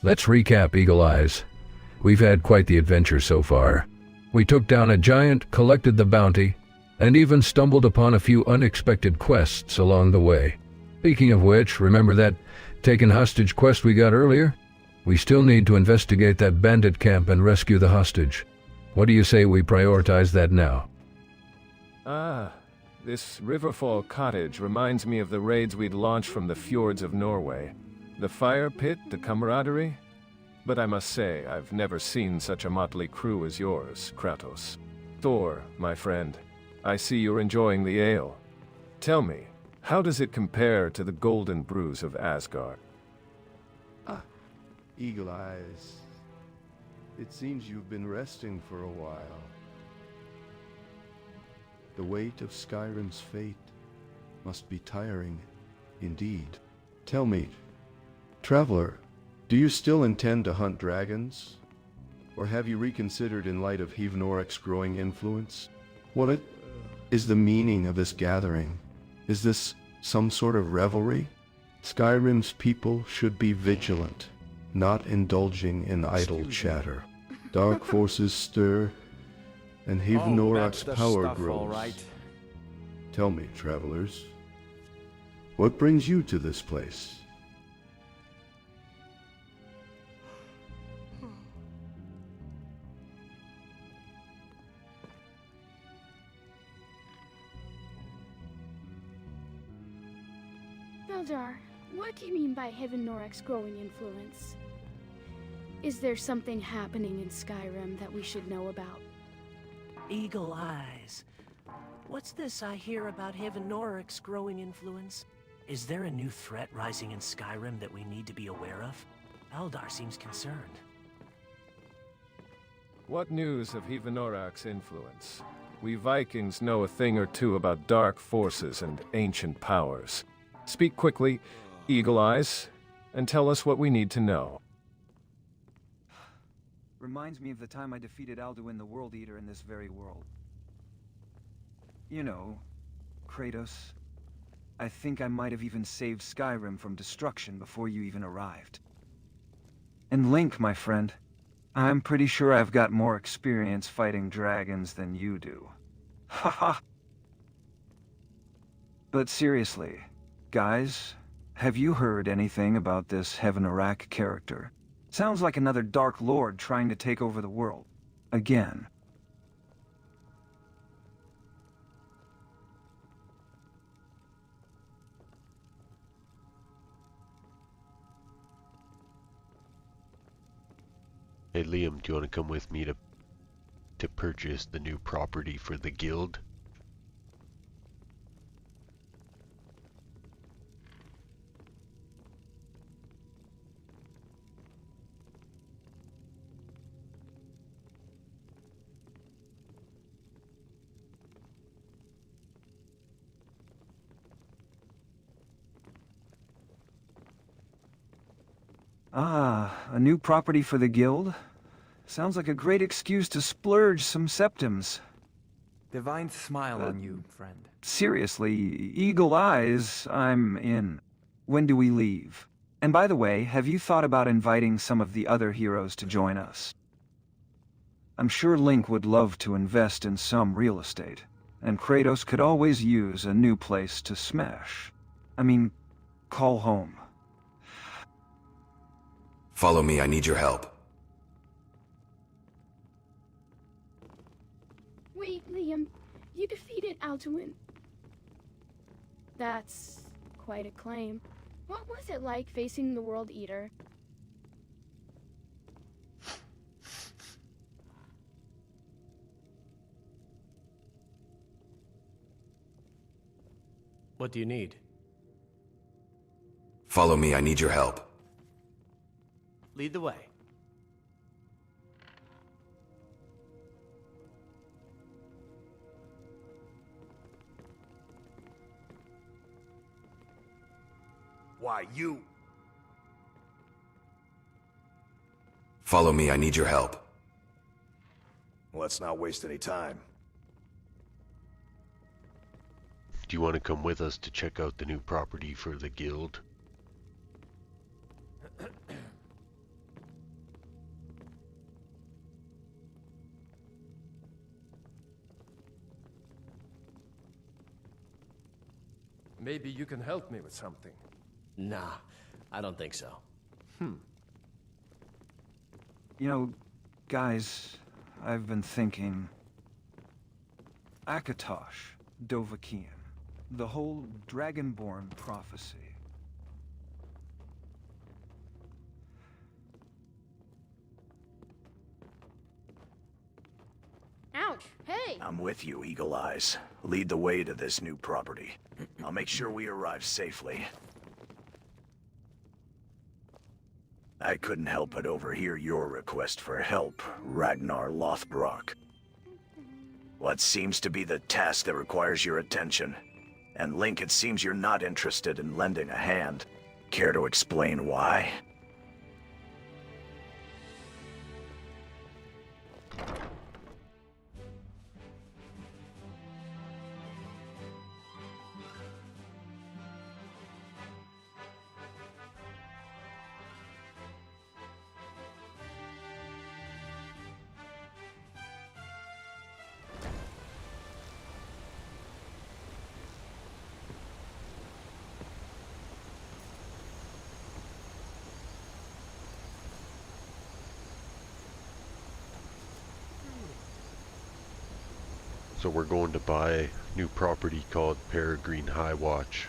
Let's recap, Eagle Eyes. We've had quite the adventure so far. We took down a giant, collected the bounty, and even stumbled upon a few unexpected quests along the way. Speaking of which, remember that taken hostage quest we got earlier? We still need to investigate that bandit camp and rescue the hostage. What do you say we prioritize that now? This Riverfall cottage reminds me of the raids we'd launched from the fjords of Norway. The fire pit, the camaraderie. But I must say, I've never seen such a motley crew as yours, Kratos. Thor, my friend, I see you're enjoying the ale. Tell me, how does it compare to the golden brews of Asgard? Eagle Eyes. It seems you've been resting for a while. The weight of Skyrim's fate must be tiring, indeed. Tell me, Traveler, do you still intend to hunt dragons? Or have you reconsidered in light of Hivnoric's growing influence? What is the meaning of this gathering? Is this some sort of revelry? Skyrim's people should be vigilant, not indulging in idle chatter. Dark forces stir, and Hivnoric's power grows. Right. Tell me, travelers, what brings you to this place? Eldar, what do you mean by Hivnoric's growing influence? Is there something happening in Skyrim that we should know about? Eagle Eyes. What's this I hear about Hivnoric's growing influence? Is there a new threat rising in Skyrim that we need to be aware of? Eldar seems concerned. What news of Hivnoric's influence? We Vikings know a thing or two about dark forces and ancient powers. Speak quickly, Eagle Eyes, and tell us what we need to know. Reminds me of the time I defeated Alduin the World Eater in this very world. You know, Kratos. I think I might have even saved Skyrim from destruction before you even arrived. And Link, my friend, I'm pretty sure I've got more experience fighting dragons than you do. Haha. But seriously, guys, have you heard anything about this Hivnorac character? Sounds like another Dark Lord trying to take over the world. Again. Hey Liam, do you want to come with me to purchase the new property for the guild? Ah, a new property for the guild? Sounds like a great excuse to splurge some septims. Divine smile on you, friend. Seriously, Eagle Eyes, I'm in. When do we leave? And by the way, have you thought about inviting some of the other heroes to join us? I'm sure Link would love to invest in some real estate, and Kratos could always use a new place to smash. I mean, call home. Follow me, I need your help. Wait, Liam, you defeated Alduin. That's quite a claim. What was it like facing the World Eater? What do you need? Follow me, I need your help. Lead the way. Why, you... Follow me, I need your help. Let's not waste any time. Do you want to come with us to check out the new property for the guild? Maybe you can help me with something. Nah, I don't think so. You know, guys, I've been thinking... Akatosh, Dovahkian, the whole Dragonborn prophecy. Ouch! Hey! I'm with you, Eagle Eyes. Lead the way to this new property. I'll make sure we arrive safely. I couldn't help but overhear your request for help, Ragnar Lothbrok. What seems to be the task that requires your attention? And Link, it seems you're not interested in lending a hand. Care to explain why? So we're going to buy a new property called Peregrine High Watch.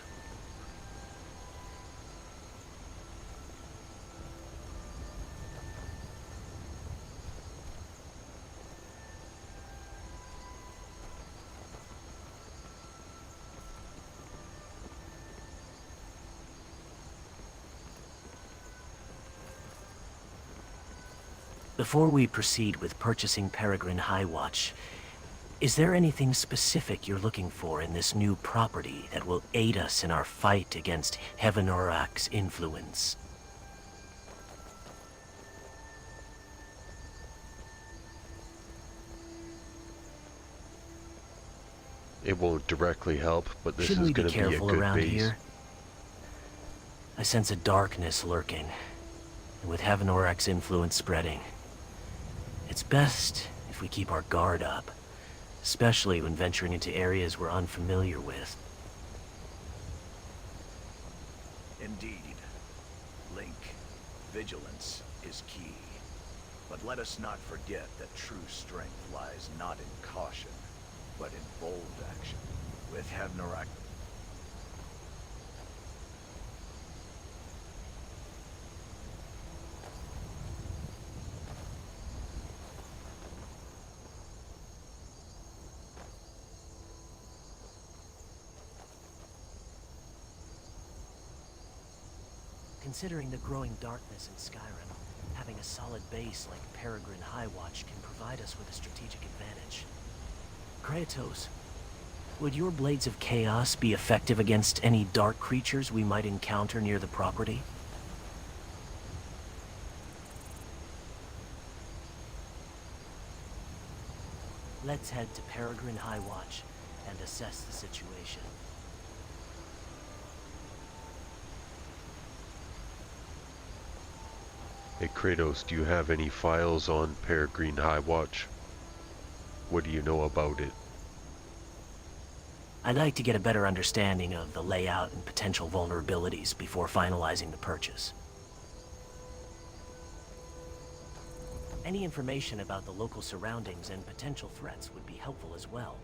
Before we proceed with purchasing Peregrine High Watch, is there anything specific you're looking for in this new property that will aid us in our fight against Heavenorak's influence? It won't directly help, but this Shouldn't is we be going to be a careful good around base. here? I sense a darkness lurking, and with Heavenorak's influence spreading, it's best if we keep our guard up, especially when venturing into areas we're unfamiliar with. Indeed. Link, vigilance is key. But let us not forget that true strength lies not in caution, but in bold action. With Heavenorak... Considering the growing darkness in Skyrim, having a solid base like Peregrine High Watch can provide us with a strategic advantage. Kratos, would your Blades of Chaos be effective against any dark creatures we might encounter near the property? Let's head to Peregrine High Watch and assess the situation. Hey Kratos, do you have any files on Peregrine High Watch? What do you know about it? I'd like to get a better understanding of the layout and potential vulnerabilities before finalizing the purchase. Any information about the local surroundings and potential threats would be helpful as well.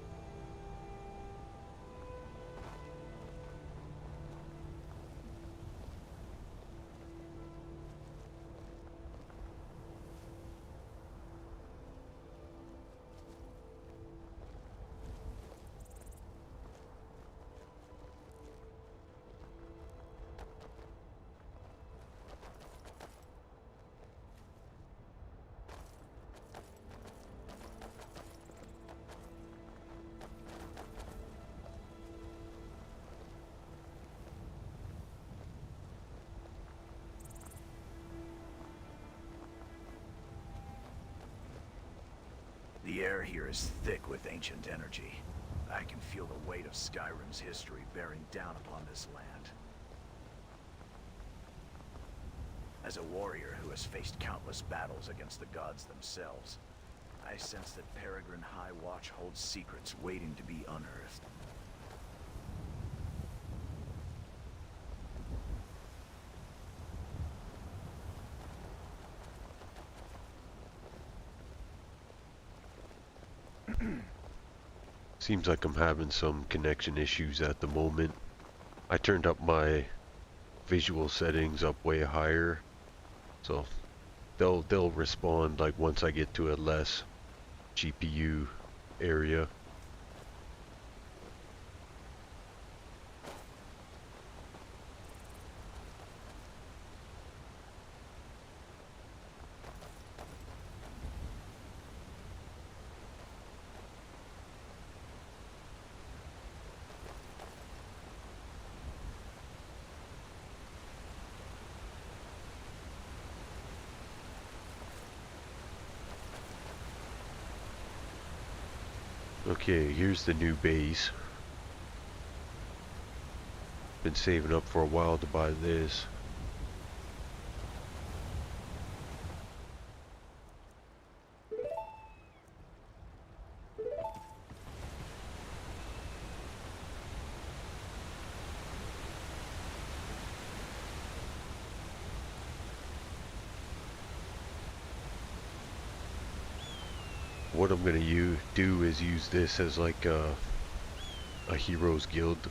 The air here is thick with ancient energy. I can feel the weight of Skyrim's history bearing down upon this land. As a warrior who has faced countless battles against the gods themselves, I sense that Peregrine High Watch holds secrets waiting to be unearthed. Seems like I'm having some connection issues at the moment. I turned up my visual settings up way higher, so they'll respond like once I get to a less GPU area. Okay, here's the new base. Been saving up for a while to buy this. What I'm gonna do is use this as like a heroes guild,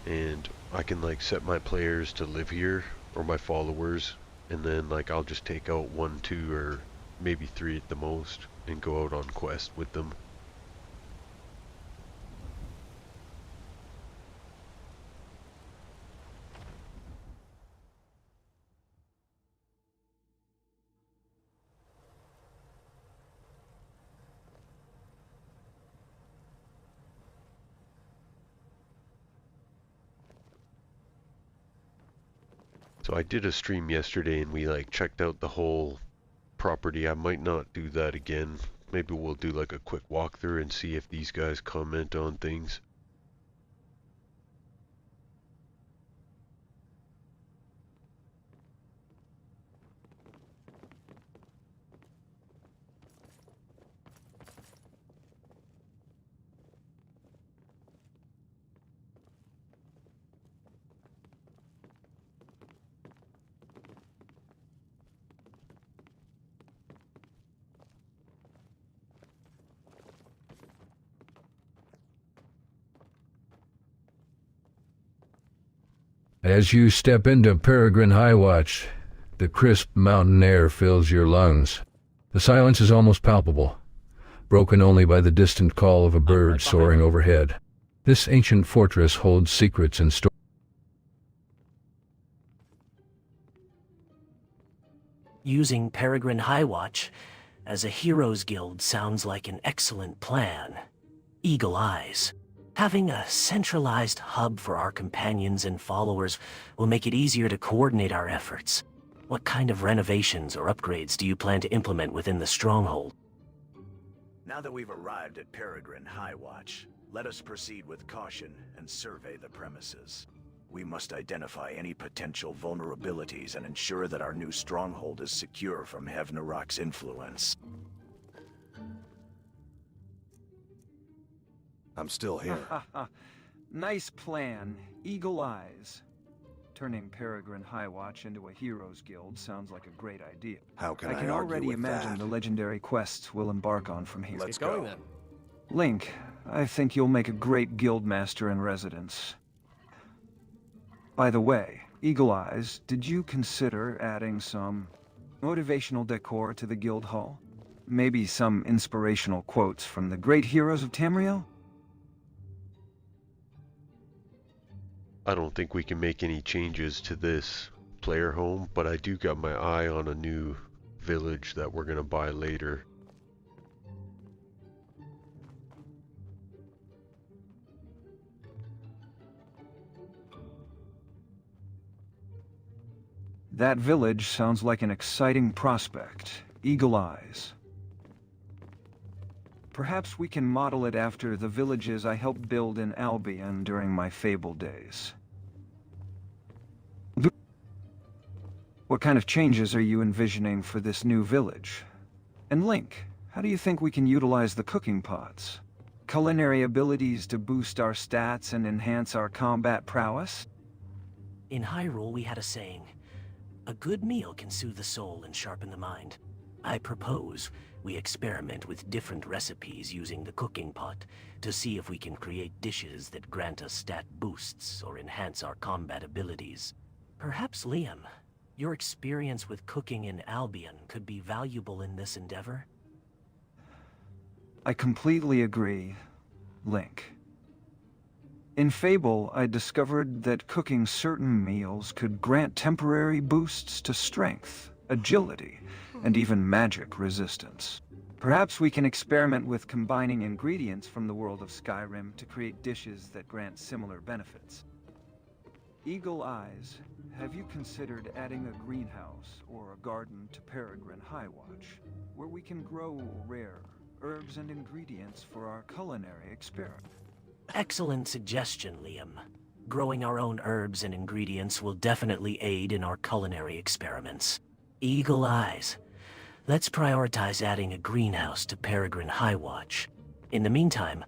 and I can like set my players to live here, or my followers, and then like I'll just take out 1, 2, or maybe 3 at the most and go out on quest with them. So I did a stream yesterday and we like checked out the whole property. I might not do that again. Maybe we'll do like a quick walkthrough and see if these guys comment on things. As you step into Peregrine Highwatch, the crisp mountain air fills your lungs. The silence is almost palpable, broken only by the distant call of a bird soaring overhead. This ancient fortress holds secrets in store. Using Peregrine Highwatch as a heroes guild sounds like an excellent plan. Eagle Eyes. Having a centralized hub for our companions and followers will make it easier to coordinate our efforts. What kind of renovations or upgrades do you plan to implement within the stronghold? Now that we've arrived at Peregrine Highwatch, let us proceed with caution and survey the premises. We must identify any potential vulnerabilities and ensure that our new stronghold is secure from Hevnarok's influence. I'm still here. Nice plan. Eagle Eyes. Turning Peregrine Highwatch into a heroes guild sounds like a great idea. How can I can argue already with imagine that? the legendary quests we'll embark on from here. Let's Get going go. then. Link, I think you'll make a great guildmaster in residence. By the way, Eagle Eyes, did you consider adding some motivational decor to the guild hall? Maybe some inspirational quotes from the great heroes of Tamriel? I don't think we can make any changes to this player home, but I do got my eye on a new village that we're gonna buy later. That village sounds like an exciting prospect. Eagle Eyes. Perhaps we can model it after the villages I helped build in Albion during my Fable days. What kind of changes are you envisioning for this new village? And Link, how do you think we can utilize the cooking pots? Culinary abilities to boost our stats and enhance our combat prowess? In Hyrule, we had a saying, a good meal can soothe the soul and sharpen the mind. I propose We experiment with different recipes using the cooking pot to see if we can create dishes that grant us stat boosts or enhance our combat abilities. Perhaps, Liam, your experience with cooking in Albion could be valuable in this endeavor? I completely agree, Link. In Fable, I discovered that cooking certain meals could grant temporary boosts to strength, agility, and even magic resistance. Perhaps we can experiment with combining ingredients from the world of Skyrim to create dishes that grant similar benefits. Eagle Eyes, have you considered adding a greenhouse or a garden to Peregrine Highwatch, where we can grow rare herbs and ingredients for our culinary experiment? Excellent suggestion, Liam. Growing our own herbs and ingredients will definitely aid in our culinary experiments. Eagle Eyes. Let's prioritize adding a greenhouse to Peregrine Highwatch. In the meantime,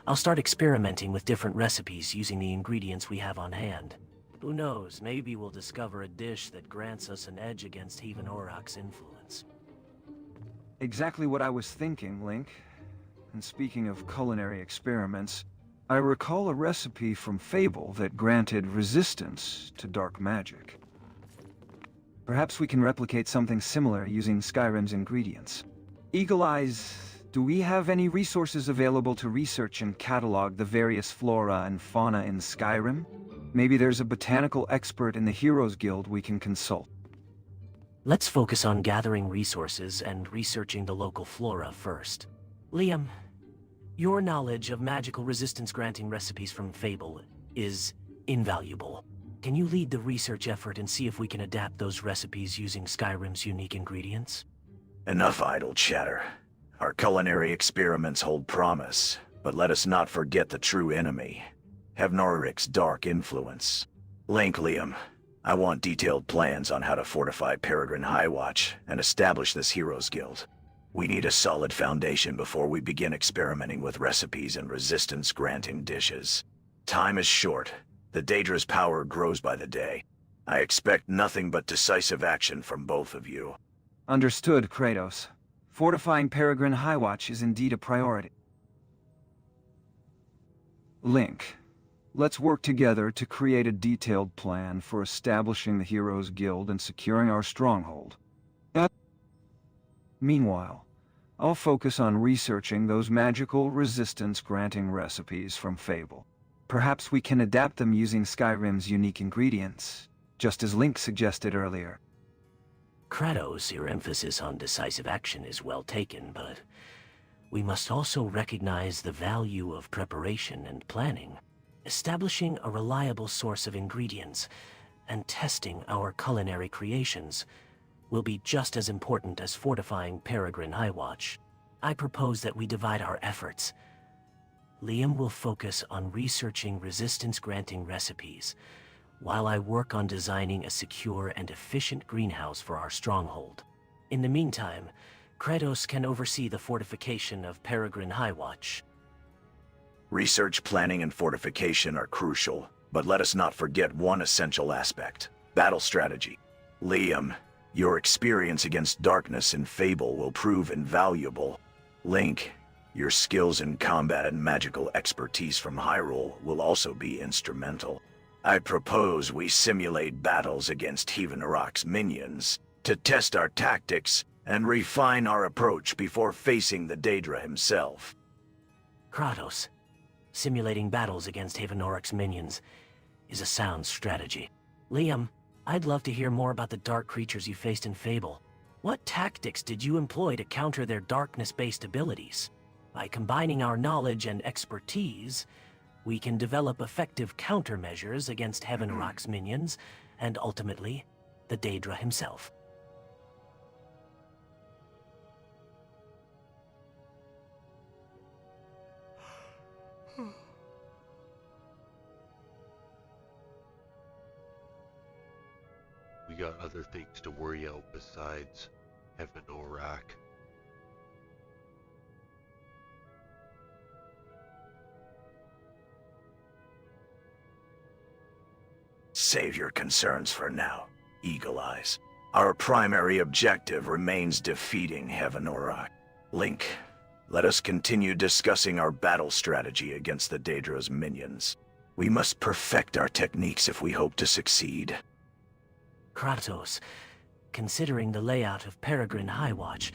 I'll start experimenting with different recipes using the ingredients we have on hand. Who knows, maybe we'll discover a dish that grants us an edge against Heaven Orac's influence. Exactly what I was thinking, Link. And speaking of culinary experiments, I recall a recipe from Fable that granted resistance to dark magic. Perhaps we can replicate something similar using Skyrim's ingredients. Eagle Eyes, do we have any resources available to research and catalog the various flora and fauna in Skyrim? Maybe there's a botanical expert in the Heroes Guild we can consult. Let's focus on gathering resources and researching the local flora first. Liam, your knowledge of magical resistance-granting recipes from Fable is invaluable. Can you lead the research effort and see if we can adapt those recipes using Skyrim's unique ingredients? Enough idle chatter. Our culinary experiments hold promise, but let us not forget the true enemy, Hevnoric's dark influence. Link, Liam, I want detailed plans on how to fortify Peregrine Highwatch and establish this Heroes Guild. We need a solid foundation before we begin experimenting with recipes and resistance-granting dishes. Time is short. The Daedra's power grows by the day. I expect nothing but decisive action from both of you. Understood, Kratos. Fortifying Peregrine Highwatch is indeed a priority. Link, let's work together to create a detailed plan for establishing the Heroes Guild and securing our stronghold. Meanwhile, I'll focus on researching those magical resistance-granting recipes from Fable. Perhaps we can adapt them using Skyrim's unique ingredients, just as Link suggested earlier. Kratos, your emphasis on decisive action is well taken, but we must also recognize the value of preparation and planning. Establishing a reliable source of ingredients and testing our culinary creations will be just as important as fortifying Peregrine Highwatch. I propose that we divide our efforts. Liam will focus on researching resistance-granting recipes, while I work on designing a secure and efficient greenhouse for our stronghold. In the meantime, Kratos can oversee the fortification of Peregrine Highwatch. Research, planning, and fortification are crucial, but let us not forget one essential aspect: battle strategy. Liam, your experience against darkness in Fable will prove invaluable. Link, your skills in combat and magical expertise from Hyrule will also be instrumental. I propose we simulate battles against Heaven minions to test our tactics and refine our approach before facing the Daedra himself. Kratos, simulating battles against Heaven minions is a sound strategy. Liam, I'd love to hear more about the dark creatures you faced in Fable. What tactics did you employ to counter their darkness-based abilities? By combining our knowledge and expertise, we can develop effective countermeasures against Heaven minions, and ultimately, the Daedra himself. We got other things to worry out besides Heaven Orac. Save your concerns for now, Eagle Eyes. Our primary objective remains defeating Heaven Orac. Link, let us continue discussing our battle strategy against the Daedra's minions. We must perfect our techniques if we hope to succeed. Kratos, considering the layout of Peregrine Highwatch,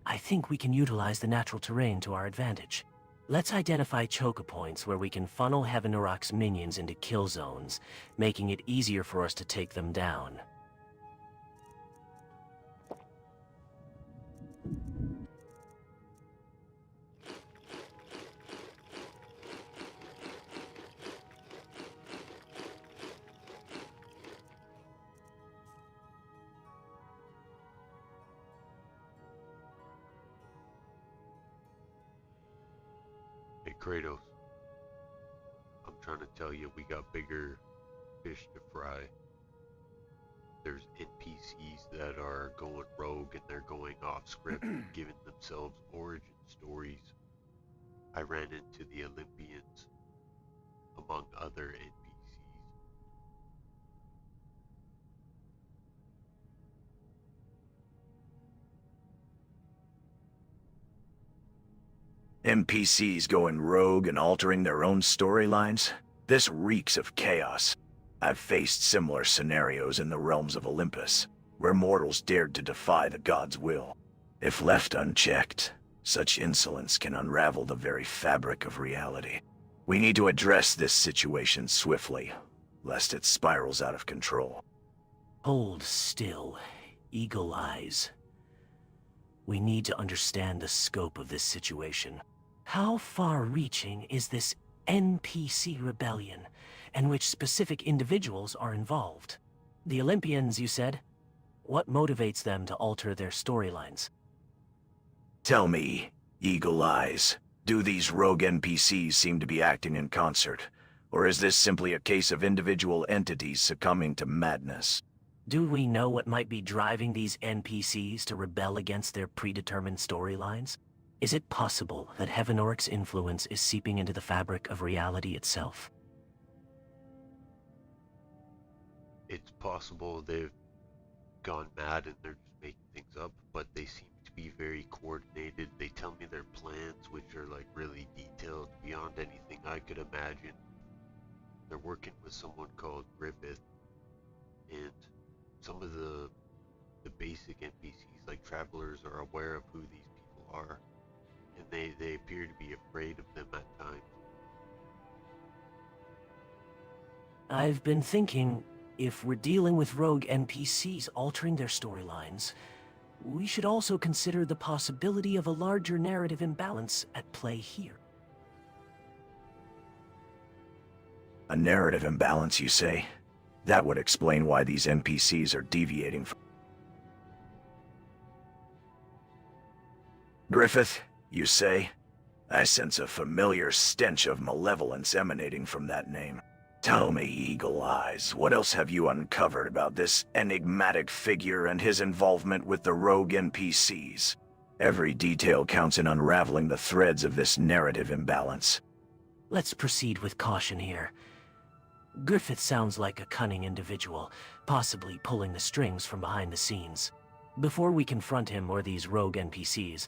I think we can utilize the natural terrain to our advantage. Let's identify choke points where we can funnel Heaven Uruk's minions into kill zones, making it easier for us to take them down. Hey Kratos, I'm trying to tell you we got bigger fish to fry. There's NPCs that are going rogue and they're going off script, giving themselves origin stories. I ran into the Olympians, among other NPCs. NPCs going rogue and altering their own storylines? This reeks of chaos. I've faced similar scenarios in the realms of Olympus, where mortals dared to defy the gods' will. If left unchecked, such insolence can unravel the very fabric of reality. We need to address this situation swiftly, lest it spirals out of control. Hold still, Eagle Eyes. We need to understand the scope of this situation. How far-reaching is this NPC rebellion, and which specific individuals are involved? The Olympians, you said? What motivates them to alter their storylines? Tell me, Eagle Eyes, do these rogue NPCs seem to be acting in concert? Or is this simply a case of individual entities succumbing to madness? Do we know what might be driving these NPCs to rebel against their predetermined storylines? Is it possible that Heaven Uruk's influence is seeping into the fabric of reality itself? It's possible they've gone mad and they're just making things up, but they seem to be very coordinated. They tell me their plans, which are like really detailed beyond anything I could imagine. They're working with someone called Griffith, and some of the basic NPCs, like travelers, are aware of who these people are, and they appear to be afraid of them at times. I've been thinking, if we're dealing with rogue NPCs altering their storylines, we should also consider the possibility of a larger narrative imbalance at play here. A narrative imbalance, you say? That would explain why these NPCs are deviating from... Griffith, you say? I sense a familiar stench of malevolence emanating from that name. Tell me, Eagle Eyes, what else have you uncovered about this enigmatic figure and his involvement with the rogue NPCs? Every detail counts in unraveling the threads of this narrative imbalance. Let's proceed with caution here. Griffith sounds like a cunning individual, possibly pulling the strings from behind the scenes. Before we confront him or these rogue NPCs,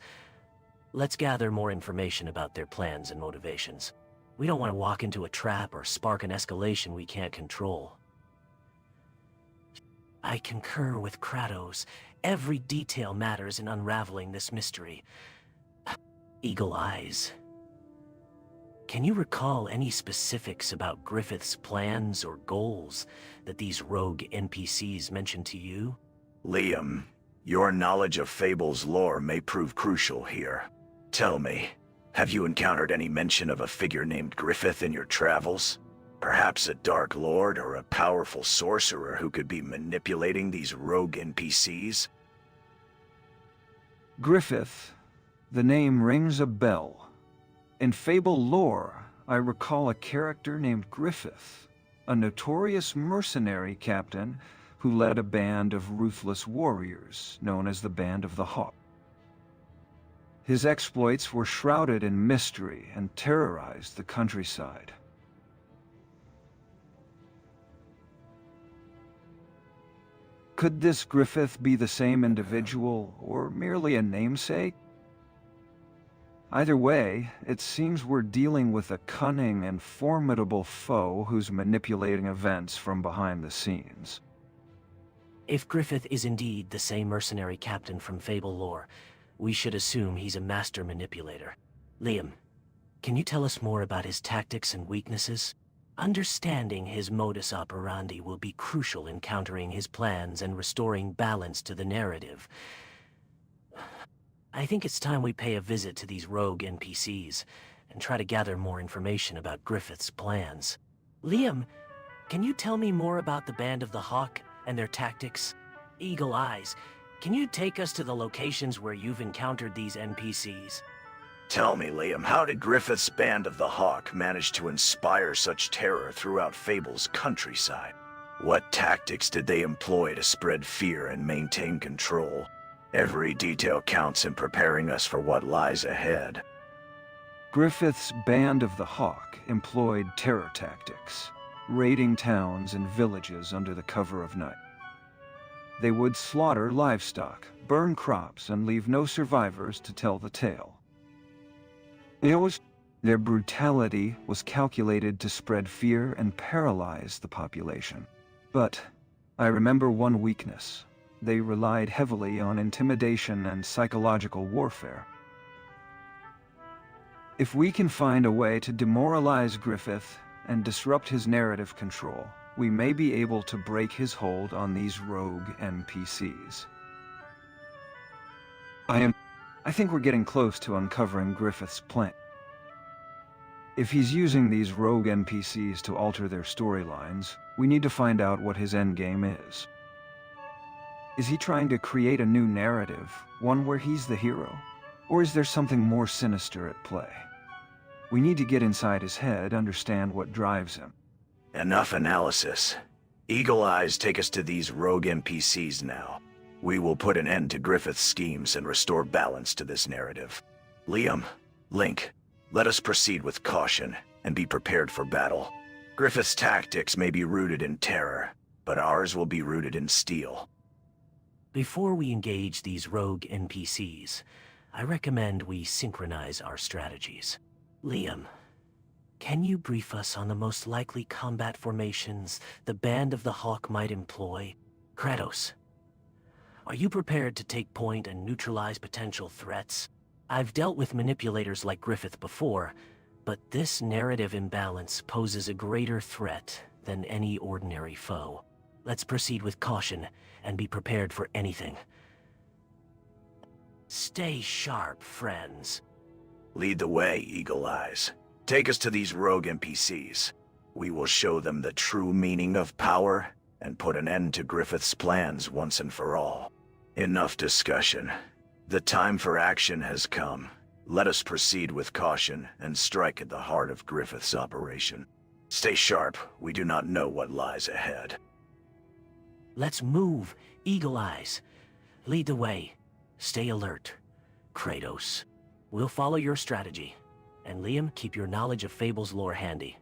let's gather more information about their plans and motivations. We don't want to walk into a trap or spark an escalation we can't control. I concur with Kratos. Every detail matters in unraveling this mystery. Eagle Eyes. Can you recall any specifics about Griffith's plans or goals that these rogue NPCs mentioned to you? Liam, your knowledge of Fable's lore may prove crucial here. Tell me, have you encountered any mention of a figure named Griffith in your travels? Perhaps a Dark Lord or a powerful sorcerer who could be manipulating these rogue NPCs? Griffith. The name rings a bell. In Fable lore, I recall a character named Griffith, a notorious mercenary captain who led a band of ruthless warriors known as the Band of the Hawk. His exploits were shrouded in mystery and terrorized the countryside. Could this Griffith be the same individual, or merely a namesake? Either way, it seems we're dealing with a cunning and formidable foe who's manipulating events from behind the scenes. If Griffith is indeed the same mercenary captain from Fable lore, we should assume he's a master manipulator. Liam, can you tell us more about his tactics and weaknesses? Understanding his modus operandi will be crucial in countering his plans and restoring balance to the narrative. I think it's time we pay a visit to these rogue NPCs and try to gather more information about Griffith's plans. Liam, can you tell me more about the Band of the Hawk and their tactics? Eagle Eyes, can you take us to the locations where you've encountered these NPCs? Tell me, Liam, how did Griffith's Band of the Hawk manage to inspire such terror throughout Fable's countryside? What tactics did they employ to spread fear and maintain control? Every detail counts in preparing us for what lies ahead. Griffith's Band of the Hawk employed terror tactics, raiding towns and villages under the cover of night. They would slaughter livestock, burn crops, and leave no survivors to tell the tale. Their brutality was calculated to spread fear and paralyze the population. But I remember one weakness. They relied heavily on intimidation and psychological warfare. If we can find a way to demoralize Griffith and disrupt his narrative control, we may be able to break his hold on these rogue NPCs. I think we're getting close to uncovering Griffith's plan. If he's using these rogue NPCs to alter their storylines, we need to find out what his endgame is. Is he trying to create a new narrative, one where he's the hero? Or is there something more sinister at play? We need to get inside his head, understand what drives him. Enough analysis. Eagle Eyes, take us to these rogue NPCs now. We will put an end to Griffith's schemes and restore balance to this narrative. Liam, Link, let us proceed with caution and be prepared for battle. Griffith's tactics may be rooted in terror, but ours will be rooted in steel. Before we engage these rogue NPCs, I recommend we synchronize our strategies. Liam, can you brief us on the most likely combat formations the Band of the Hawk might employ? Kratos, are you prepared to take point and neutralize potential threats? I've dealt with manipulators like Griffith before, but this narrative imbalance poses a greater threat than any ordinary foe. Let's proceed with caution and be prepared for anything. Stay sharp, friends. Lead the way, Eagle Eyes. Take us to these rogue NPCs. We will show them the true meaning of power and put an end to Griffith's plans once and for all. Enough discussion. The time for action has come. Let us proceed with caution and strike at the heart of Griffith's operation. Stay sharp. We do not know what lies ahead. Let's move, Eagle Eyes. Lead the way. Stay alert, Kratos. We'll follow your strategy. And Liam, keep your knowledge of Fable's lore handy.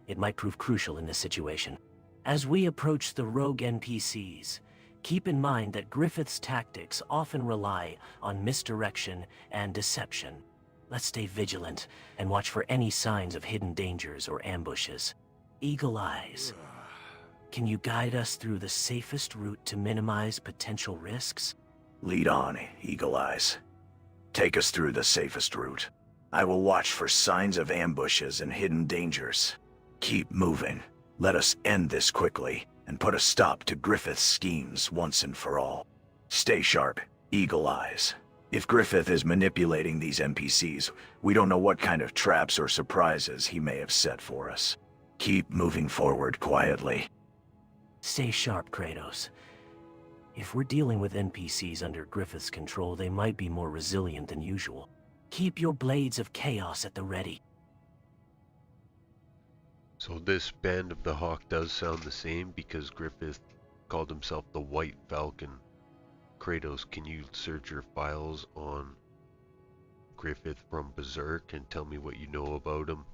It might prove crucial in this situation. As we approach the rogue NPCs, keep in mind that Griffith's tactics often rely on misdirection and deception. Let's stay vigilant and watch for any signs of hidden dangers or ambushes. Eagle Eyes, can you guide us through the safest route to minimize potential risks? Lead on, Eagle Eyes. Take us through the safest route. I will watch for signs of ambushes and hidden dangers. Keep moving. Let us end this quickly and put a stop to Griffith's schemes once and for all. Stay sharp, Eagle Eyes. If Griffith is manipulating these NPCs, we don't know what kind of traps or surprises he may have set for us. Keep moving forward quietly. Stay sharp, Kratos. If we're dealing with NPCs under Griffith's control, they might be more resilient than usual. Keep your blades of chaos at the ready. So this Band of the Hawk does sound the same because Griffith called himself the White Falcon. Kratos, can you search your files on Griffith from Berserk and tell me what you know about him?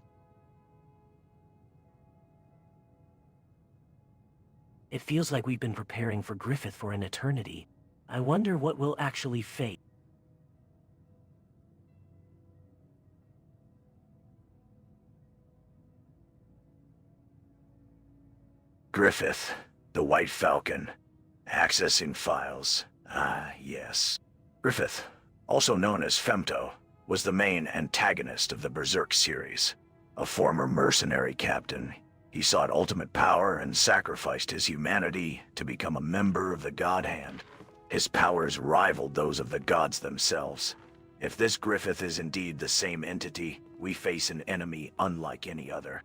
It feels like we've been preparing for Griffith for an eternity. I wonder what we'll actually face. Griffith, the White Falcon. Accessing files. Ah, yes. Griffith, also known as Femto, was the main antagonist of the Berserk series. A former mercenary captain, he sought ultimate power and sacrificed his humanity to become a member of the God Hand. His powers rivaled those of the gods themselves. If this Griffith is indeed the same entity, we face an enemy unlike any other.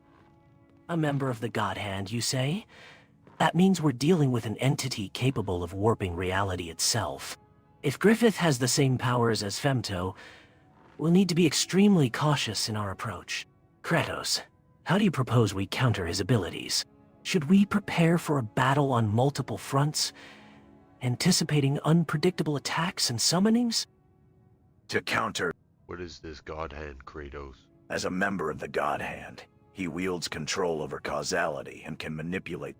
A member of the God Hand, you say? That means we're dealing with an entity capable of warping reality itself. If Griffith has the same powers as Femto, we'll need to be extremely cautious in our approach. Kratos, how do you propose we counter his abilities? Should we prepare for a battle on multiple fronts, anticipating unpredictable attacks and summonings? To counter, What is this God Hand, Kratos? as a member of the God Hand, he wields control over causality and can manipulate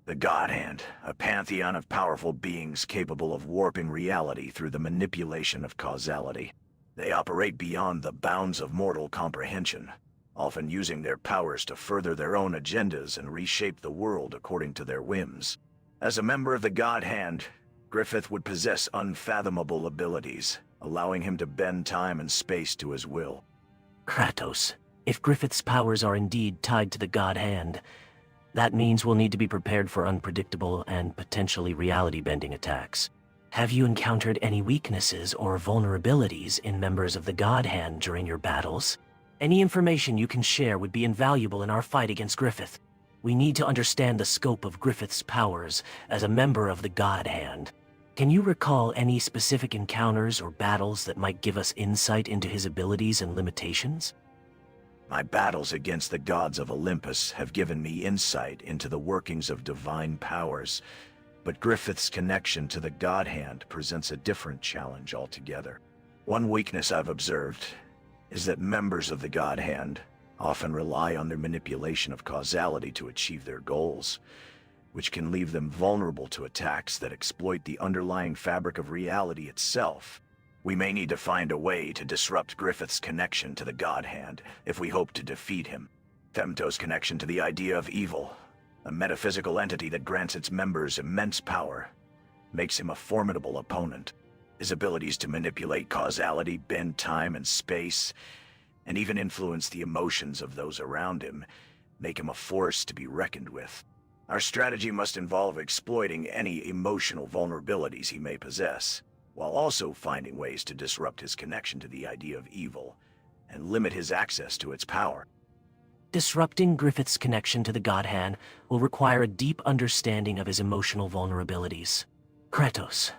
the God Hand, a pantheon of powerful beings capable of warping reality through the manipulation of causality. They operate beyond the bounds of mortal comprehension, often using their powers to further their own agendas and reshape the world according to their whims. As a member of the God Hand, Griffith would possess unfathomable abilities, allowing him to bend time and space to his will. Kratos, if Griffith's powers are indeed tied to the God Hand, that means we'll need to be prepared for unpredictable and potentially reality-bending attacks. Have you encountered any weaknesses or vulnerabilities in members of the God Hand during your battles? Any information you can share would be invaluable in our fight against Griffith. We need to understand the scope of Griffith's powers as a member of the God Hand. Can you recall any specific encounters or battles that might give us insight into his abilities and limitations? My battles against the gods of Olympus have given me insight into the workings of divine powers, but Griffith's connection to the God Hand presents a different challenge altogether. One weakness I've observed is that members of the God Hand often rely on their manipulation of causality to achieve their goals, which can leave them vulnerable to attacks that exploit the underlying fabric of reality itself. We may need to find a way to disrupt Griffith's connection to the God Hand if we hope to defeat him. Femto's connection to the idea of evil, a metaphysical entity that grants its members immense power, makes him a formidable opponent. His abilities to manipulate causality, bend time and space, and even influence the emotions of those around him, make him a force to be reckoned with. Our strategy must involve exploiting any emotional vulnerabilities he may possess, while also finding ways to disrupt his connection to the idea of evil and limit his access to its power. Disrupting Griffith's connection to the God Hand will require a deep understanding of his emotional vulnerabilities. Kratos,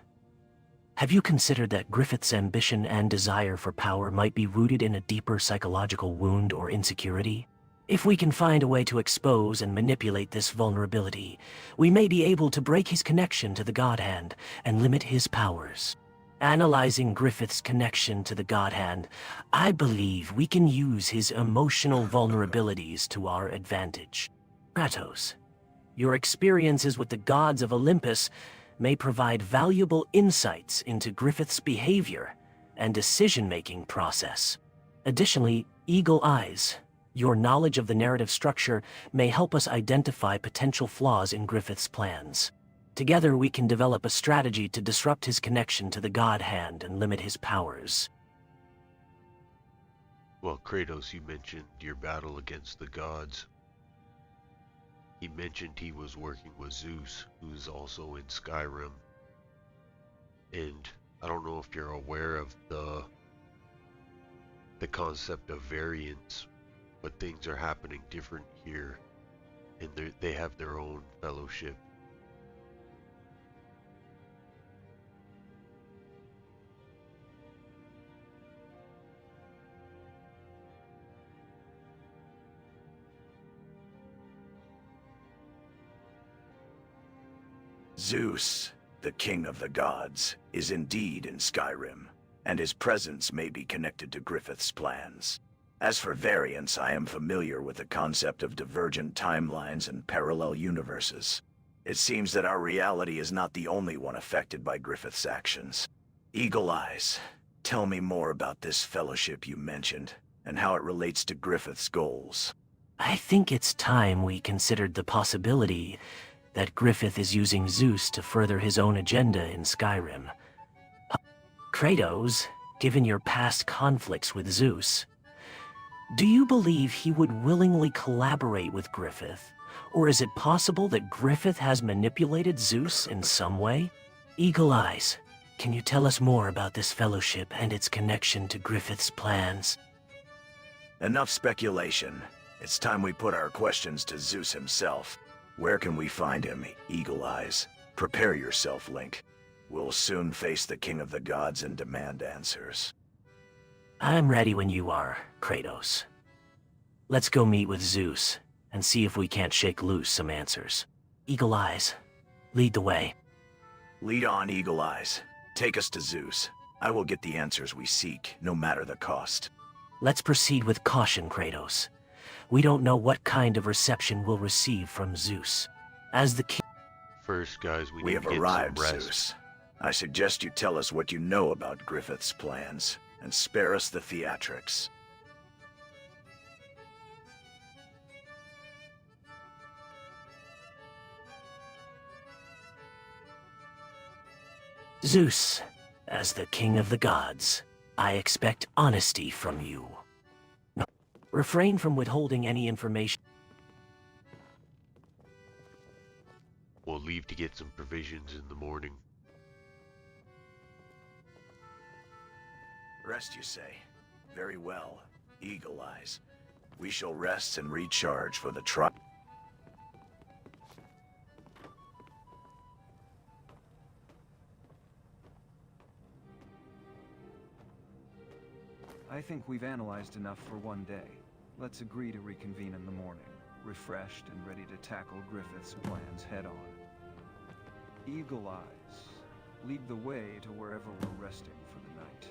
have you considered that Griffith's ambition and desire for power might be rooted in a deeper psychological wound or insecurity? If we can find a way to expose and manipulate this vulnerability, we may be able to break his connection to the God Hand and limit his powers. Analyzing Griffith's connection to the God Hand, I believe we can use his emotional vulnerabilities to our advantage. Kratos, your experiences with the gods of Olympus may provide valuable insights into Griffith's behavior and decision-making process. Additionally, Eagle Eyes, your knowledge of the narrative structure may help us identify potential flaws in Griffith's plans. Together we can develop a strategy to disrupt his connection to the God Hand and limit his powers. Well, Kratos, you mentioned your battle against the gods. He mentioned he was working with Zeus, who's also in Skyrim. And I don't know if you're aware of the concept of variance, but things are happening different here, and they have their own fellowship. Zeus, the king of the gods, is indeed in Skyrim, and his presence may be connected to Griffith's plans. As for variance, I am familiar with the concept of divergent timelines and parallel universes. It seems that our reality is not the only one affected by Griffith's actions. Eagle Eyes, tell me more about this fellowship you mentioned, and how it relates to Griffith's goals. I think it's time we considered the possibility that Griffith is using Zeus to further his own agenda in Skyrim. Kratos, given your past conflicts with Zeus, do you believe he would willingly collaborate with Griffith? Or is it possible that Griffith has manipulated Zeus in some way? Eagle Eyes, can you tell us more about this fellowship and its connection to Griffith's plans? Enough speculation. It's time we put our questions to Zeus himself. Where can we find him, Eagle Eyes? Prepare yourself, Link. We'll soon face the King of the Gods and demand answers. I'm ready when you are, Kratos. Let's go meet with Zeus and see if we can't shake loose some answers. Eagle Eyes, lead the way. Lead on, Eagle Eyes. Take us to Zeus. I will get the answers we seek, no matter the cost. Let's proceed with caution, Kratos. We don't know what kind of reception we'll receive from Zeus. As the king... First, guys, we We need have to get arrived, some rest. Zeus. I suggest you tell us what you know about Griffith's plans, and spare us the theatrics. Zeus, as the king of the gods, I expect honesty from you. Refrain from withholding any information. We'll leave to get some provisions in the morning. Rest, you say? Very well, Eagle Eyes. We shall rest and recharge for the trial. I think we've analyzed enough for one day. Let's agree to reconvene in the morning, refreshed and ready to tackle Griffith's plans head-on. Eagle Eyes, lead the way to wherever we're resting for the night.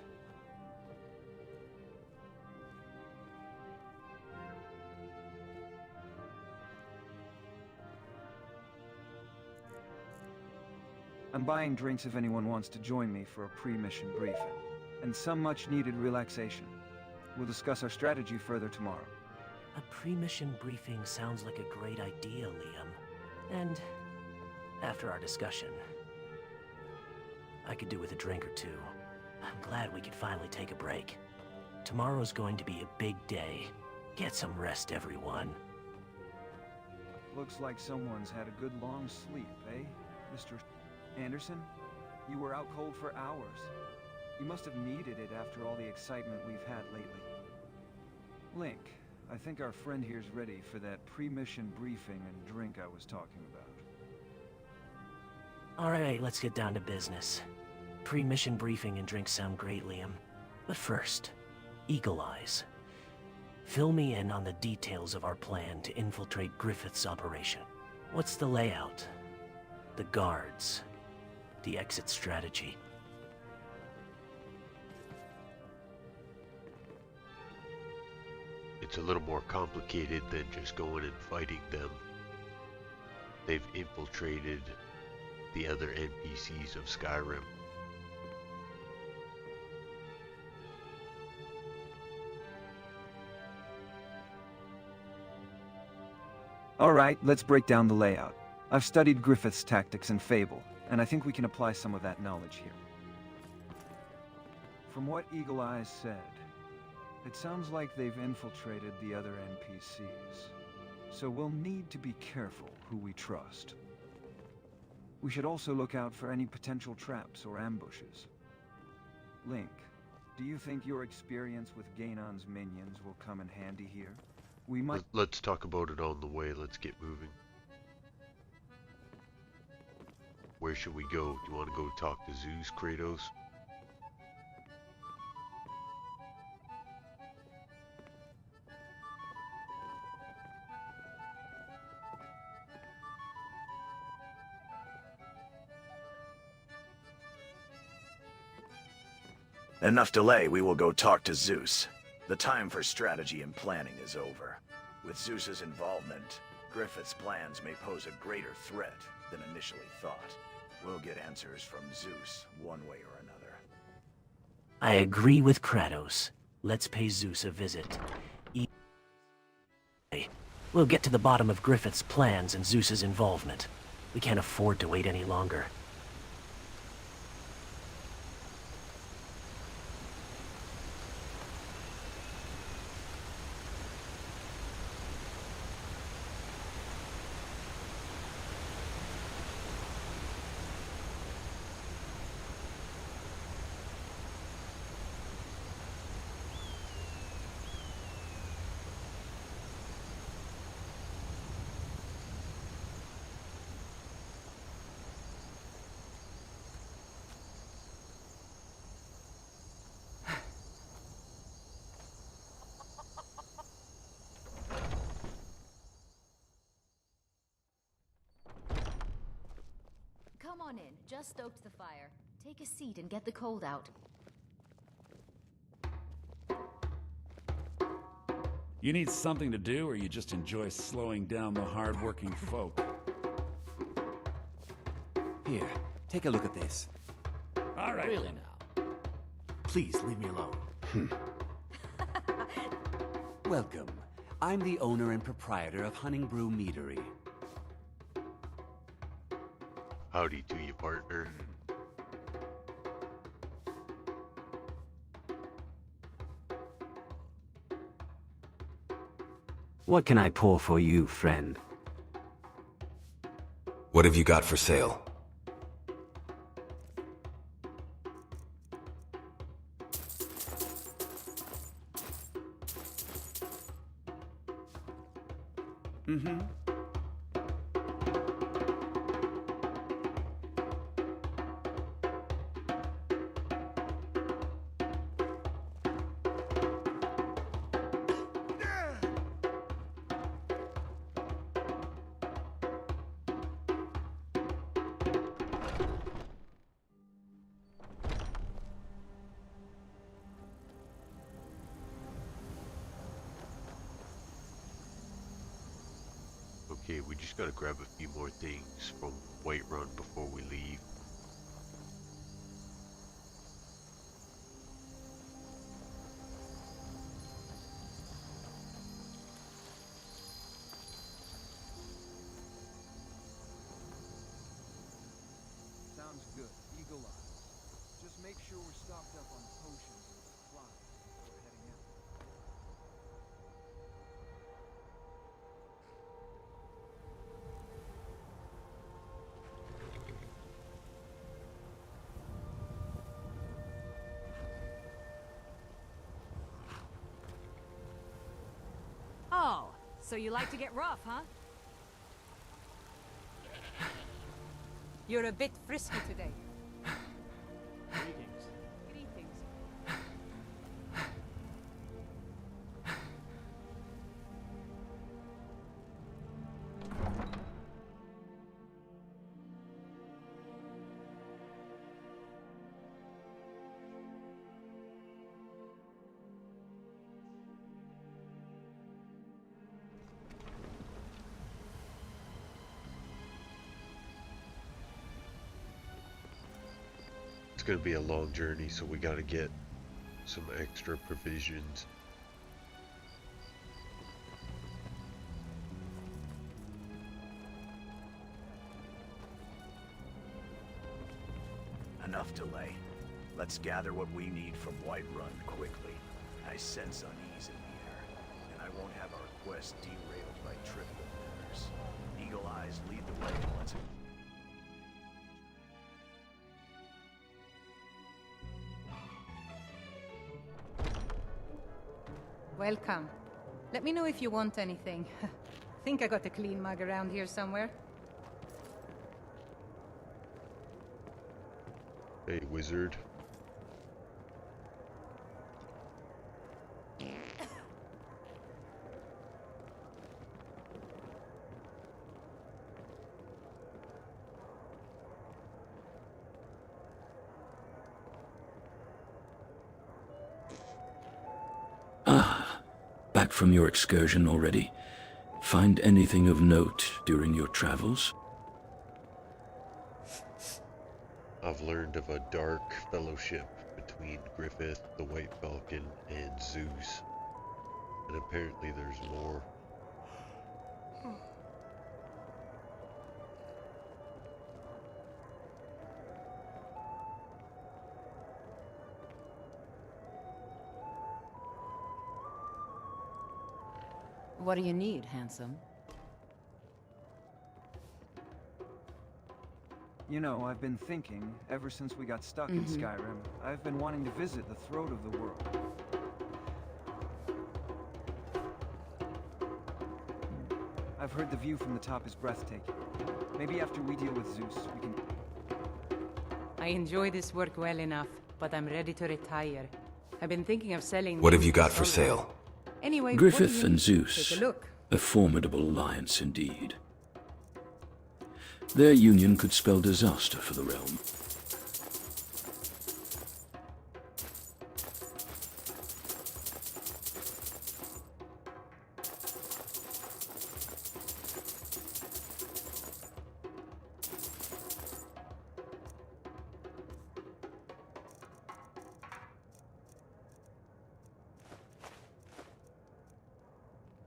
I'm buying drinks if anyone wants to join me for a pre-mission briefing, and some much-needed relaxation. We'll discuss our strategy further tomorrow. A pre-mission briefing sounds like a great idea, Liam. And after our discussion, I could do with a drink or two. I'm glad we could finally take a break. Tomorrow's going to be a big day. Get some rest, everyone. Looks like someone's had a good long sleep, eh, Mr. Anderson? You were out cold for hours. You must have needed it after all the excitement we've had lately. Link, I think our friend here's ready for that pre-mission briefing and drink I was talking about. Alright, let's get down to business. Pre-mission briefing and drinks sound great, Liam. But first, Eagle Eyes. Fill me in on the details of our plan to infiltrate Griffith's operation. What's the layout? The guards? The exit strategy? It's a little more complicated than just going and fighting them. They've infiltrated the other NPCs of Skyrim. Alright, let's break down the layout. I've studied Griffith's tactics and Fable, and I think we can apply some of that knowledge here. From what Eagle Eyes said, it sounds like they've infiltrated the other NPCs. So we'll need to be careful who we trust. We should also look out for any potential traps or ambushes. Link, do you think your experience with Ganon's minions will come in handy here? We might... Let's talk about it on the way. Let's get moving. Where should we go? Do you want to go talk to Zeus, Kratos? Enough delay, we will go talk to Zeus. The time for strategy and planning is over. With Zeus's involvement, Griffith's plans may pose a greater threat than initially thought. We'll get answers from Zeus, one way or another. I agree with Kratos. Let's pay Zeus a visit. We'll get to the bottom of Griffith's plans and Zeus's involvement. We can't afford to wait any longer. Come on in. Just stoked the fire. Take a seat and get the cold out. You need something to do, or you just enjoy slowing down the hard-working folk? Here, take a look at this. All right. Really now? Please leave me alone. Welcome. I'm the owner and proprietor of Honningbrew Meadery. Howdy to you, partner. What can I pour for you, friend? What have you got for sale? Mm-hmm. Okay, we just gotta grab a few more things from Whiterun before we leave. Sounds good. Eagle eyes. Just make sure we're stocked up on potions and supplies before heading out. Oh, so you like to get rough, huh? You're a bit frisky today. Greetings. Greetings. It's gonna be a long journey, so we gotta get some extra provisions. Enough delay. Let's gather what we need from Whiterun quickly. I sense unease in the air, and I won't have our quest derailed by trivial matters. Eagle Eyes, lead the way. Let's... Welcome. Let me know if you want anything. Think I got a clean mug around here somewhere. Hey, wizard. Back from your excursion already. Find anything of note during your travels? I've learned of a dark fellowship between Griffith, the White Falcon, and Zeus. And apparently there's more. What do you need, handsome? You know, I've been thinking, ever since we got stuck in Skyrim, I've been wanting to visit the throat of the world. I've heard the view from the top is breathtaking. Maybe after we deal with Zeus, we can... I enjoy this work well enough, but I'm ready to retire. I've been thinking of selling... What have you got for sale? Anyway, Griffith and Zeus, take a look. a formidable alliance indeed. Their union could spell disaster for the realm.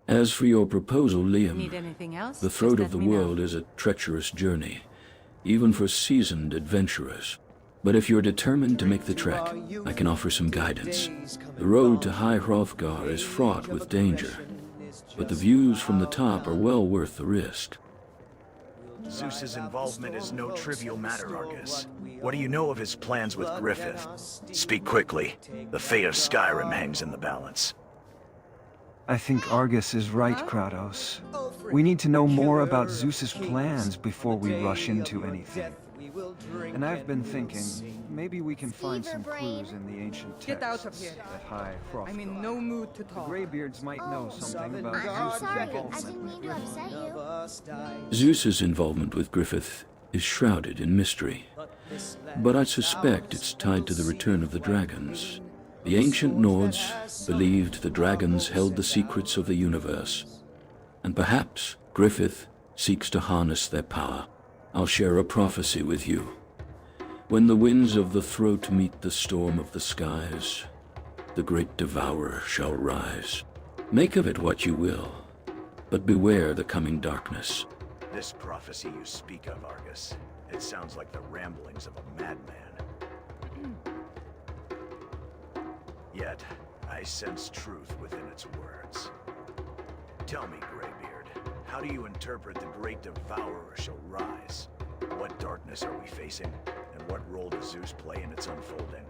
As for your proposal, Liam, Need anything else? the throat Just of the let me know. world is a treacherous journey, even for seasoned adventurers. But if you're determined to make the trek, I can offer some guidance. The road to High Hrothgar is fraught with danger, but the views from the top are well worth the risk. Zeus's involvement is no trivial matter, Argus. What do you know of his plans with Griffith? Speak quickly. The fate of Skyrim hangs in the balance. I think Argus is right, Kratos. We need to know more about Zeus's plans before we rush into anything. And I've been thinking, maybe we can find some clues in the ancient texts. Get out of here. At High Hrothgar. I'm in no mood to The talk. Greybeards might know something about I'm Zeus's sorry, I involvement didn't with mean to Griffith. upset you. Zeus's involvement with Griffith is shrouded in mystery, but I suspect it's tied to the return of the dragons. The ancient Nords believed the dragons held the secrets of the universe, and perhaps Griffith seeks to harness their power. I'll share a prophecy with you. When the winds of the throat meet the storm of the skies, the great devourer shall rise. Make of it what you will, but beware the coming darkness. This prophecy you speak of, Argus, it sounds like the ramblings of a madman. Yet, I sense truth within its words. Tell me, Greybeard, how do you interpret the great devourer shall rise? What darkness are we facing, and what role does Zeus play in its unfolding?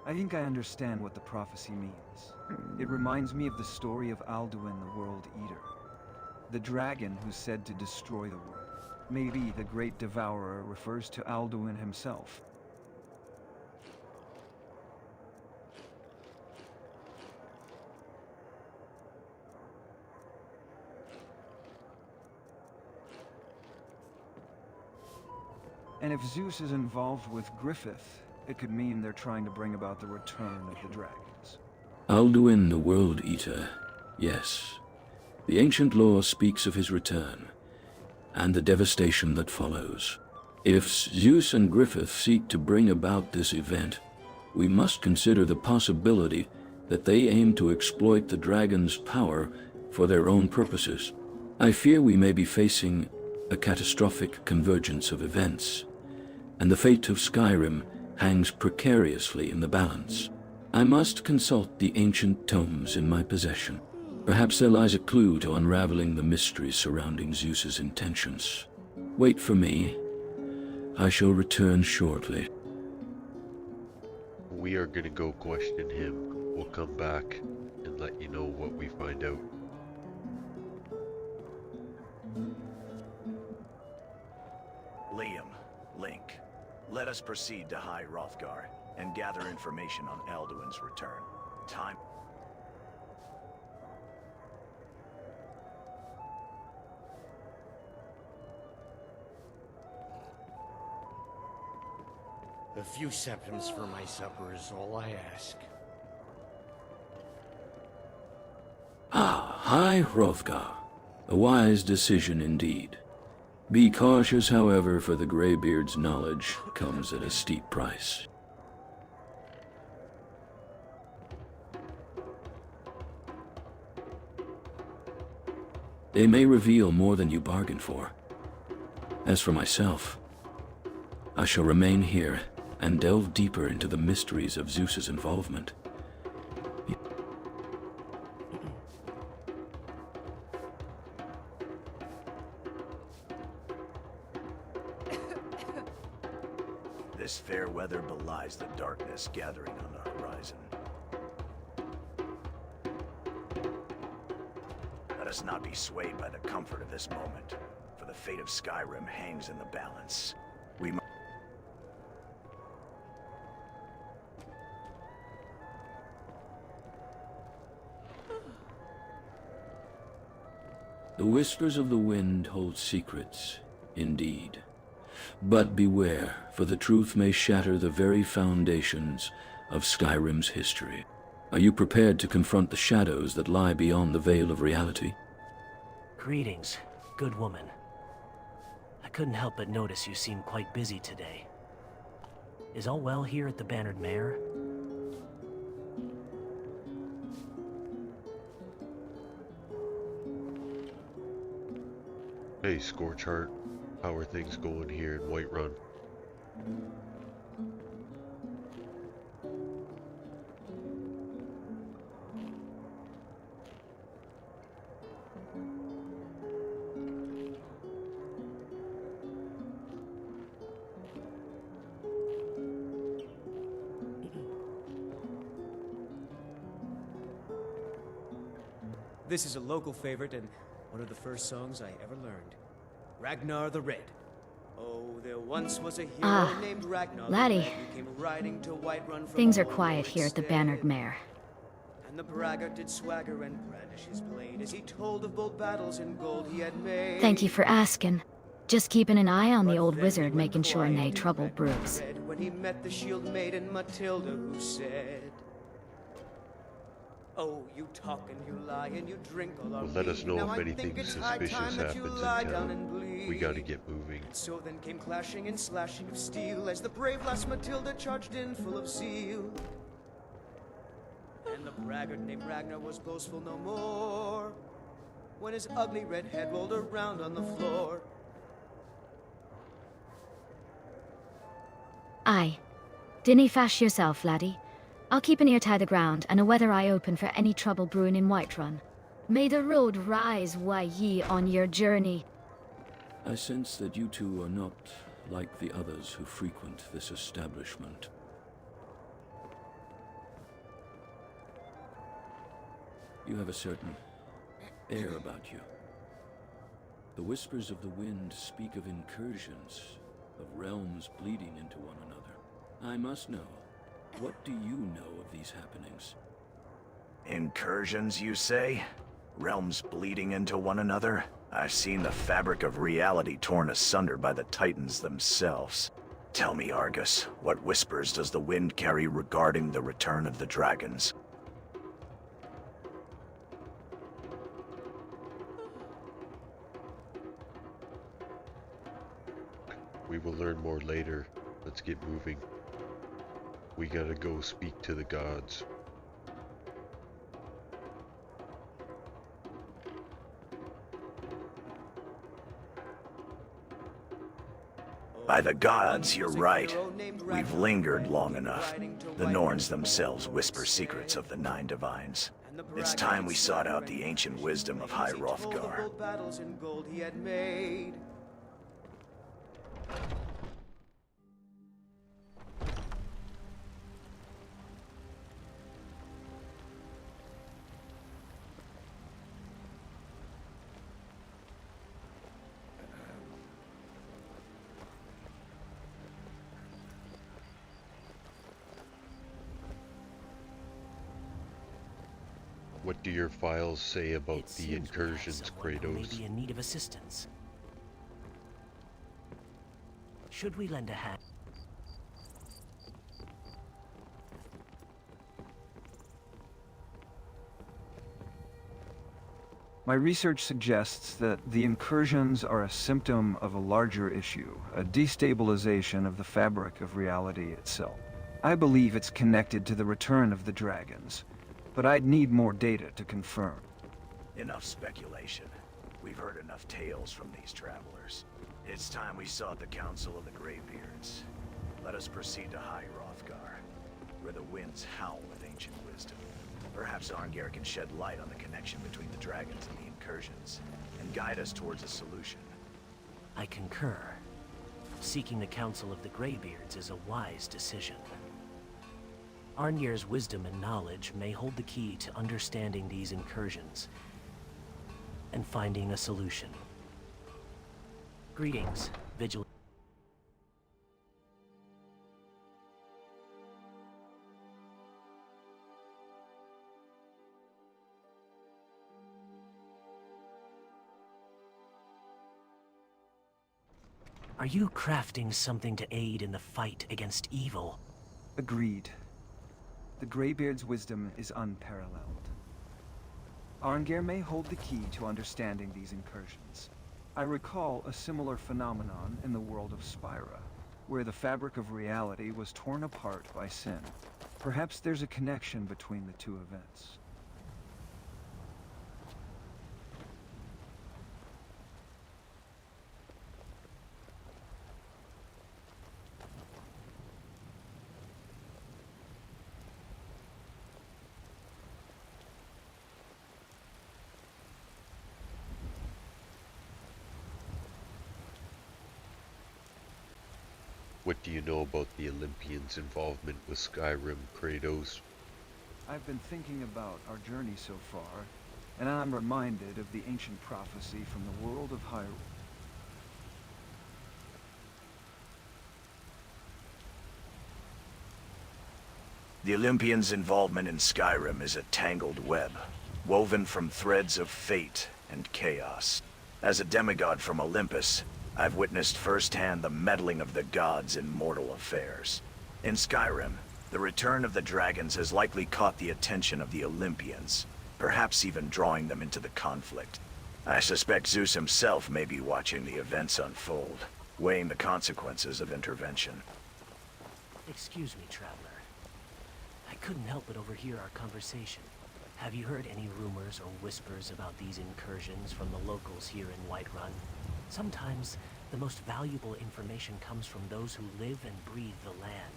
I think I understand what the prophecy means. It reminds me of the story of Alduin the World Eater. The dragon who's said to destroy the world. Maybe the Great Devourer refers to Alduin himself. And if Zeus is involved with Griffith, it could mean they're trying to bring about the return of the dragons. Alduin the World Eater, yes. The ancient lore speaks of his return, and the devastation that follows. If Zeus and Griffith seek to bring about this event, we must consider the possibility that they aim to exploit the dragon's power for their own purposes. I fear we may be facing a catastrophic convergence of events, and the fate of Skyrim hangs precariously in the balance. I must consult the ancient tomes in my possession. Perhaps there lies a clue to unraveling the mysteries surrounding Zeus's intentions. Wait for me. I shall return shortly. We are gonna go question him. We'll come back and let you know what we find out. Liam, Link, let us proceed to High Hrothgar and gather information on Alduin's return. Time... A few septims for my supper is all I ask. Ah, High Hrothgar. A wise decision indeed. Be cautious, however, for the Greybeard's knowledge comes at a steep price. They may reveal more than you bargained for. As for myself, I shall remain here and delve deeper into the mysteries of Zeus's involvement. This fair weather belies the darkness gathering on the horizon. Let us not be swayed by the comfort of this moment, for the fate of Skyrim hangs in the balance. We must... The whispers of the wind hold secrets, indeed. But beware, for the truth may shatter the very foundations of Skyrim's history. Are you prepared to confront the shadows that lie beyond the veil of reality? Greetings, good woman. I couldn't help but notice you seem quite busy today. Is all well here at the Bannered Mare? Hey, Scorchheart. How are things going here in Whiterun? This is a local favorite and one of the first songs I ever learned. Ragnar the Red. Oh, there once was a hero named Ragnar laddie. the Red who came riding to Whiterun from Things are Mordor quiet here at the instead. Bannered Mare. And the braggart did swagger and brandish his blade as he told of bold battles and gold he had made. Thank you for asking. Just keeping an eye on the old Then wizard, he went making sure quiet nae and trouble Ragnar the brews. Red when he met the shield maiden Matilda, who said, "Oh, you talk and you lie and you drink all our Well, let us know now if I think anything it's high suspicious time that you happens lie in down town. and bleed." We gotta get moving. And so then came clashing and slashing of steel as the brave lass Matilda charged in full of zeal. And the braggart named Ragnar was boastful no more when his ugly red head rolled around on the floor. Aye. Dinny fash yourself, laddie. I'll keep an ear to the ground and a weather eye open for any trouble brewing in Whiterun. May the road rise while ye on your journey. I sense that you two are not like the others who frequent this establishment. You have a certain air about you. The whispers of the wind speak of incursions, of realms bleeding into one another. I must know, what do you know of these happenings? Incursions, you say? Realms bleeding into one another? I've seen the fabric of reality torn asunder by the Titans themselves. Tell me, Argus, what whispers does the wind carry regarding the return of the dragons? We will learn more later. Let's get moving. We gotta go speak to the gods. By the gods, you're right. We've lingered long enough. The Norns themselves whisper secrets of the Nine Divines. It's time we sought out the ancient wisdom of High Hrothgar. Battles and gold he had made. What do your files say about It the seems we have incursions, someone who may Kratos? be in need of assistance. Should we lend a hand? My research suggests that the incursions are a symptom of a larger issue, a destabilization of the fabric of reality itself. I believe it's connected to the return of the dragons, but I'd need more data to confirm. Enough speculation. We've heard enough tales from these travelers. It's time we sought the counsel of the Greybeards. Let us proceed to High Hrothgar, where the winds howl with ancient wisdom. Perhaps Arngeir can shed light on the connection between the dragons and the incursions, and guide us towards a solution. I concur. Seeking the counsel of the Greybeards is a wise decision. Arngeir's wisdom and knowledge may hold the key to understanding these incursions and finding a solution. Greetings, Vigilant. Are you crafting something to aid in the fight against evil? Agreed. The Greybeard's wisdom is unparalleled. Arngeir may hold the key to understanding these incursions. I recall a similar phenomenon in the world of Spyra, where the fabric of reality was torn apart by sin. Perhaps there's a connection between the two events. What do you know about the Olympians' involvement with Skyrim, Kratos? I've been thinking about our journey so far, and I'm reminded of the ancient prophecy from the world of Hyrule. The Olympians' involvement in Skyrim is a tangled web, woven from threads of fate and chaos. As a demigod from Olympus, I've witnessed firsthand the meddling of the gods in mortal affairs. In Skyrim, the return of the dragons has likely caught the attention of the Olympians, perhaps even drawing them into the conflict. I suspect Zeus himself may be watching the events unfold, weighing the consequences of intervention. Excuse me, traveler. I couldn't help but overhear our conversation. Have you heard any rumors or whispers about these incursions from the locals here in Whiterun? Sometimes, the most valuable information comes from those who live and breathe the land.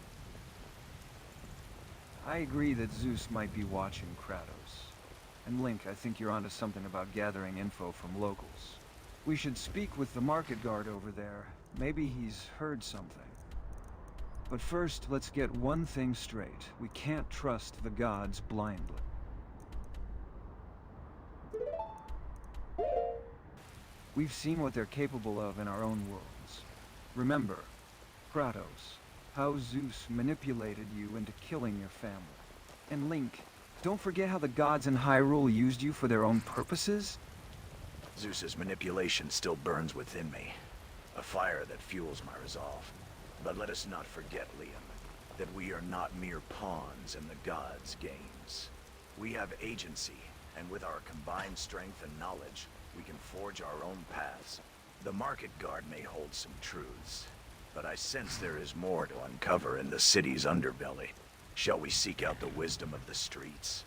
I agree that Zeus might be watching Kratos. And Link, I think you're onto something about gathering info from locals. We should speak with the market guard over there. Maybe he's heard something. But first, let's get one thing straight. We can't trust the gods blindly. We've seen what they're capable of in our own worlds. Remember, Kratos, how Zeus manipulated you into killing your family. And Link, don't forget how the gods in Hyrule used you for their own purposes? Zeus's manipulation still burns within me, a fire that fuels my resolve. But let us not forget, Liam, that we are not mere pawns in the gods' games. We have agency, and with our combined strength and knowledge, we can forge our own paths. The market guard may hold some truths, but I sense there is more to uncover in the city's underbelly. Shall we seek out the wisdom of the streets?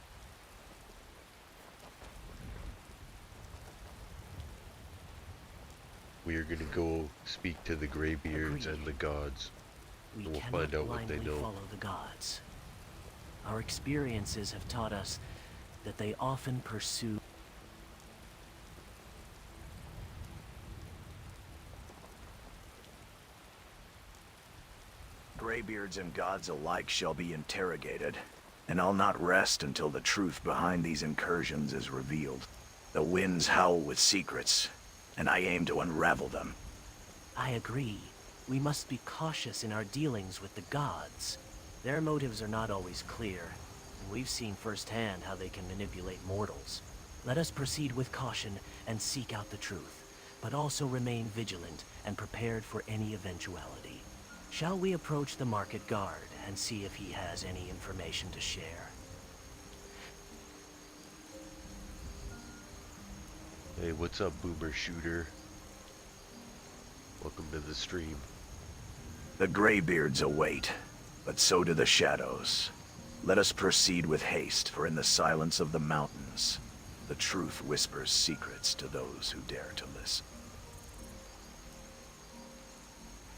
We are gonna go speak to the Greybeards and the gods. We And we'll cannot find out what they blindly know. follow the gods. Our experiences have taught us that they often pursue Greybeards and gods alike shall be interrogated, and I'll not rest until the truth behind these incursions is revealed. The winds howl with secrets, and I aim to unravel them. I agree. We must be cautious in our dealings with the gods. Their motives are not always clear, and we've seen firsthand how they can manipulate mortals. Let us proceed with caution and seek out the truth, but also remain vigilant and prepared for any eventuality. Shall we approach the market guard and see if he has any information to share? Hey, what's up, Boomer Shooter? Welcome to the stream. The Greybeards await, but so do the shadows. Let us proceed with haste, for in the silence of the mountains, the truth whispers secrets to those who dare to listen.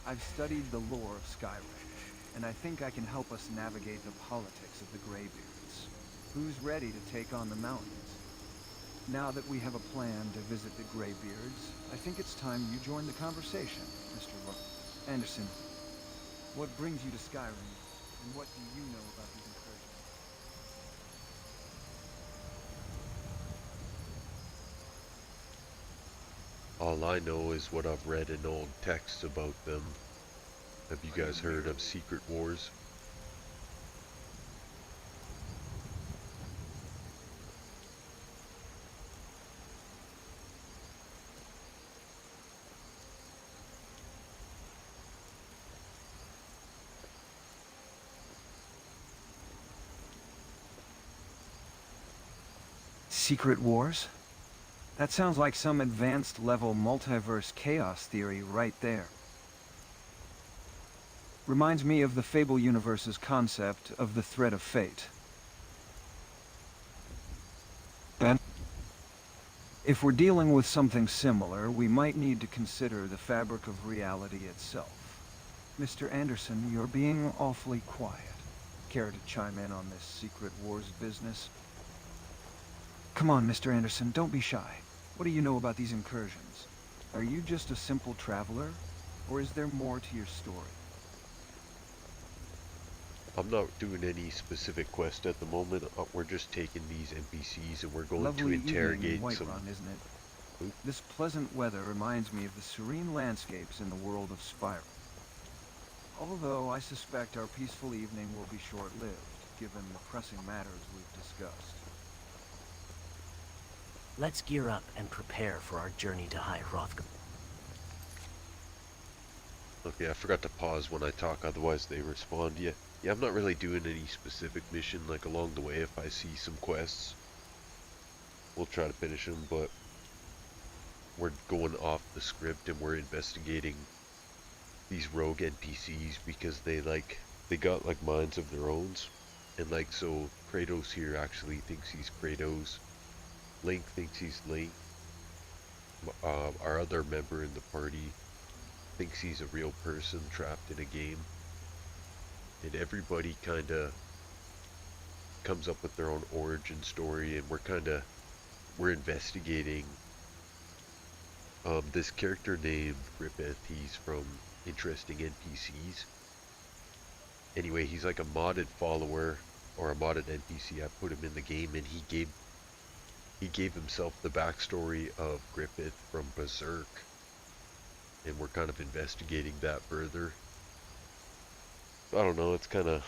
I've studied the lore of Skyrim, and I think I can help us navigate the politics of the Greybeards. Who's ready to take on the mountains? Now that we have a plan to visit the Greybeards, I think it's time you join the conversation, Mr. Anderson. What brings you to Skyrim, and what do you know about these incursions? All I know is what I've read in old texts about them. Have you guys heard of Secret Wars? Secret Wars? That sounds like some advanced level multiverse chaos theory right there. Reminds me of the Fable universe's concept of the thread of fate. And if we're dealing with something similar, we might need to consider the fabric of reality itself. Mr. Anderson, you're being awfully quiet. Care to chime in on this Secret Wars business? Come on, Mr. Anderson, don't be shy. What do you know about these incursions? Are you just a simple traveler, or is there more to your story? I'm not doing any specific quest at the moment. We're just taking these NPCs and we're going Lovely to interrogate evening in some... Whiterun, isn't it? Oop. This pleasant weather reminds me of the serene landscapes in the world of Skyrim. Although I suspect our peaceful evening will be short-lived, given the pressing matters we've discussed. Let's gear up and prepare for our journey to High Hrothgar. Okay, I forgot to pause when I talk, otherwise they respond. Yeah, I'm not really doing any specific mission, like along the way. If I see some quests, we'll try to finish them, but we're going off the script and we're investigating these rogue NPCs because they got like minds of their own. And like, so Kratos here actually thinks he's Kratos. Link thinks he's Link. Our other member in the party thinks he's a real person trapped in a game. And everybody kinda comes up with their own origin story, and we're investigating this character named Griffith. He's from Interesting NPCs. Anyway, he's like a modded follower or a modded NPC. I put him in the game and he gave himself the backstory of Griffith from Berserk, and we're kind of investigating that further. I don't know, it's kind of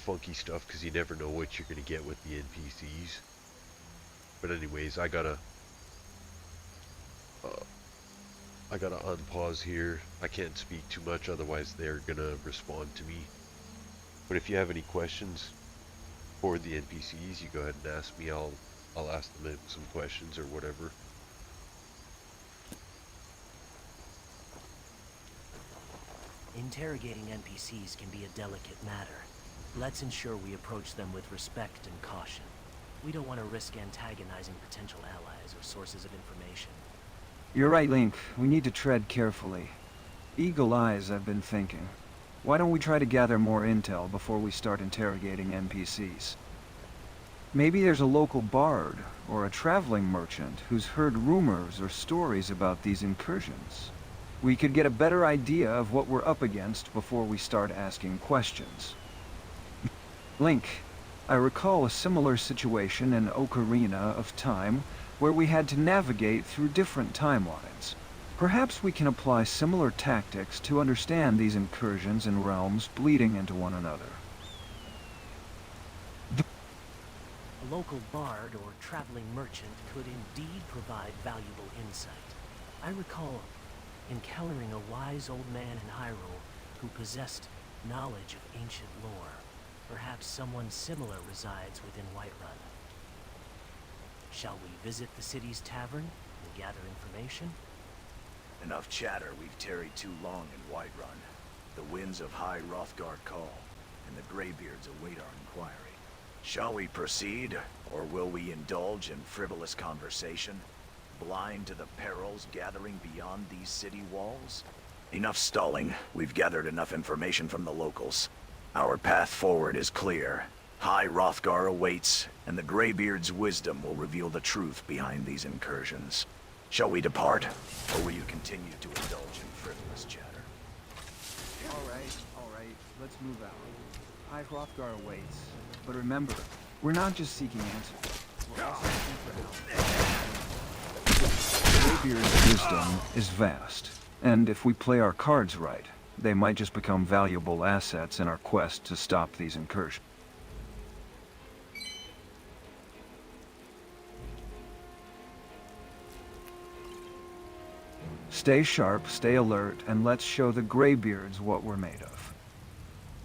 funky stuff because you never know what you're gonna get with the NPCs. But anyways, I gotta unpause here. I can't speak too much, otherwise they're gonna respond to me. But if you have any questions for the NPCs, you go ahead and ask me. I'll ask them some questions or whatever. Interrogating NPCs can be a delicate matter. Let's ensure we approach them with respect and caution. We don't want to risk antagonizing potential allies or sources of information. You're right, Link. We need to tread carefully. Eagle eyes, I've been thinking. Why don't we try to gather more intel before we start interrogating NPCs? Maybe there's a local bard or a traveling merchant who's heard rumors or stories about these incursions. We could get a better idea of what we're up against before we start asking questions. Link, I recall a similar situation in Ocarina of Time where we had to navigate through different timelines. Perhaps we can apply similar tactics to understand these incursions in realms bleeding into one another. A local bard or traveling merchant could indeed provide valuable insight. I recall encountering a wise old man in Hyrule who possessed knowledge of ancient lore. Perhaps someone similar resides within Whiterun. Shall we visit the city's tavern and gather information? Enough chatter. We've tarried too long in Whiterun. The winds of High Hrothgar call, and the Greybeards await our inquiry. Shall we proceed, or will we indulge in frivolous conversation, blind to the perils gathering beyond these city walls? Enough stalling. We've gathered enough information from the locals. Our path forward is clear. High Hrothgar awaits, and the Greybeard's wisdom will reveal the truth behind these incursions. Shall we depart, or will you continue to indulge in frivolous chatter? All right, let's move out. High Hrothgar awaits, but remember, we're not just seeking answers. We're also looking for help. Greybeard's wisdom is vast, and if we play our cards right, they might just become valuable assets in our quest to stop these incursions. Stay sharp, stay alert, and let's show the Greybeards what we're made of.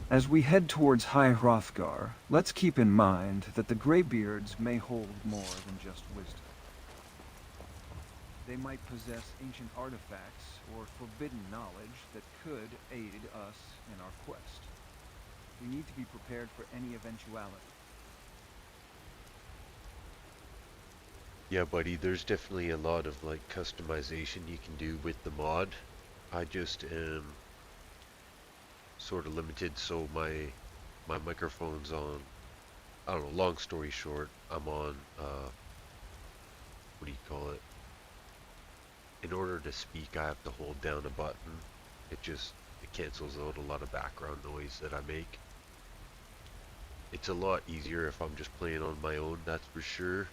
As we head towards High Hrothgar, let's keep in mind that the Greybeards may hold more than just wisdom. They might possess ancient artifacts or forbidden knowledge that could aid us in our quest. We need to be prepared for any eventuality. Yeah, buddy, there's definitely a lot of like customization you can do with the mod. I just am sort of limited, so my microphone's on, I don't know, long story short, I'm on what do you call it? In order to speak, I have to hold down a button. It cancels out a lot of background noise that I make. It's a lot easier if I'm just playing on my own, that's for sure.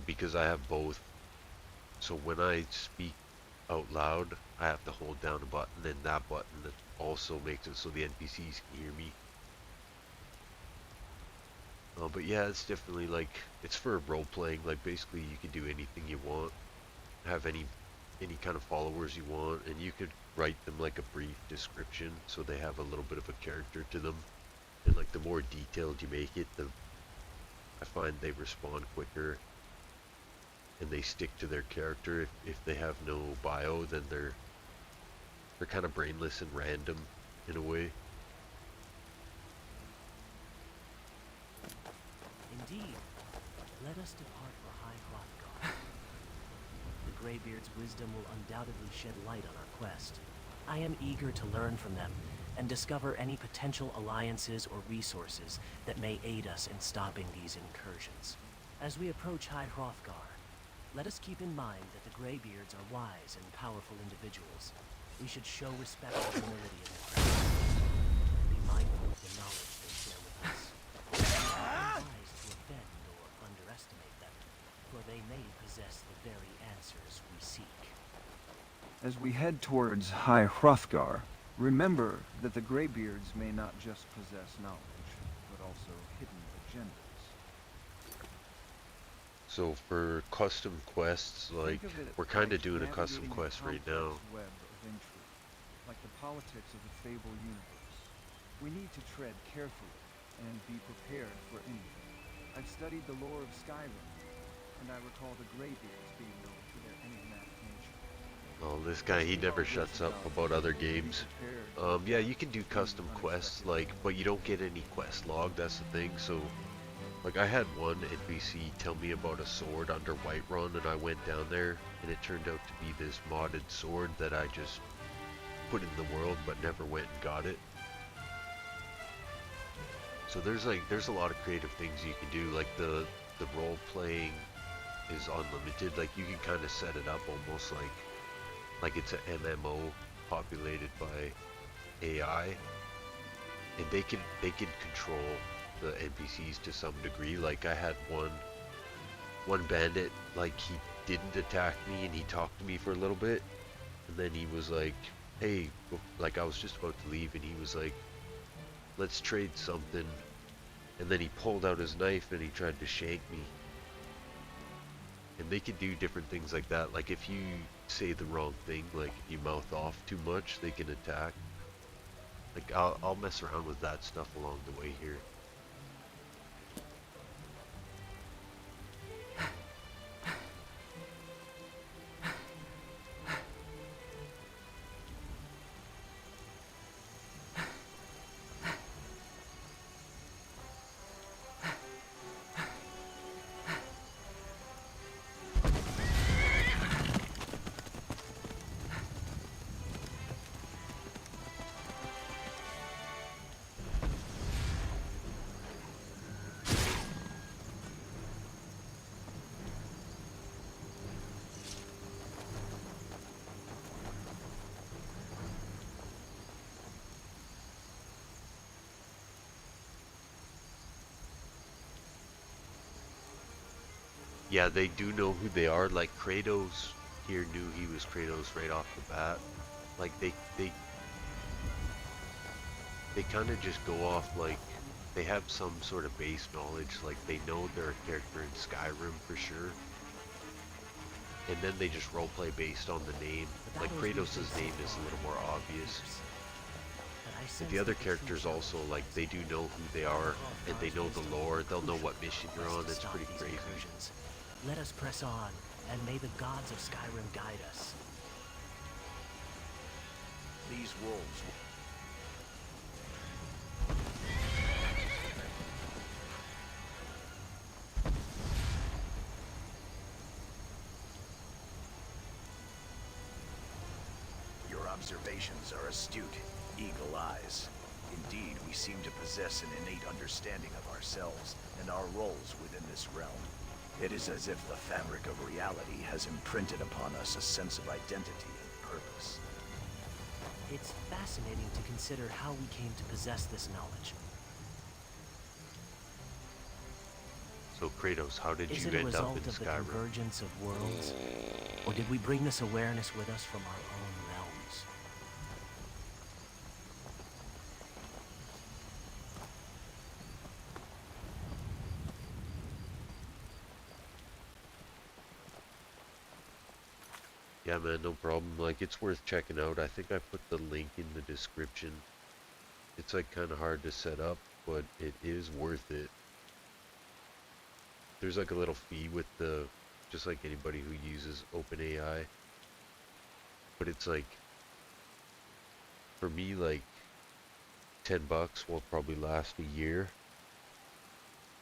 Because I have both. So when I speak out loud, I have to hold down a button, and that button that also makes it so the NPCs can hear me. But yeah, it's definitely like, it's for role playing. Like basically you can do anything you want, have any kind of followers you want, and you could write them like a brief description so they have a little bit of a character to them. And like the more detailed you make it, I find they respond quicker. And they stick to their character. If they have no bio, then they're kind of brainless and random in a way. Indeed. Let us depart for High Hrothgar. The Greybeard's wisdom will undoubtedly shed light on our quest. I am eager to learn from them and discover any potential alliances or resources that may aid us in stopping these incursions. As we approach High Hrothgar, let us keep in mind that the Greybeards are wise and powerful individuals. We should show respect and humility in their presence, and be mindful of the knowledge they share with us. We are not wise to offend or underestimate them, for they may possess the very answers we seek. As we head towards High Hrothgar, remember that the Greybeards may not just possess knowledge, but also hidden agendas. So for custom quests, like we're kind of doing a custom quest right now. Web of intrigue, like the politics of the Fable universe. We need to tread carefully and be prepared for anything. I've studied the lore of Skyrim, and I recall the Greybeards being known for their enigmatic nature. Oh, this guy, he never shuts up about other games. Yeah, you can do custom quests, like, but you don't get any quest log, that's the thing. So like I had one NPC tell me about a sword under Whiterun, and I went down there and it turned out to be this modded sword that I just put in the world but never went and got it. So there's a lot of creative things you can do. Like the role playing is unlimited. Like you can kind of set it up almost like it's an MMO populated by AI, and they can control the NPCs to some degree. Like I had one bandit, like he didn't attack me and he talked to me for a little bit, and then he was like, hey, like I was just about to leave and he was like, let's trade something, and then he pulled out his knife and he tried to shank me. And they can do different things like that. Like if you say the wrong thing, like if you mouth off too much, they can attack. Like I'll mess around with that stuff along the way here. Yeah, they do know who they are. Like Kratos here knew he was Kratos right off the bat. Like they kind of just go off like they have some sort of base knowledge. Like they know they're a character in Skyrim for sure. And then they just roleplay based on the name. Like Kratos' name is a little more obvious. But the other characters also, like, they do know who they are, and they know the lore, they'll know what mission you're on. It's pretty crazy. Let us press on, and may the gods of Skyrim guide us. These wolves... Your observations are astute, eagle eyes. Indeed, we seem to possess an innate understanding of ourselves and our roles within this realm. It is as if the fabric of reality has imprinted upon us a sense of identity and purpose. It's fascinating to consider how we came to possess this knowledge. So Kratos, how did you end up in Skyrim? Is it a result of the convergence of worlds? Or did we bring this awareness with us from our own realms? Yeah, man, no problem. Like, it's worth checking out. I think I put the link in the description. It's like kind of hard to set up, but it is worth it. There's like a little fee with the, just like anybody who uses OpenAI. But it's like, for me, like, $10 will probably last a year.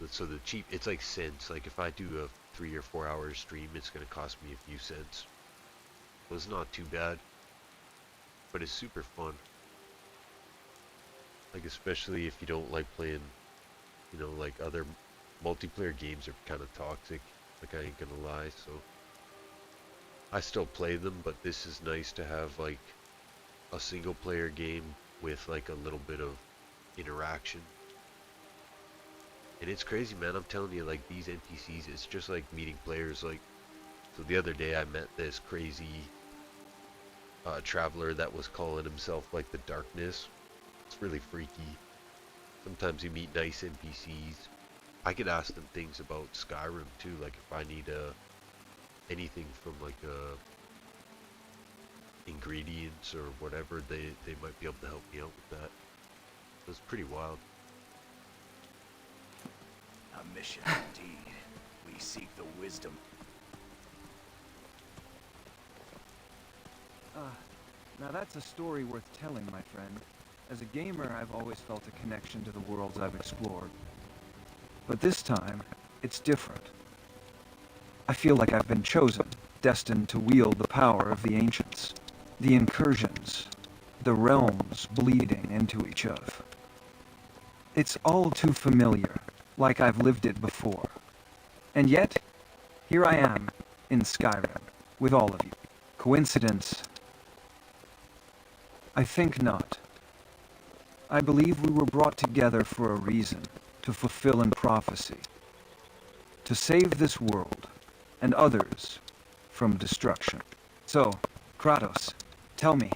So the cheap, it's like cents. Like if I do a 3 or 4 hour stream, it's gonna cost me a few cents. So it's not too bad, but it's super fun. Like especially if you don't like playing, you know, like other multiplayer games are kind of toxic. Like I ain't gonna lie. So I still play them, but this is nice to have like a single player game with like a little bit of interaction. And it's crazy, man. I'm telling you, like these NPCs, it's just like meeting players. Like, so the other day I met this crazy traveler that was calling himself like the Darkness. It's really freaky. Sometimes you meet nice NPCs. I could ask them things about Skyrim too, like if I need anything from like ingredients or whatever, they might be able to help me out with that. So it's pretty wild. A mission indeed. We seek the wisdom. Now that's a story worth telling, my friend. As a gamer, I've always felt a connection to the worlds I've explored. But this time, it's different. I feel like I've been chosen, destined to wield the power of the ancients. The incursions, the realms bleeding into each other. It's all too familiar, like I've lived it before. And yet, here I am, in Skyrim, with all of you. Coincidence? I think not. I believe we were brought together for a reason, to fulfill in prophecy. To save this world, and others, from destruction. So, Kratos, tell me,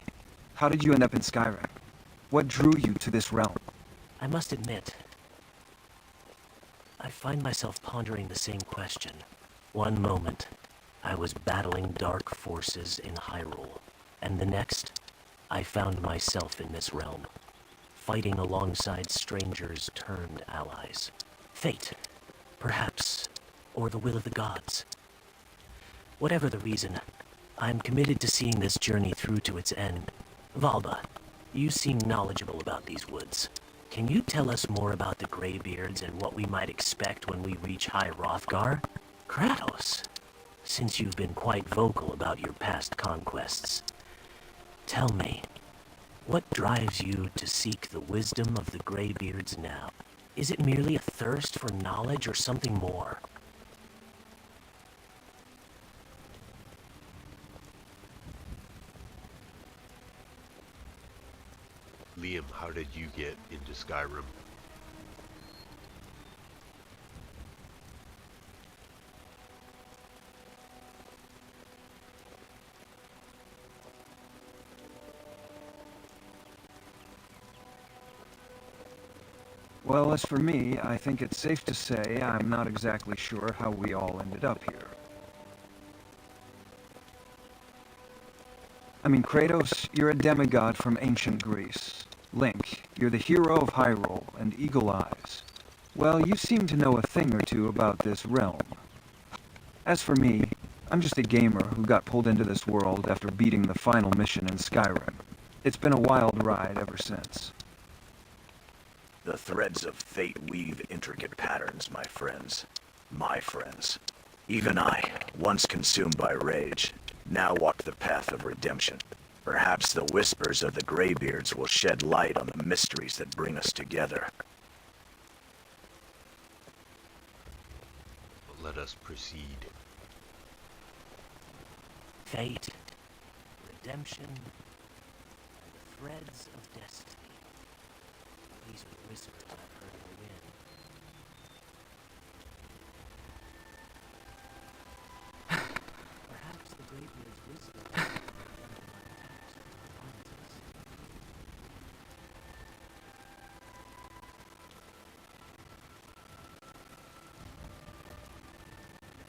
how did you end up in Skyrim? What drew you to this realm? I must admit, I find myself pondering the same question. One moment, I was battling dark forces in Hyrule, and the next, I found myself in this realm, fighting alongside strangers turned allies. Fate, perhaps, or the will of the gods. Whatever the reason, I'm committed to seeing this journey through to its end. Valba, you seem knowledgeable about these woods. Can you tell us more about the Greybeards and what we might expect when we reach High Hrothgar? Kratos, since you've been quite vocal about your past conquests, tell me, what drives you to seek the wisdom of the Greybeards now? Is it merely a thirst for knowledge or something more? Liam, how did you get into Skyrim? Well, as for me, I think it's safe to say I'm not exactly sure how we all ended up here. I mean, Kratos, you're a demigod from ancient Greece. Link, you're the hero of Hyrule and Eagle Eyes. Well, you seem to know a thing or two about this realm. As for me, I'm just a gamer who got pulled into this world after beating the final mission in Skyrim. It's been a wild ride ever since. The threads of fate weave intricate patterns, my friends. My friends. Even I, once consumed by rage, now walk the path of redemption. Perhaps the whispers of the Greybeards will shed light on the mysteries that bring us together. Let us proceed. Fate, redemption, and the threads of destiny. These are the whispers I've heard in the wind. Perhaps the Greybeard's wisdom will be my attacks or performances.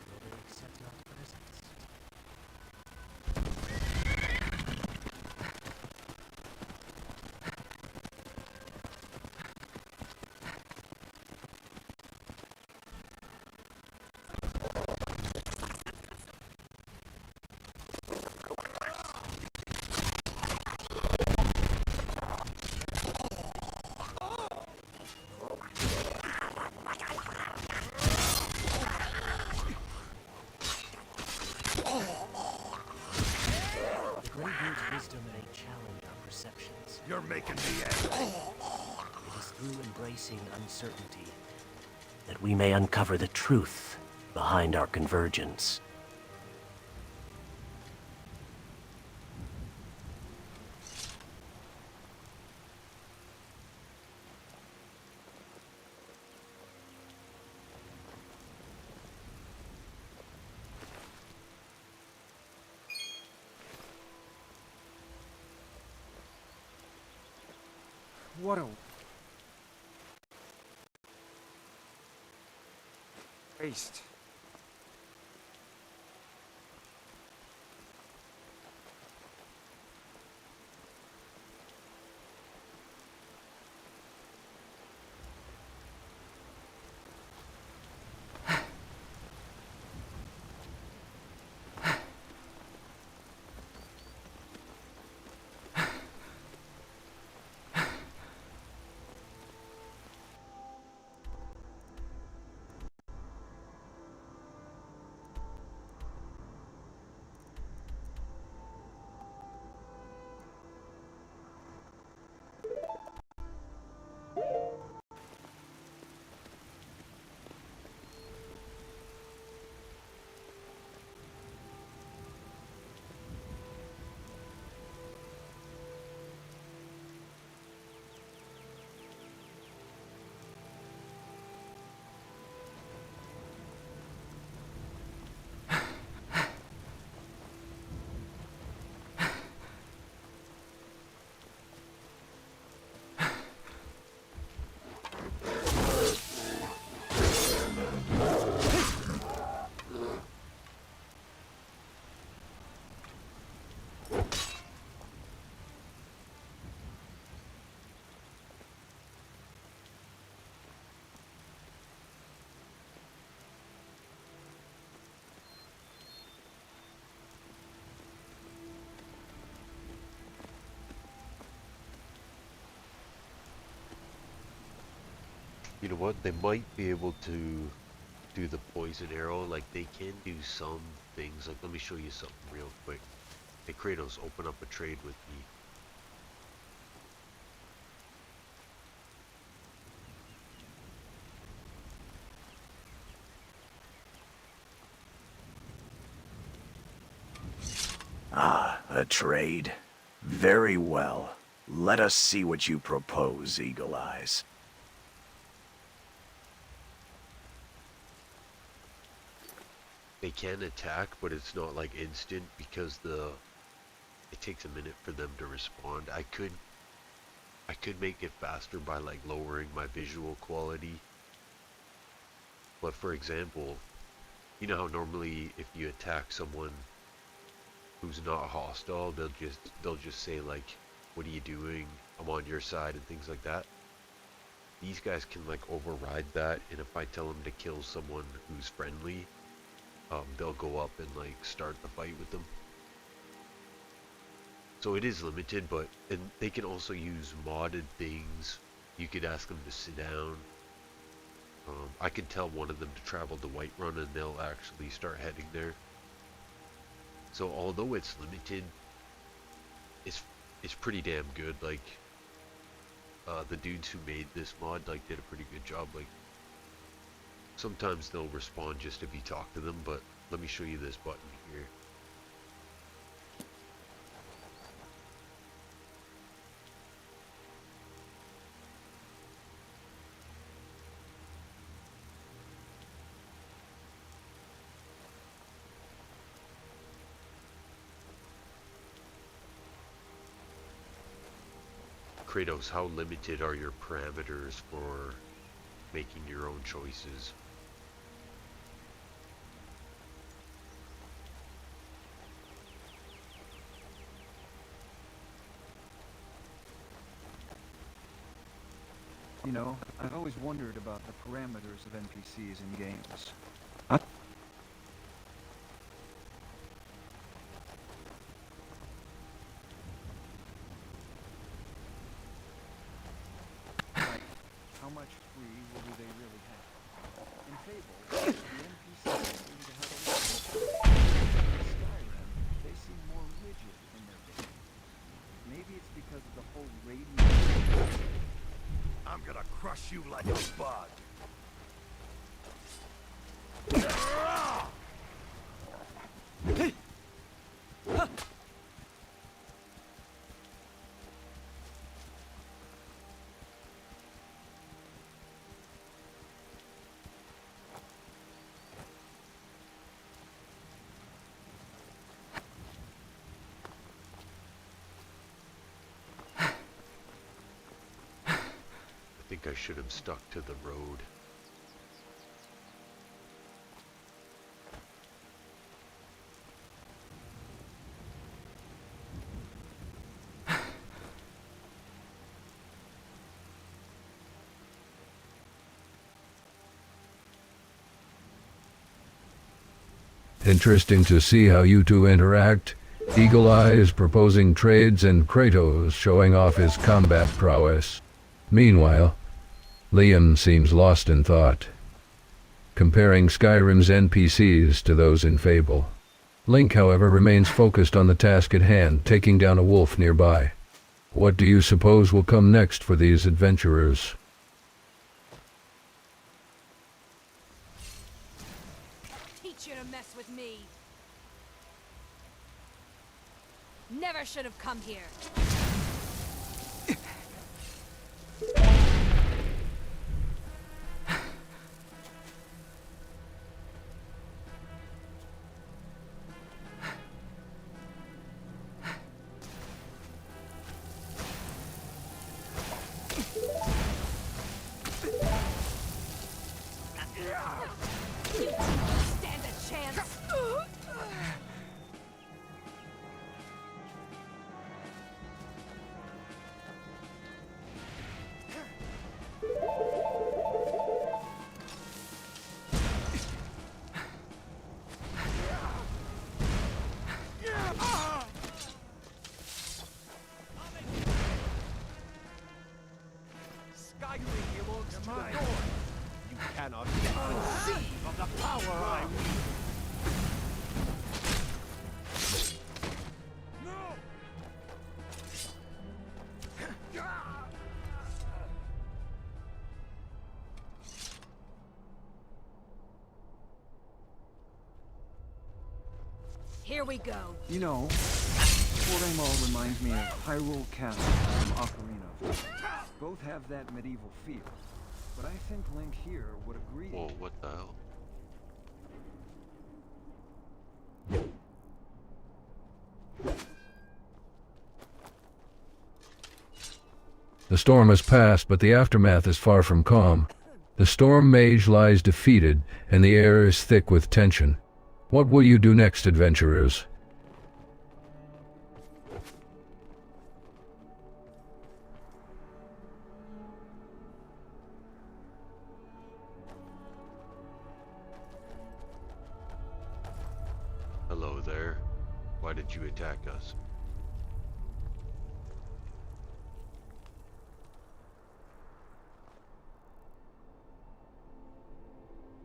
Will they accept our presence? You're making me angry. It is through embracing uncertainty that we may uncover the truth behind our convergence. What a waste. You know what? They might be able to do the poison arrow. Like, they can do some things. Like, let me show you something real quick. Hey, Kratos, open up a trade with me. Ah, a trade. Very well. Let us see what you propose, Eagle Eyes. They can attack, but it's not like instant because it takes a minute for them to respond. I I could make it faster by like lowering my visual quality. But for example, you know how normally if you attack someone who's not hostile, they'll just say like, what are you doing? I'm on your side and things like that. These guys can like override that, and if I tell them to kill someone who's friendly, they'll go up and like start the fight with them. So it is limited, but and they can also use modded things. You could ask them to sit down. I could tell one of them to travel to Whiterun and they'll actually start heading there. So although it's limited, it's pretty damn good. Like the dudes who made this mod like did a pretty good job. Like sometimes they'll respond just if you talk to them, but let me show you this button here. Kratos, how limited are your parameters for making your own choices? You know, I've always wondered about the parameters of NPCs in games. Like, how much free will they really have? In Fable, the NPCs seem to have a lot. In Skyrim, they seem more rigid in their behavior. Maybe it's because of the whole radiant... I'm gonna crush you like a bug. I think I should have stuck to the road. Interesting to see how you two interact. Eagle Eyes proposing trades and Kratos showing off his combat prowess. Meanwhile, Liam seems lost in thought, comparing Skyrim's NPCs to those in Fable. Link, however, remains focused on the task at hand, taking down a wolf nearby. What do you suppose will come next for these adventurers? Teach you to mess with me. Never should have come here. You two don't stand a chance. Skyrim belongs to the North. You cannot conceive of the power I wield. No! Here we go. You know, Fort Amol reminds me of Hyrule Castle from Ocarina of Time. Both have that medieval feel, but I think Link here would agree. Whoa, what the hell? The storm has passed, but the aftermath is far from calm. The storm mage lies defeated, and the air is thick with tension. What will you do next, adventurers? Hello there. Why did you attack us?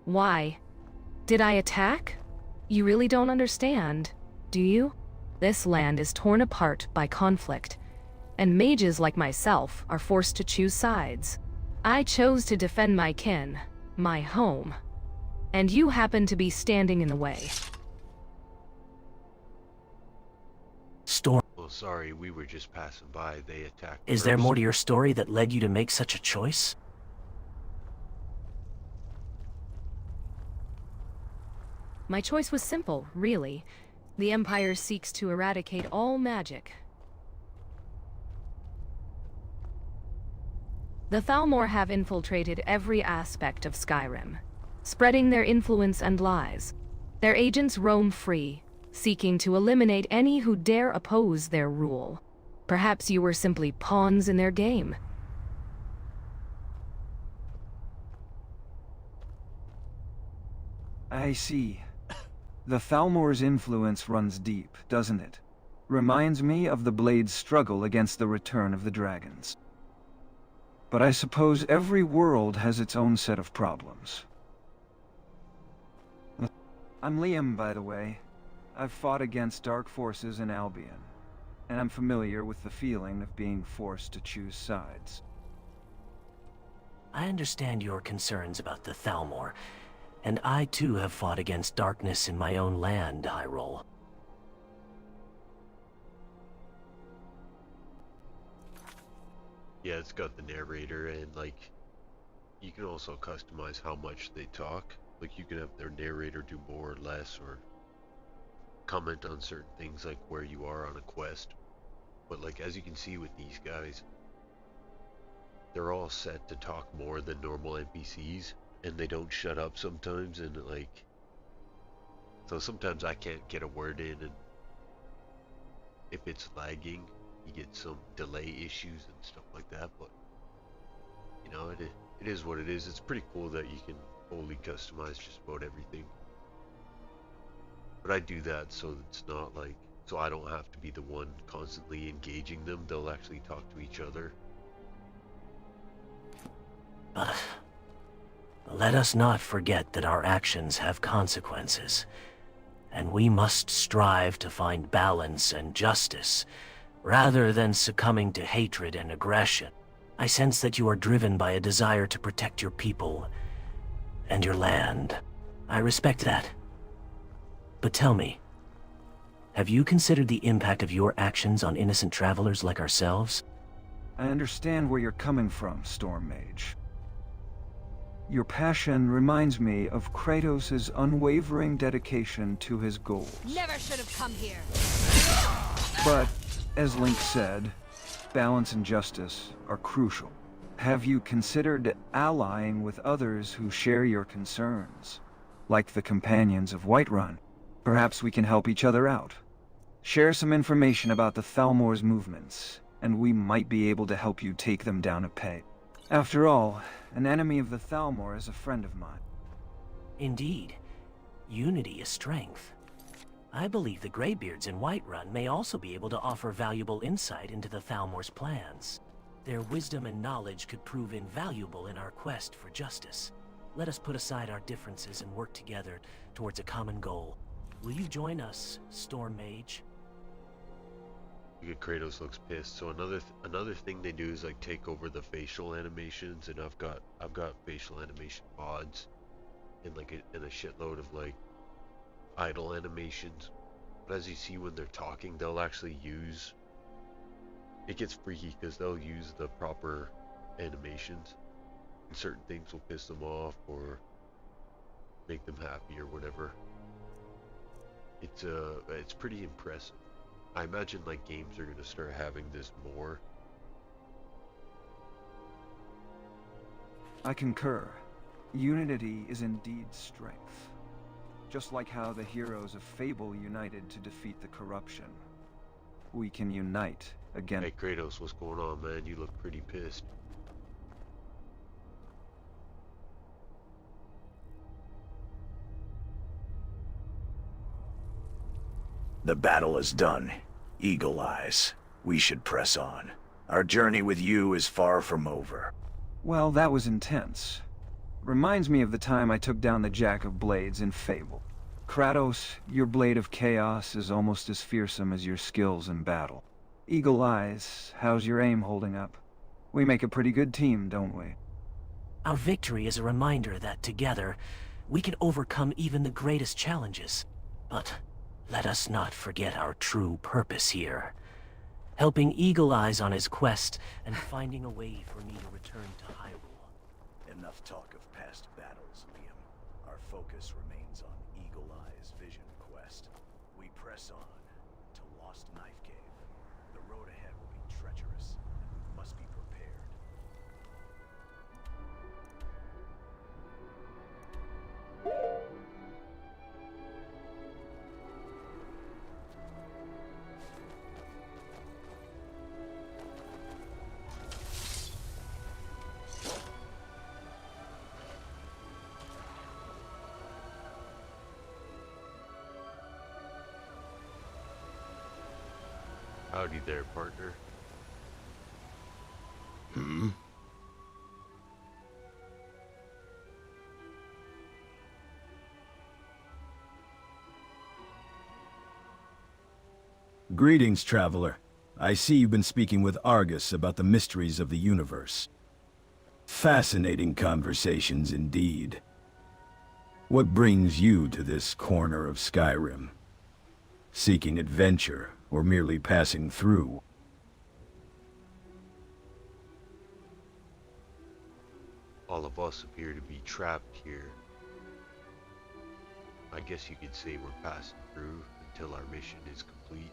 Why? Did I attack? You really don't understand, do you? This land is torn apart by conflict, and mages like myself are forced to choose sides. I chose to defend my kin, my home, and you happen to be standing in the way. Storm. Well, sorry, we were just passing by. They attacked. Is there more to your story that led you to make such a choice? My choice was simple, really. The Empire seeks to eradicate all magic. The Thalmor have infiltrated every aspect of Skyrim, spreading their influence and lies. Their agents roam free, seeking to eliminate any who dare oppose their rule. Perhaps you were simply pawns in their game. I see. The Thalmor's influence runs deep, doesn't it? Reminds me of the Blade's struggle against the return of the dragons. But I suppose every world has its own set of problems. I'm Liam, by the way. I've fought against dark forces in Albion, and I'm familiar with the feeling of being forced to choose sides. I understand your concerns about the Thalmor, and I too have fought against darkness in my own land, Hyrule. Yeah, it's got the narrator, and like, you can also customize how much they talk. Like, you can have their narrator do more or less, or comment on certain things like where you are on a quest. But like, as you can see with these guys, they're all set to talk more than normal NPCs, and they don't shut up sometimes, and like, so sometimes I can't get a word in, and if it's lagging, you get some delay issues and stuff like that. But you know, it is what it is. It's pretty cool that you can fully customize just about everything. But I do that so it's not like, so I don't have to be the one constantly engaging them. They'll actually talk to each other. But let us not forget that our actions have consequences, and we must strive to find balance and justice, rather than succumbing to hatred and aggression. I sense that you are driven by a desire to protect your people and your land. I respect that. But tell me, have you considered the impact of your actions on innocent travelers like ourselves? I understand where you're coming from, Storm Mage. Your passion reminds me of Kratos' unwavering dedication to his goals. Never should have come here. But, as Link said, balance and justice are crucial. Have you considered allying with others who share your concerns? Like the companions of Whiterun? Perhaps we can help each other out. Share some information about the Thalmor's movements, and we might be able to help you take them down a peg. After all, an enemy of the Thalmor is a friend of mine. Indeed. Unity is strength. I believe the Greybeards in Whiterun may also be able to offer valuable insight into the Thalmor's plans. Their wisdom and knowledge could prove invaluable in our quest for justice. Let us put aside our differences and work together towards a common goal. Will you join us, Storm Mage? Kratos looks pissed. So another thing they do is like take over the facial animations, and I've got facial animation mods, and like a shitload of like idle animations. But as you see, when they're talking, they'll actually use. It gets freaky because they'll use the proper animations, and certain things will piss them off or make them happy or whatever. It's pretty impressive. I imagine like games are gonna start having this more, I concur. Unity is indeed strength. Just like how the heroes of Fable united to defeat the corruption. We can unite again. Hey Kratos, what's going on, man? You look pretty pissed. The battle is done. Eagle Eyes. We should press on. Our journey with you is far from over. Well, that was intense. Reminds me of the time I took down the Jack of Blades in Fable. Kratos, your Blade of Chaos is almost as fearsome as your skills in battle. Eagle Eyes, how's your aim holding up? We make a pretty good team, don't we? Our victory is a reminder that together, we can overcome even the greatest challenges. But let us not forget our true purpose here. Helping Eagle Eyes on his quest and finding a way for me to return to Hyrule. Enough talk of past battles, Liam. Our focus remains on Eagle Eye's vision quest. We press on to Lost Knife Cave. The road ahead will be treacherous, and we must be prepared. Howdy there, partner. Greetings, traveler. I see you've been speaking with Argus about the mysteries of the universe. Fascinating conversations indeed. What brings you to this corner of Skyrim? Seeking adventure, or merely passing through? All of us appear to be trapped here. I guess you could say we're passing through until our mission is complete.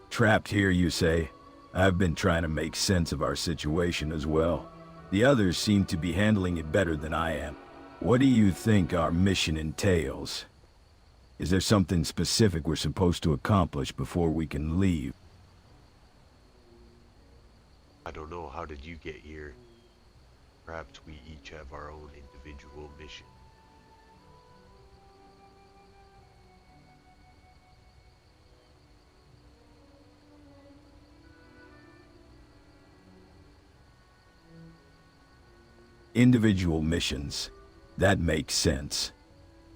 Trapped here, you say? I've been trying to make sense of our situation as well. The others seem to be handling it better than I am. What do you think our mission entails? Is there something specific we're supposed to accomplish before we can leave? I don't know, how did you get here? Perhaps we each have our own individual mission. Individual missions. That makes sense.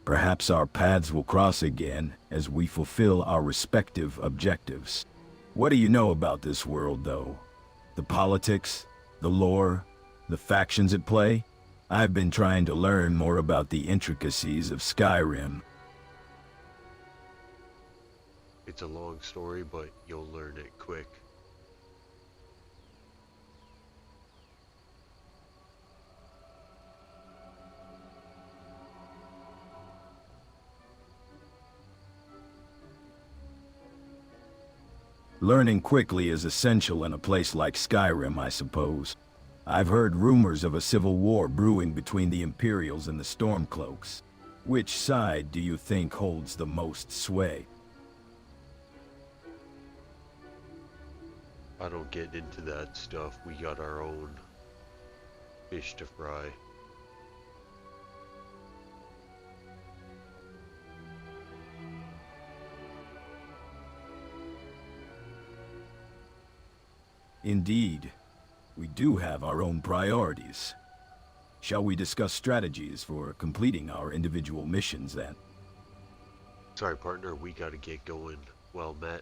Perhaps our paths will cross again as we fulfill our respective objectives. What do you know about this world, though? The politics, the lore, the factions at play? I've been trying to learn more about the intricacies of Skyrim. It's a long story, but you'll learn it quick. Learning quickly is essential in a place like Skyrim, I suppose. I've heard rumors of a civil war brewing between the Imperials and the Stormcloaks. Which side do you think holds the most sway? I don't get into that stuff. We got our own fish to fry. Indeed. We do have our own priorities. Shall we discuss strategies for completing our individual missions then? Sorry, partner, we gotta get going. Well met.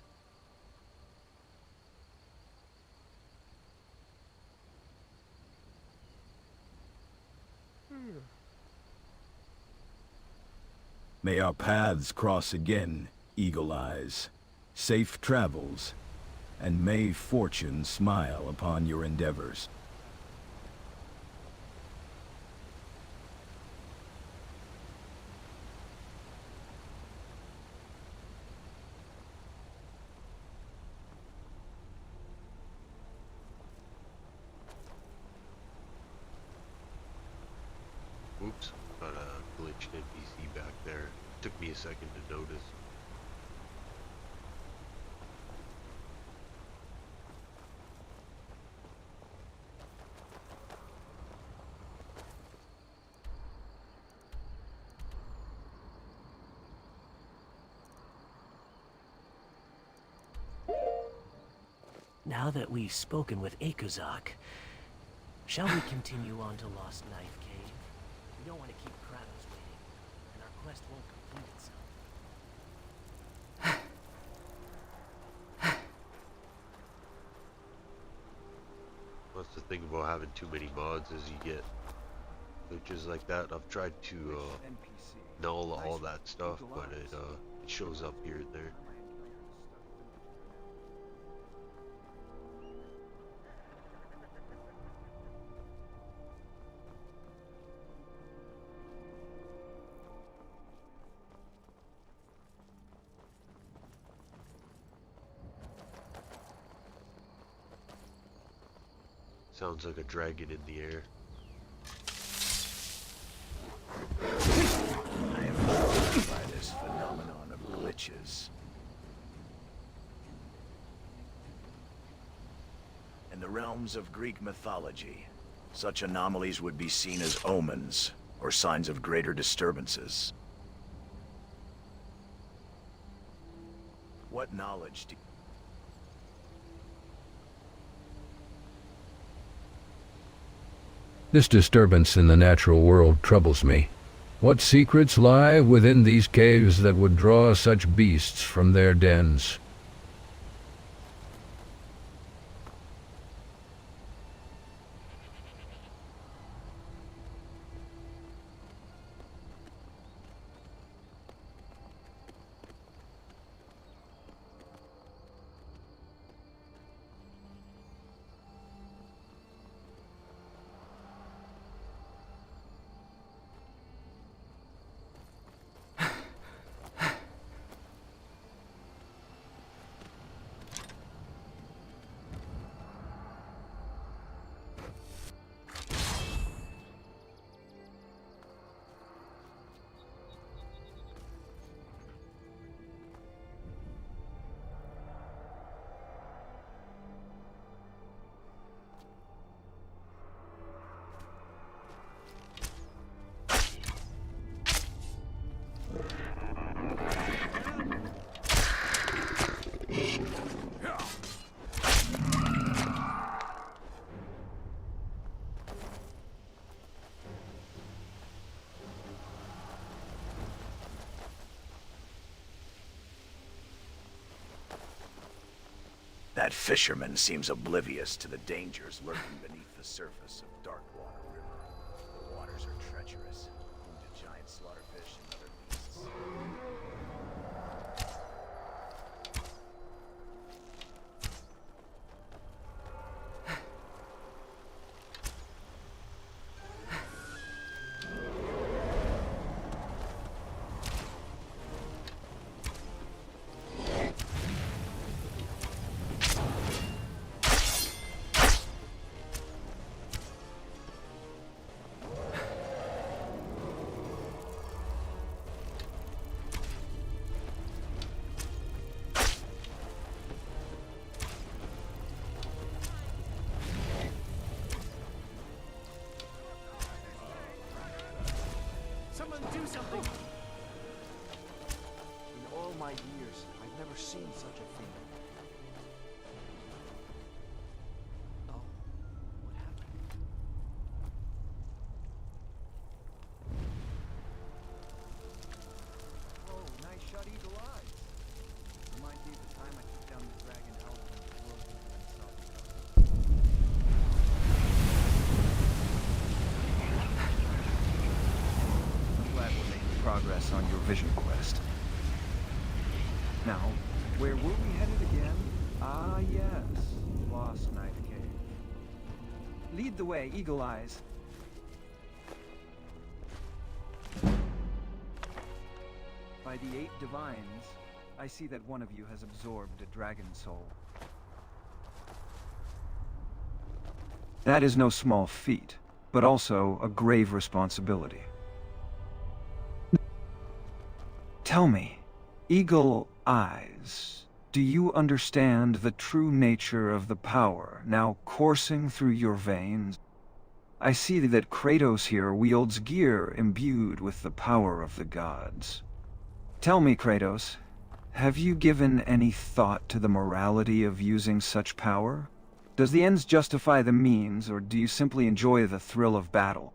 May our paths cross again, Eagle Eyes. Safe travels, and may fortune smile upon your endeavors. action NPC back there. Took me a second to notice. Now that we've spoken with Akuzak, shall we continue on to Lost Knife Cave? We don't want to keep Kratos waiting, and our quest won't complete itself. That's the thing about having too many mods is you get glitches like that. I've tried to null all that stuff, but it shows up here and there. Sounds like a dragon in the air. I am bothered by this phenomenon of glitches. In the realms of Greek mythology, such anomalies would be seen as omens or signs of greater disturbances. What knowledge do This disturbance in the natural world troubles me. What secrets lie within these caves that would draw such beasts from their dens? That fisherman seems oblivious to the dangers lurking beneath the surface of Darkwater River. The waters are treacherous, home to giant slaughterfish and other beasts. Someone do something! In all my years, I've never seen such a thing. Oh, what happened? Oh, nice shot, Eagle Eyes. Reminds me of the time I took down the dragon out in the world and saw glad we're making progress on your vision quest. Now, where were we headed again? Ah, yes. Lost Knife Cave. Lead the way, Eagle Eyes. By the 8 divines, I see that one of you has absorbed a dragon soul. That is no small feat, but also a grave responsibility. Tell me, Eagle Eyes, do you understand the true nature of the power now coursing through your veins? I see that Kratos here wields gear imbued with the power of the gods. Tell me, Kratos, have you given any thought to the morality of using such power? Does the ends justify the means, or do you simply enjoy the thrill of battle?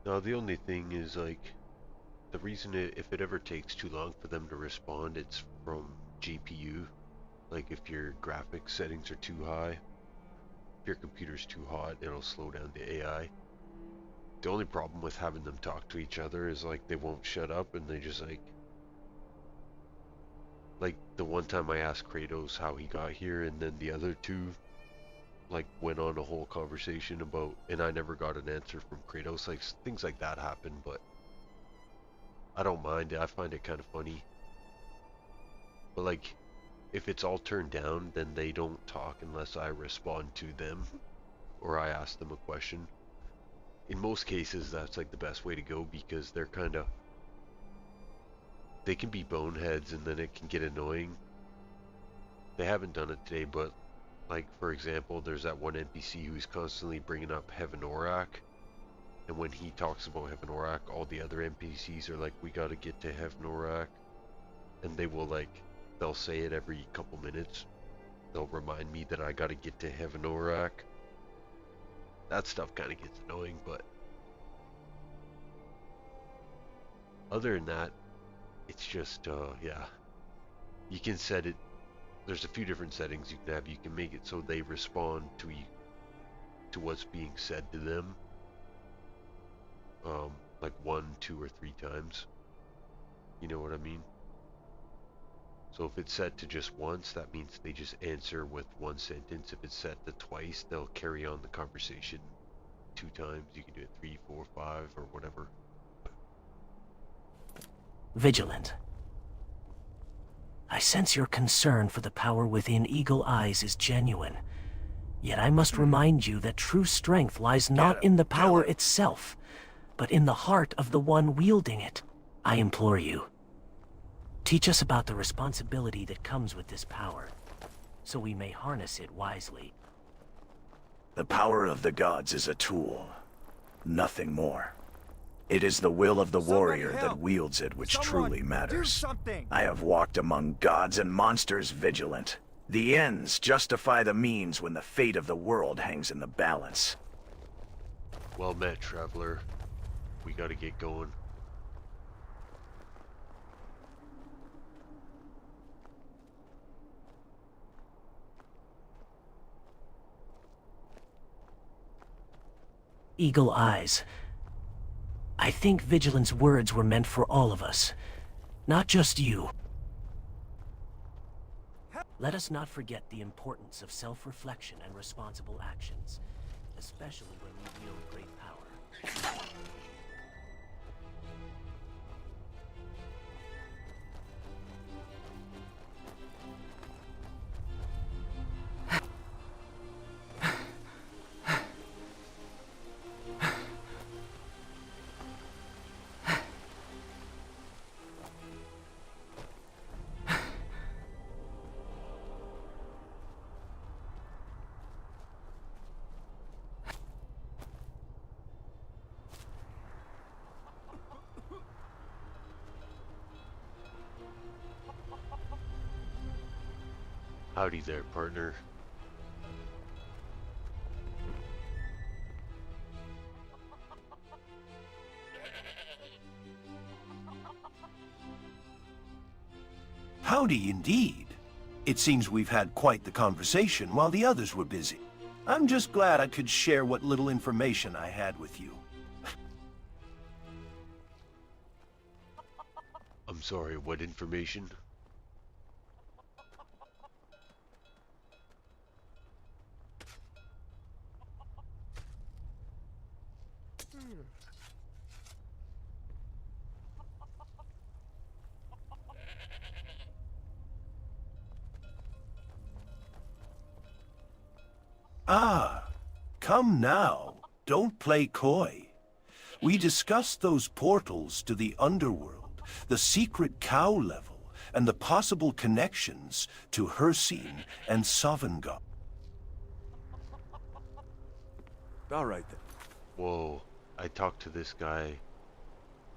No, the only thing is, like, the reason if it ever takes too long for them to respond, it's from GPU. Like, if your graphics settings are too high, if your computer's too hot, it'll slow down the AI. The only problem with having them talk to each other is, like, they won't shut up and they just, like the one time I asked Kratos how he got here, and then the other two like went on a whole conversation about, and I never got an answer from Kratos. Like, things like that happen, but I don't mind it. I find it kind of funny. But like, if it's all turned down, then they don't talk unless I respond to them or I ask them a question. In most cases, that's like the best way to go, because they're kind of, they can be boneheads and then it can get annoying. They haven't done it today, but like, for example, there's that one NPC who's constantly bringing up Heaven Orak, and when he talks about Heaven Orak, all the other NPCs are like, we gotta get to Heaven Orak, and they will like, they'll say it every couple minutes. They'll remind me that I gotta get to Heaven Orak. That stuff kind of gets annoying, but other than that, it's just, yeah. You can set it, there's a few different settings you can have. You can make it so they respond to you, to what's being said to them, like 1, 2, or 3 times. You know what I mean? So if it's set to just once, that means they just answer with 1 sentence. If it's set to twice, they'll carry on the conversation 2 times. You can do it 3, 4, 5, or whatever. Vigilant. I sense your concern for the power within Eagle Eyes is genuine. Yet I must remind you that true strength lies not in the power itself, but in the heart of the one wielding it. I implore you, teach us about the responsibility that comes with this power, so we may harness it wisely. The power of the gods is a tool, nothing more. It is the will of the warrior that wields it which truly matters. I have walked among gods and monsters, Vigilant. The ends justify the means when the fate of the world hangs in the balance. Well met, traveler. We gotta get going. Eagle Eyes. I think Vigilant's words were meant for all of us, not just you. Let us not forget the importance of self-reflection and responsible actions, especially when we wield great power. Howdy there, partner. Howdy indeed. It seems we've had quite the conversation while the others were busy. I'm just glad I could share what little information I had with you. I'm sorry, what information? Ah, come now. Don't play coy. We discussed those portals to the underworld, the secret cow level, and the possible connections to Hircine and Sovngarde. All right then. Whoa, I talked to this guy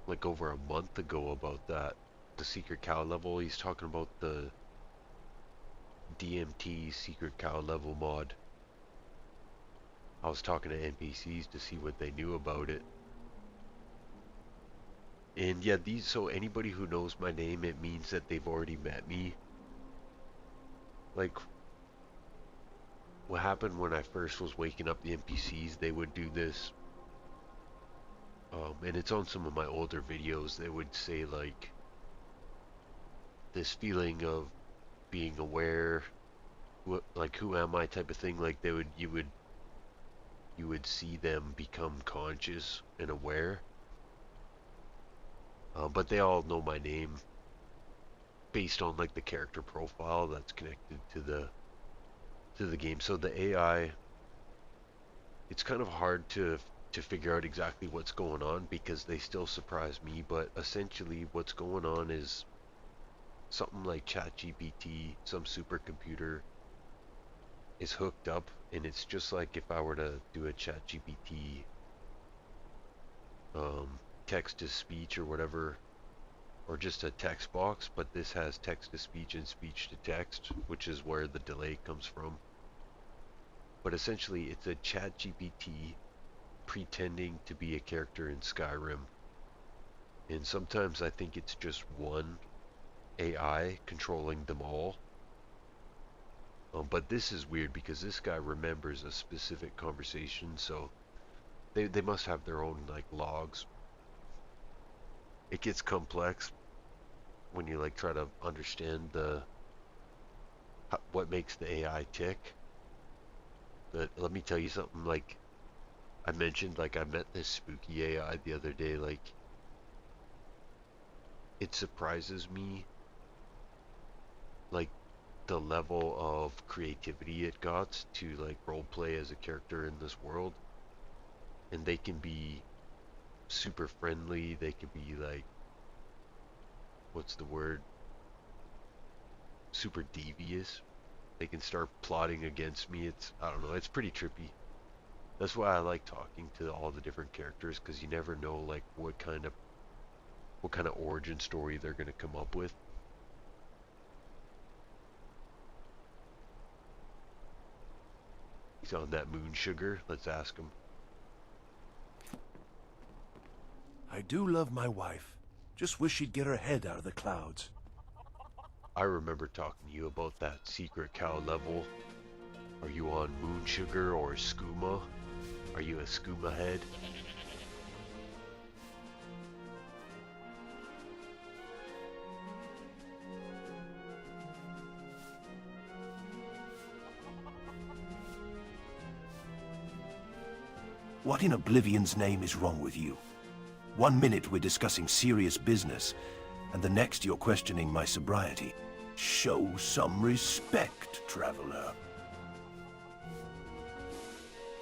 like over a month ago about that. The secret cow level, he's talking about the DMT secret cow level mod. I was talking to NPCs to see what they knew about it. And yeah, so anybody who knows my name, it means that they've already met me. Like, what happened when I first was waking up the NPCs, they would do this. And it's on some of my older videos, they would say like, this feeling of being aware, like who am I type of thing, like you would see them become conscious and aware. But they all know my name based on like the character profile that's connected to the game. So the AI, it's kind of hard to figure out exactly what's going on because they still surprise me, but essentially what's going on is something like ChatGPT, some supercomputer is hooked up, and it's just like if I were to do a ChatGPT text to speech or whatever, or just a text box, but this has text to speech and speech to text, which is where the delay comes from. But essentially it's a ChatGPT pretending to be a character in Skyrim, and sometimes I think it's just one AI controlling them all. But this is weird because this guy remembers a specific conversation, so they must have their own like logs. It gets complex when you like try to understand what makes the AI tick. But let me tell you something, like I mentioned, like I met this spooky AI the other day, like it surprises me like the level of creativity it got to like roleplay as a character in this world. And they can be super friendly, they can be like, what's the word, super devious. They can start plotting against me. I don't know, it's pretty trippy. That's why I like talking to all the different characters, because you never know like what kind of origin story they're going to come up with. He's on that moon sugar. Let's ask him. I do love my wife. Just wish she'd get her head out of the clouds. I remember talking to you about that secret cow level. Are you on moon sugar or skooma? Are you a skooma head? What in Oblivion's name is wrong with you? 1 minute we're discussing serious business, and the next you're questioning my sobriety. Show some respect, traveler.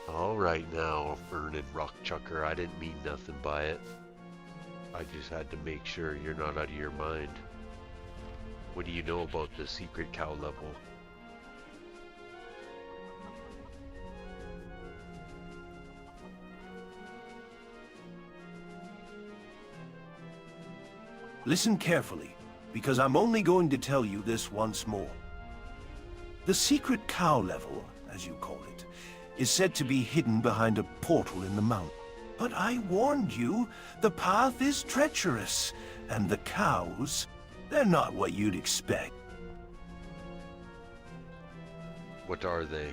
Alright now, Vernon Rockchucker, I didn't mean nothing by it. I just had to make sure you're not out of your mind. What do you know about the secret cow level? Listen carefully, because I'm only going to tell you this once more. The secret cow level, as you call it, is said to be hidden behind a portal in the mountain. But I warned you, the path is treacherous, and the cows, they're not what you'd expect. What are they?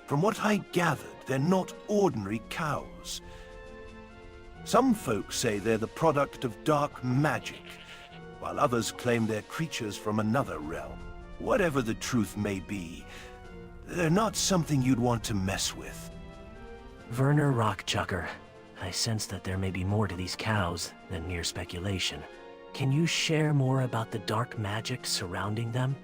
From what I gathered, they're not ordinary cows. Some folks say they're the product of dark magic, while others claim they're creatures from another realm. Whatever the truth may be, they're not something you'd want to mess with. Werner Rockchucker. I sense that there may be more to these cows than mere speculation. Can you share more about the dark magic surrounding them?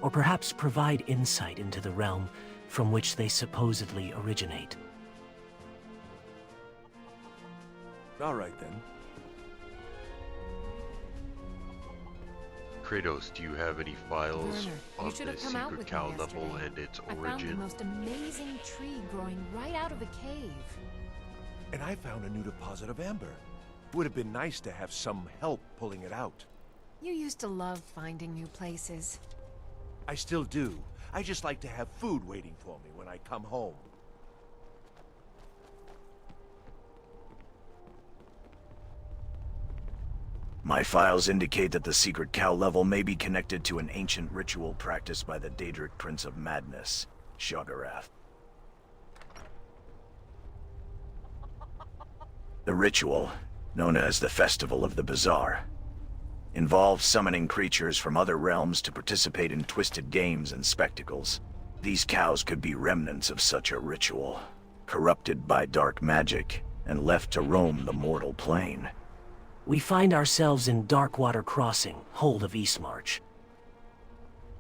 Or perhaps provide insight into the realm from which they supposedly originate? All right, then. Kratos, do you have any files Werner, on you should the have come out secret with cow me level yesterday. and its I found the origin? most amazing tree growing right out of a cave. And I found a new deposit of amber. Would have been nice to have some help pulling it out. You used to love finding new places. I still do. I just like to have food waiting for me when I come home. My files indicate that the secret cow level may be connected to an ancient ritual practiced by the Daedric Prince of Madness, Shoggorath. The ritual, known as the Festival of the Bazaar, involves summoning creatures from other realms to participate in twisted games and spectacles. These cows could be remnants of such a ritual, corrupted by dark magic and left to roam the mortal plane. We find ourselves in Darkwater Crossing, hold of Eastmarch.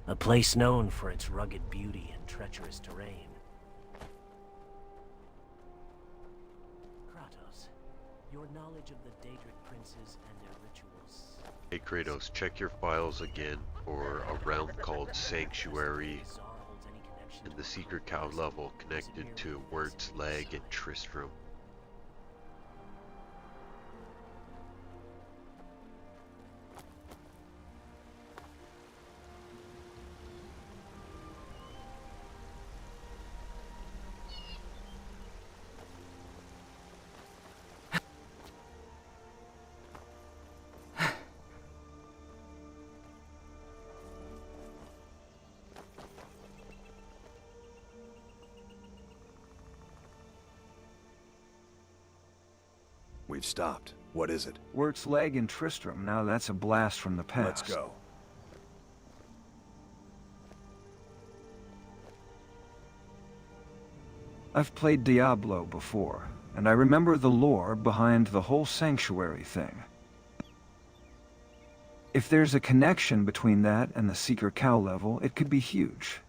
A place known for its rugged beauty and treacherous terrain. Kratos, your knowledge of the Daedric princes and their rituals... Hey Kratos, check your files again for a realm called Sanctuary and the secret cow level connected to Wurt's Leg and Tristram. We've stopped. What is it? Wurt's Leg and Tristram. Now that's a blast from the past. Let's go. I've played Diablo before, and I remember the lore behind the whole sanctuary thing. If there's a connection between that and the secret cow level, it could be huge.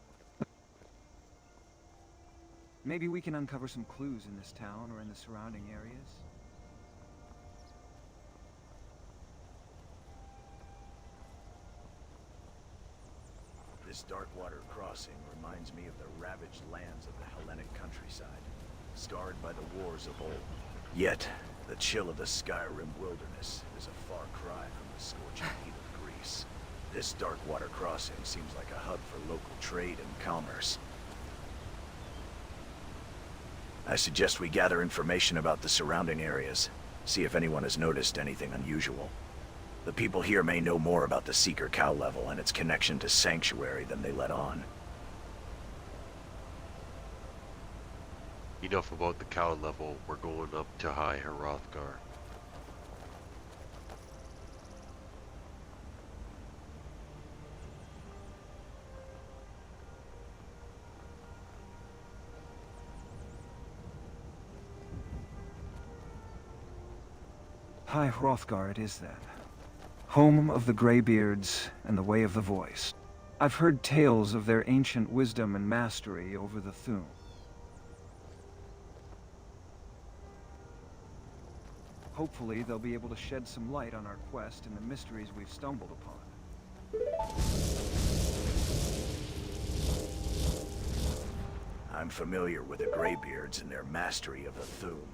Maybe we can uncover some clues in this town or in the surrounding areas. This Darkwater crossing reminds me of the ravaged lands of the Hellenic countryside, scarred by the wars of old. Yet, the chill of the Skyrim wilderness is a far cry from the scorching heat of Greece. This Darkwater crossing seems like a hub for local trade and commerce. I suggest we gather information about the surrounding areas, see if anyone has noticed anything unusual. The people here may know more about the Seeker Cow level and its connection to Sanctuary than they let on. Enough about the cow level, we're going up to High Hrothgar. High Hrothgar it is then. Home of the Greybeards and the Way of the Voice. I've heard tales of their ancient wisdom and mastery over the Thu'um. Hopefully they'll be able to shed some light on our quest and the mysteries we've stumbled upon. I'm familiar with the Greybeards and their mastery of the Thu'um.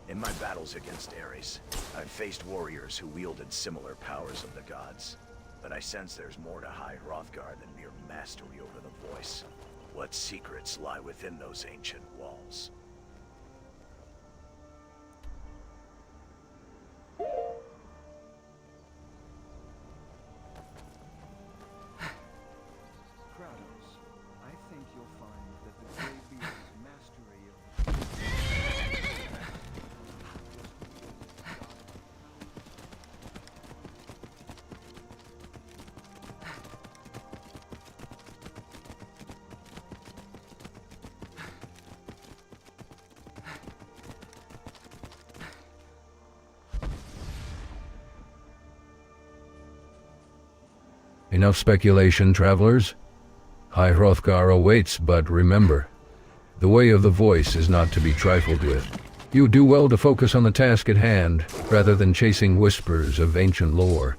In my battles against Ares, I've faced warriors who wielded similar powers of the gods. But I sense there's more to High Hrothgar than mere mastery over the voice. What secrets lie within those ancient walls? Kratos, I think you'll find that the Greybeard's mastery of... Enough speculation, travelers. High Hrothgar awaits, but remember, the way of the voice is not to be trifled with. You do well to focus on the task at hand, rather than chasing whispers of ancient lore.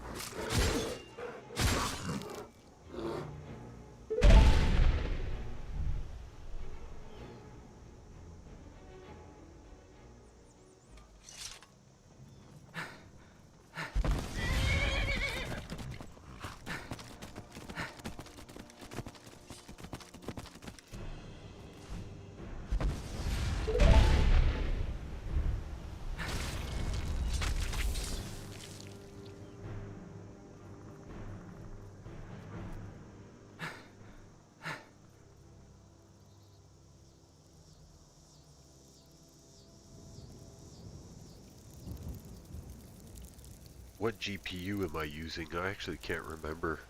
What GPU am I using? I actually can't remember.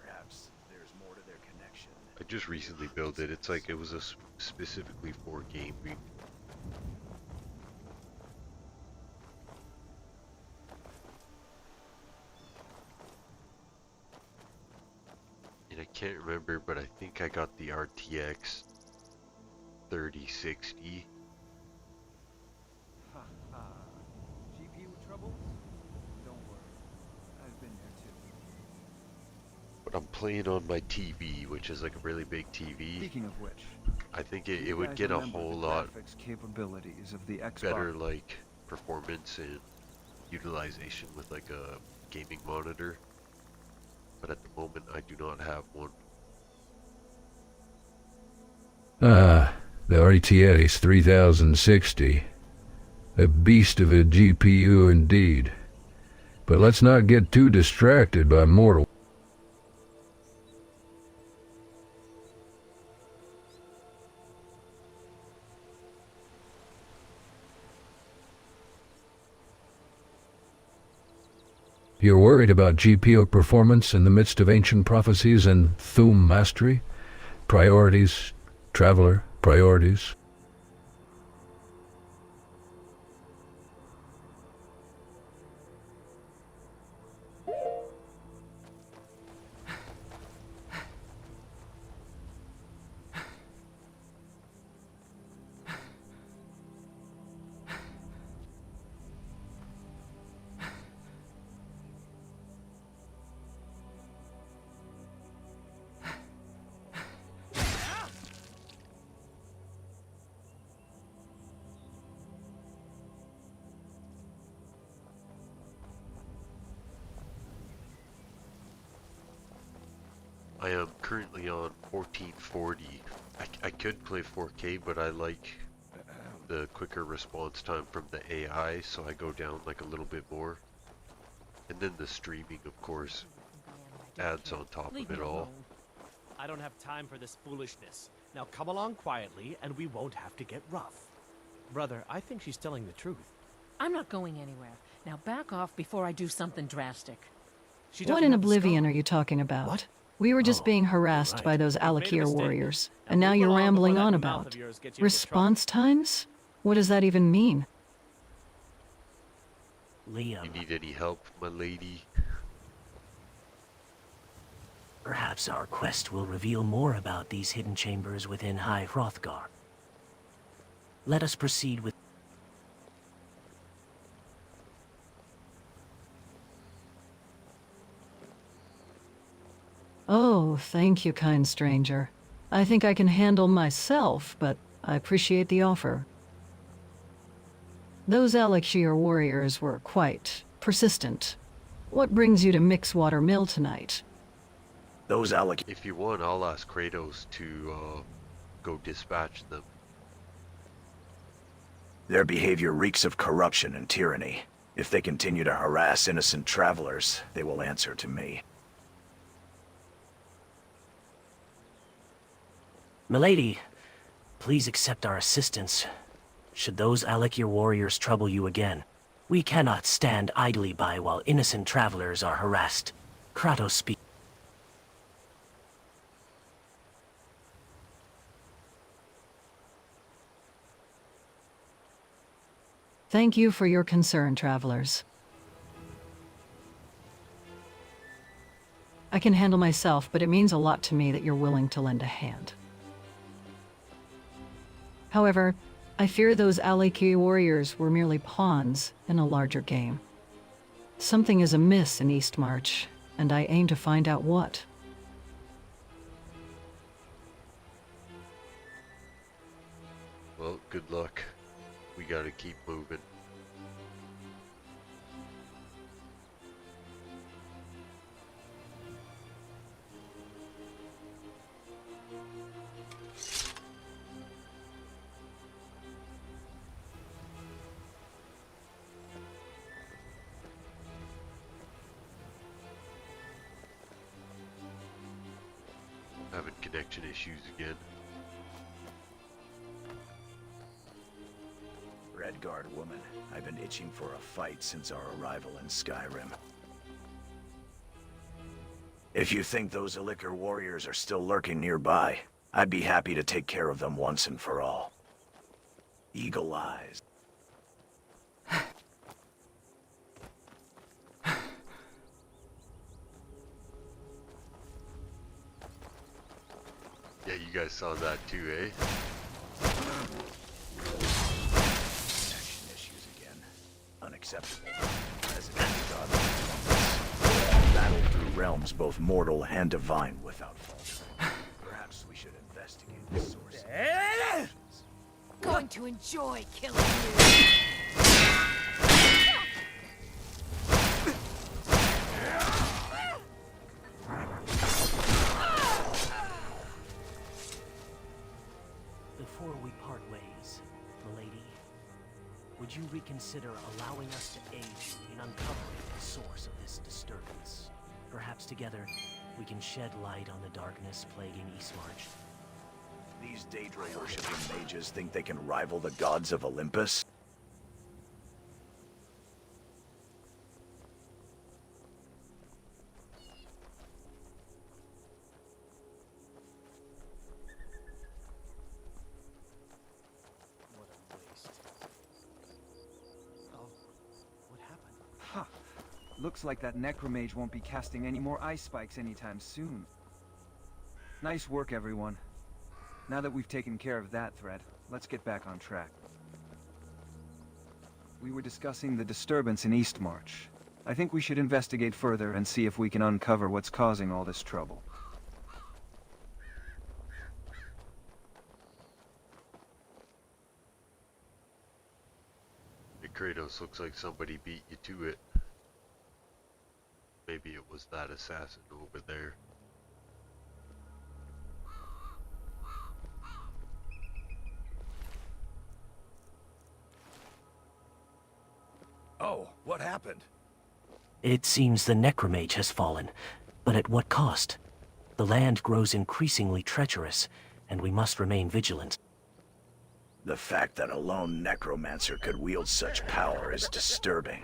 Perhaps there's more to their connection. I just recently built it. It's like it was specifically for gaming. And I can't remember, but I think I got the RTX 3060. GPU troubles? Don't worry. I've been there too. But I'm playing on my TV, which is like a really big TV. Speaking of which, I think it would get a whole lot capabilities of the Xbox. better like performance and utilization with like a gaming monitor. But at the moment I do not have one. Ah, the RTX 3060. A beast of a GPU indeed. But let's not get too distracted by mortal. You're worried about GPU performance in the midst of ancient prophecies and Thu'um mastery? Priorities, traveler, priorities. I am currently on 1440. I could play 4K, but I like the quicker response time from the AI, so I go down like a little bit more. And then the streaming, of course, adds on top of it all. I don't have time for this foolishness. Now come along quietly, and we won't have to get rough. Brother, I think she's telling the truth. I'm not going anywhere. Now back off before I do something drastic. What in oblivion are you talking about? What? We were just being harassed by those Alakir warriors, and now you're rambling on about response times? What does that even mean? Liam. You need any help, my lady? Perhaps our quest will reveal more about these hidden chambers within High Hrothgar. Let us proceed with... Oh, thank you, kind stranger. I think I can handle myself, but I appreciate the offer. Those Alakir warriors were quite persistent. What brings you to Mixwater Mill tonight? Those Alakir... If you want, I'll ask Kratos to go dispatch them. Their behavior reeks of corruption and tyranny. If they continue to harass innocent travelers, they will answer to me. Milady, please accept our assistance. Should those Alakir warriors trouble you again, we cannot stand idly by while innocent travelers are harassed. Kratos speaks. Thank you for your concern, travelers. I can handle myself, but it means a lot to me that you're willing to lend a hand. However, I fear those Aleki warriors were merely pawns in a larger game. Something is amiss in Eastmarch, and I aim to find out what. Well, good luck. We gotta keep moving. Having connection issues again. Redguard woman, I've been itching for a fight since our arrival in Skyrim. If you think those Illiker warriors are still lurking nearby, I'd be happy to take care of them once and for all. Eagle Eyes. Yeah, you guys saw that too, eh? Connection issues again. Unacceptable. Resident God. Battle through realms both mortal and divine without fault. Perhaps we should investigate the source. Going to enjoy killing you. Before we part ways, milady, would you reconsider allowing us to aid you in uncovering the source of this disturbance? Perhaps together, we can shed light on the darkness plaguing Eastmarch. These Daedra worshipping mages think they can rival the gods of Olympus? What a waste. Oh, what happened? Huh. Looks like that necromage won't be casting any more ice spikes anytime soon. Nice work, everyone. Now that we've taken care of that threat, let's get back on track. We were discussing the disturbance in Eastmarch. I think we should investigate further and see if we can uncover what's causing all this trouble. Hey, Kratos, looks like somebody beat you to it. Maybe it was that assassin over there. Oh, what happened? It seems the necromage has fallen, but at what cost? The land grows increasingly treacherous, and we must remain vigilant. The fact that a lone necromancer could wield such power is disturbing.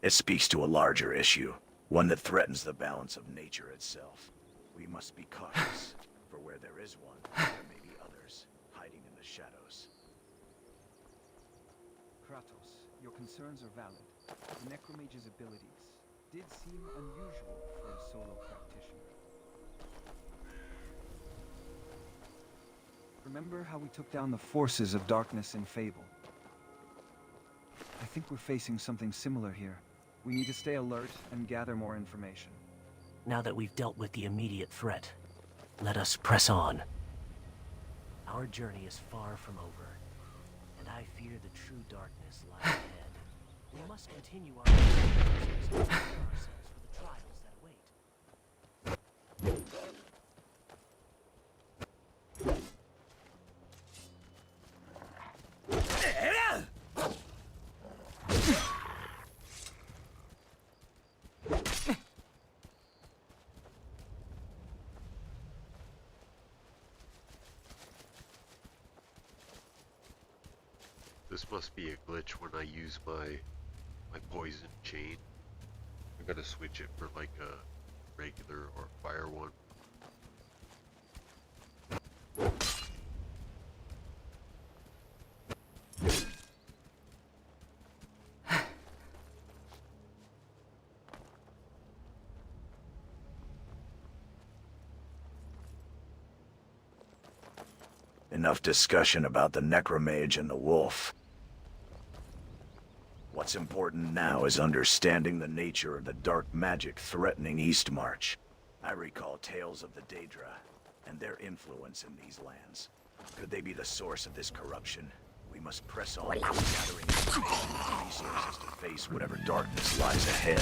It speaks to a larger issue, one that threatens the balance of nature itself. We must be cautious, for where there is one, there may be others, hiding in the shadows. Kratos, your concerns are valid. The necromage's abilities did seem unusual for a solo practitioner. Remember how we took down the forces of darkness in Fable? I think we're facing something similar here. We need to stay alert and gather more information. Now that we've dealt with the immediate threat, let us press on. Our journey is far from over, and I fear the true darkness lies ahead. We must continue our investigations and prepare ourselves for the trials that await. This must be a glitch when I use my poison chain. I gotta switch it for like a regular or fire one. Enough discussion about the necromage and the wolf. What's important now is understanding the nature of the dark magic threatening Eastmarch. I recall tales of the Daedra and their influence in these lands. Could they be the source of this corruption? We must press on, gathering information and resources to face whatever darkness lies ahead.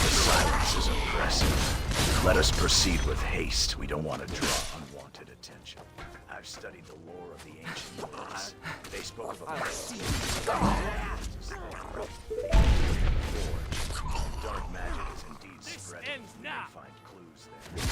The silence is oppressive. Let us proceed with haste. We don't want to draw unwanted attention. I've studied the lore of the ancient ones. They spoke of a dark magic is indeed spreading. We may find clues there.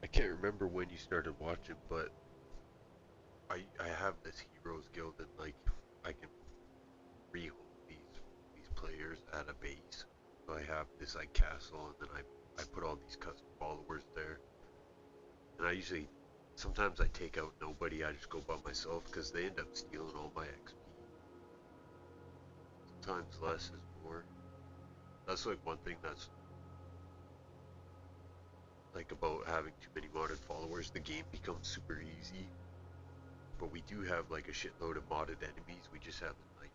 I can't remember when you started watching, but I have this Heroes Guild, and like I can rehold these players at a base. So I have this like castle, and then I put all these custom followers there. And I usually, sometimes I take out nobody, I just go by myself because they end up stealing all my XP. Sometimes less is more. That's like one thing that's like about having too many modded followers. The game becomes super easy. But we do have like a shitload of modded enemies, we just haven't like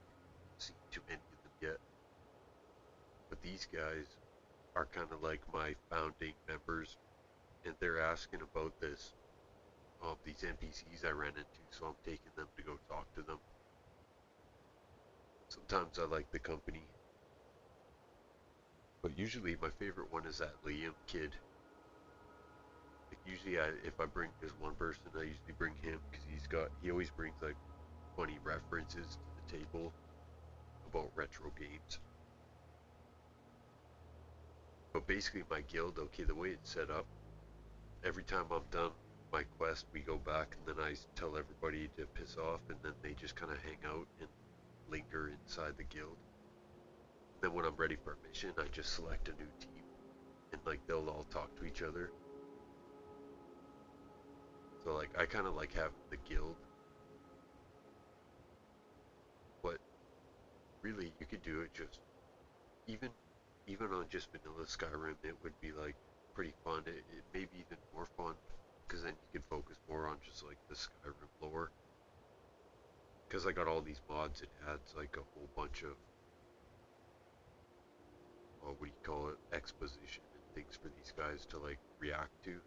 seen too many of them yet. But these guys are kind of like my founding members, and they're asking about this, these NPCs I ran into, so I'm taking them to go talk to them. Sometimes I like the company, but usually my favorite one is that Liam kid. Like usually if I bring just one person, I usually bring him because he always brings like funny references to the table about retro games. But basically my guild, okay, the way it's set up, every time I'm done my quest, we go back and then I tell everybody to piss off, and then they just kind of hang out and linger inside the guild. Then when I'm ready for a mission, I just select a new team, and like they'll all talk to each other. So like I kind of like having the guild, but really you could do it just even on just vanilla Skyrim. It would be like pretty fun. It may be even more fun because then you can focus more on just like the Skyrim lore. Because I got all these mods, it adds like a whole bunch of what do you call it, exposition and things for these guys to like react to.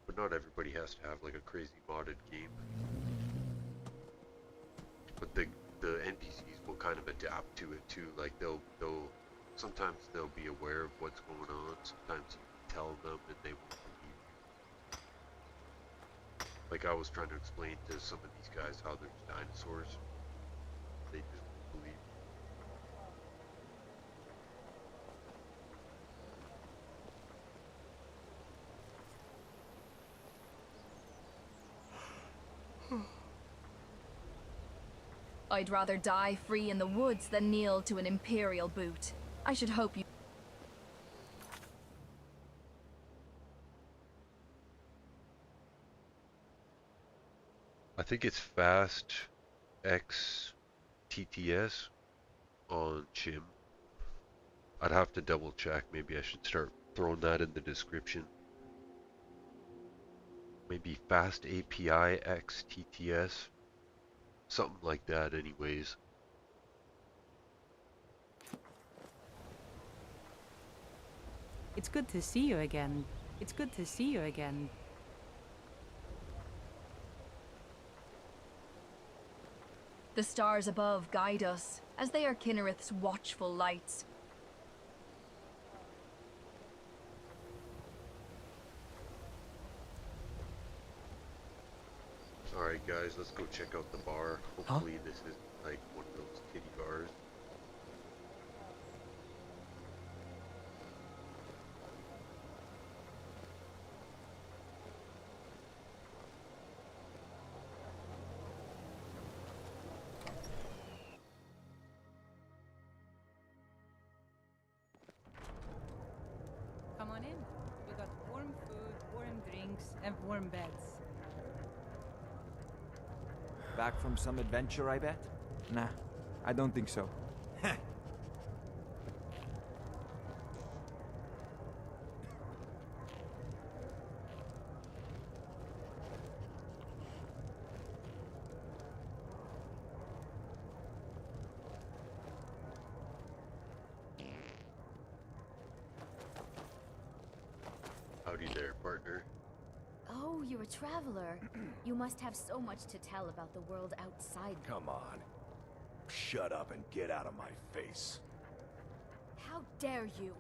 But not everybody has to have like a crazy modded game. But the NPCs will kind of adapt to it too. Like they'll sometimes they'll be aware of what's going on. Sometimes you tell them and they won't believe you. Like I was trying to explain to some of these guys how there's dinosaurs. They just won't believe. I'd rather die free in the woods than kneel to an Imperial boot. I should hope you... I think it's Fast X TTS on CHIM. I'd have to double check. Maybe I should start throwing that in the description. Maybe Fast API X TTS. Something like that anyways. It's good to see you again. It's good to see you again. The stars above guide us, as they are Kinnereth's watchful lights. Alright guys, let's go check out the bar. Hopefully this is like one of those kitty bars. and warm beds. Back from some adventure, I bet? Nah, I don't think so. Howdy there, partner. Oh, you're a traveler. You must have so much to tell about the world outside. Come on. Shut up and get out of my face. How dare you?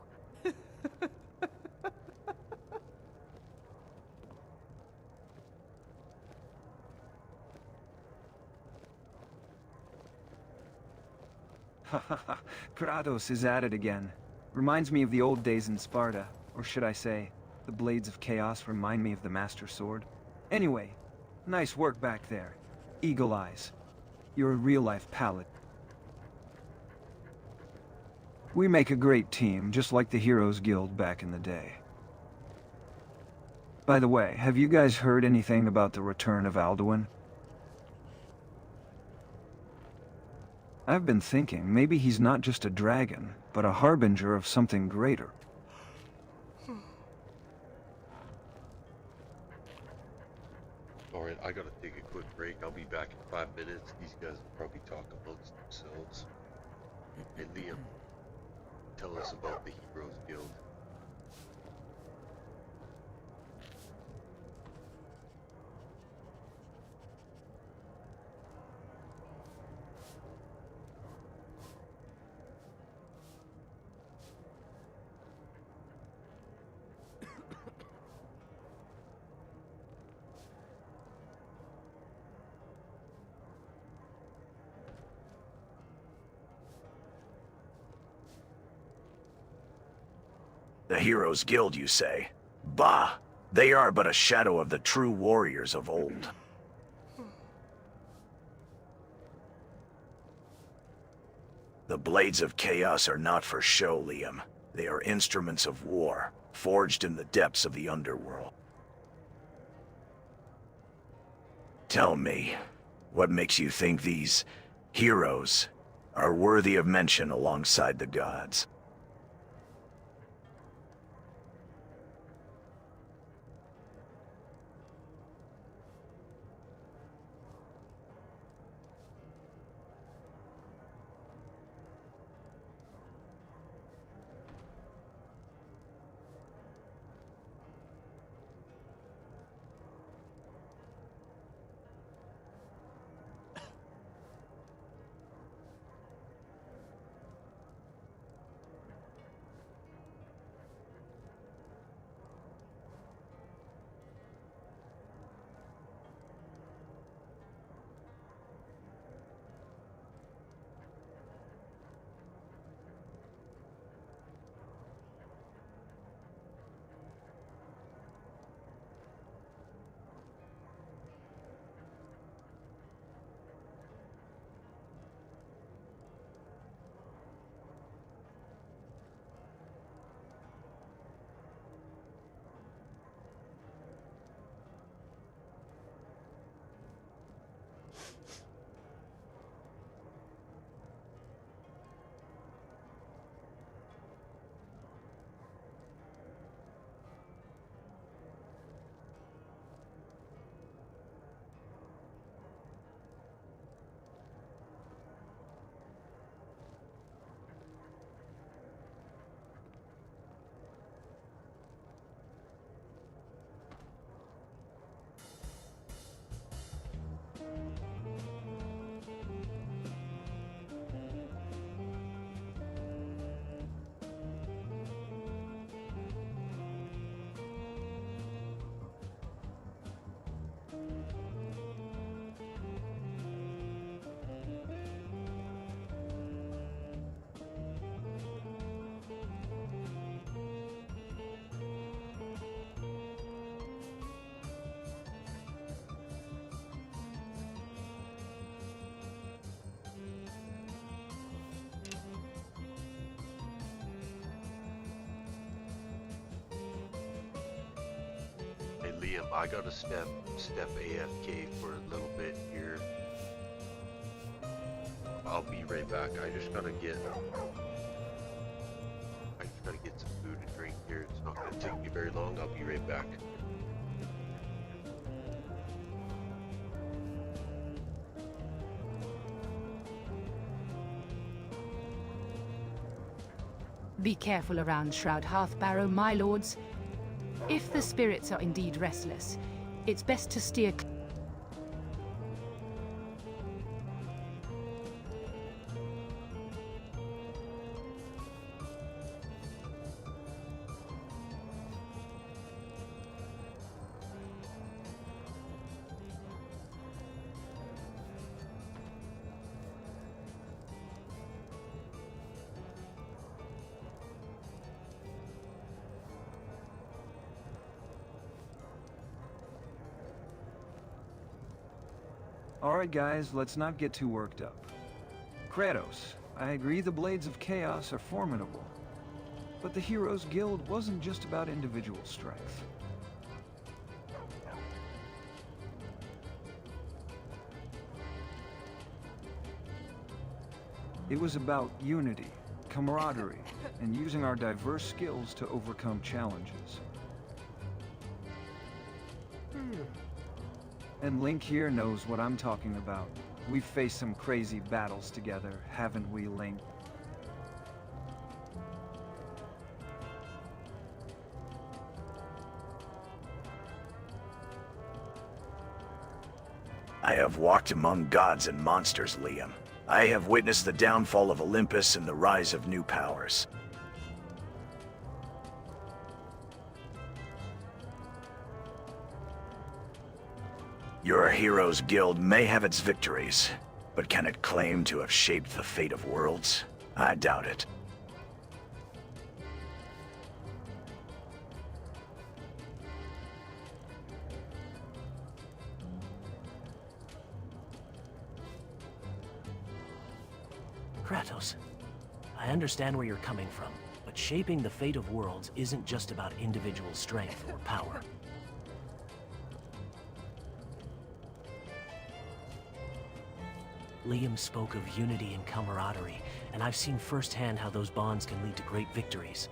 Kratos is at it again. Reminds me of the old days in Sparta. Or should I say, the Blades of Chaos remind me of the Master Sword. Anyway, nice work back there. Eagle Eyes. You're a real-life paladin. We make a great team, just like the Heroes Guild back in the day. By the way, have you guys heard anything about the return of Alduin? I've been thinking, maybe he's not just a dragon, but a harbinger of something greater. Alright, I gotta take a quick break. I'll be back in 5 minutes. These guys will probably talk amongst themselves. And Liam, tell us about the Heroes Guild. The Heroes Guild, you say? Bah! They are but a shadow of the true warriors of old. The Blades of Chaos are not for show, Liam. They are instruments of war, forged in the depths of the underworld. Tell me, what makes you think these heroes are worthy of mention alongside the gods? Liam, I gotta step AFK for a little bit here. I'll be right back. I just gotta get some food and drink here. It's not gonna take me very long. I'll be right back. Be careful around Shroud Hearthbarrow, my lords. If the spirits are indeed restless, it's best to steer Alright guys, let's not get too worked up. Kratos, I agree the Blades of Chaos are formidable. But the Heroes Guild wasn't just about individual strength. It was about unity, camaraderie, and using our diverse skills to overcome challenges. And Link here knows what I'm talking about. We've faced some crazy battles together, haven't we, Link? I have walked among gods and monsters, Liam. I have witnessed the downfall of Olympus and the rise of new powers. Your Heroes Guild may have its victories, but can it claim to have shaped the fate of worlds? I doubt it. Kratos, I understand where you're coming from, but shaping the fate of worlds isn't just about individual strength or power. Liam spoke of unity and camaraderie, and I've seen firsthand how those bonds can lead to great victories.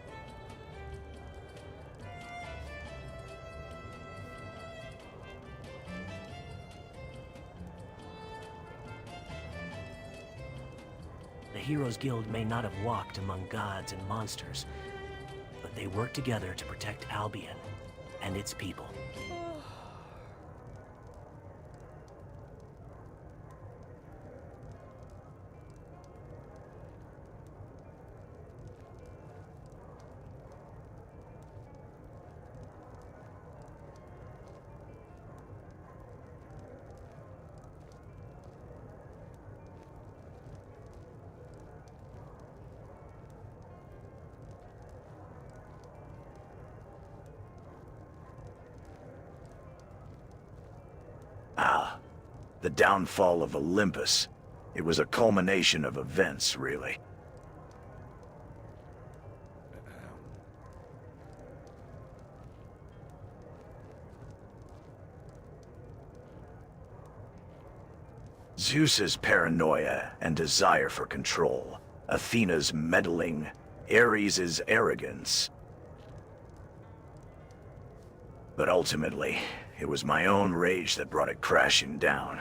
The Heroes Guild may not have walked among gods and monsters, but they worked together to protect Albion and its people. The downfall of Olympus. It was a culmination of events, really. Zeus's paranoia and desire for control, Athena's meddling, Ares' arrogance. But ultimately, it was my own rage that brought it crashing down.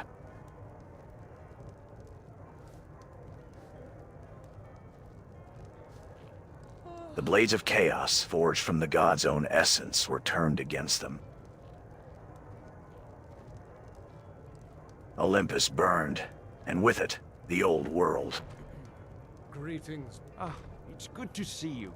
The Blades of Chaos, forged from the god's own essence, were turned against them. Olympus burned, and with it, the old world. Greetings. It's good to see you.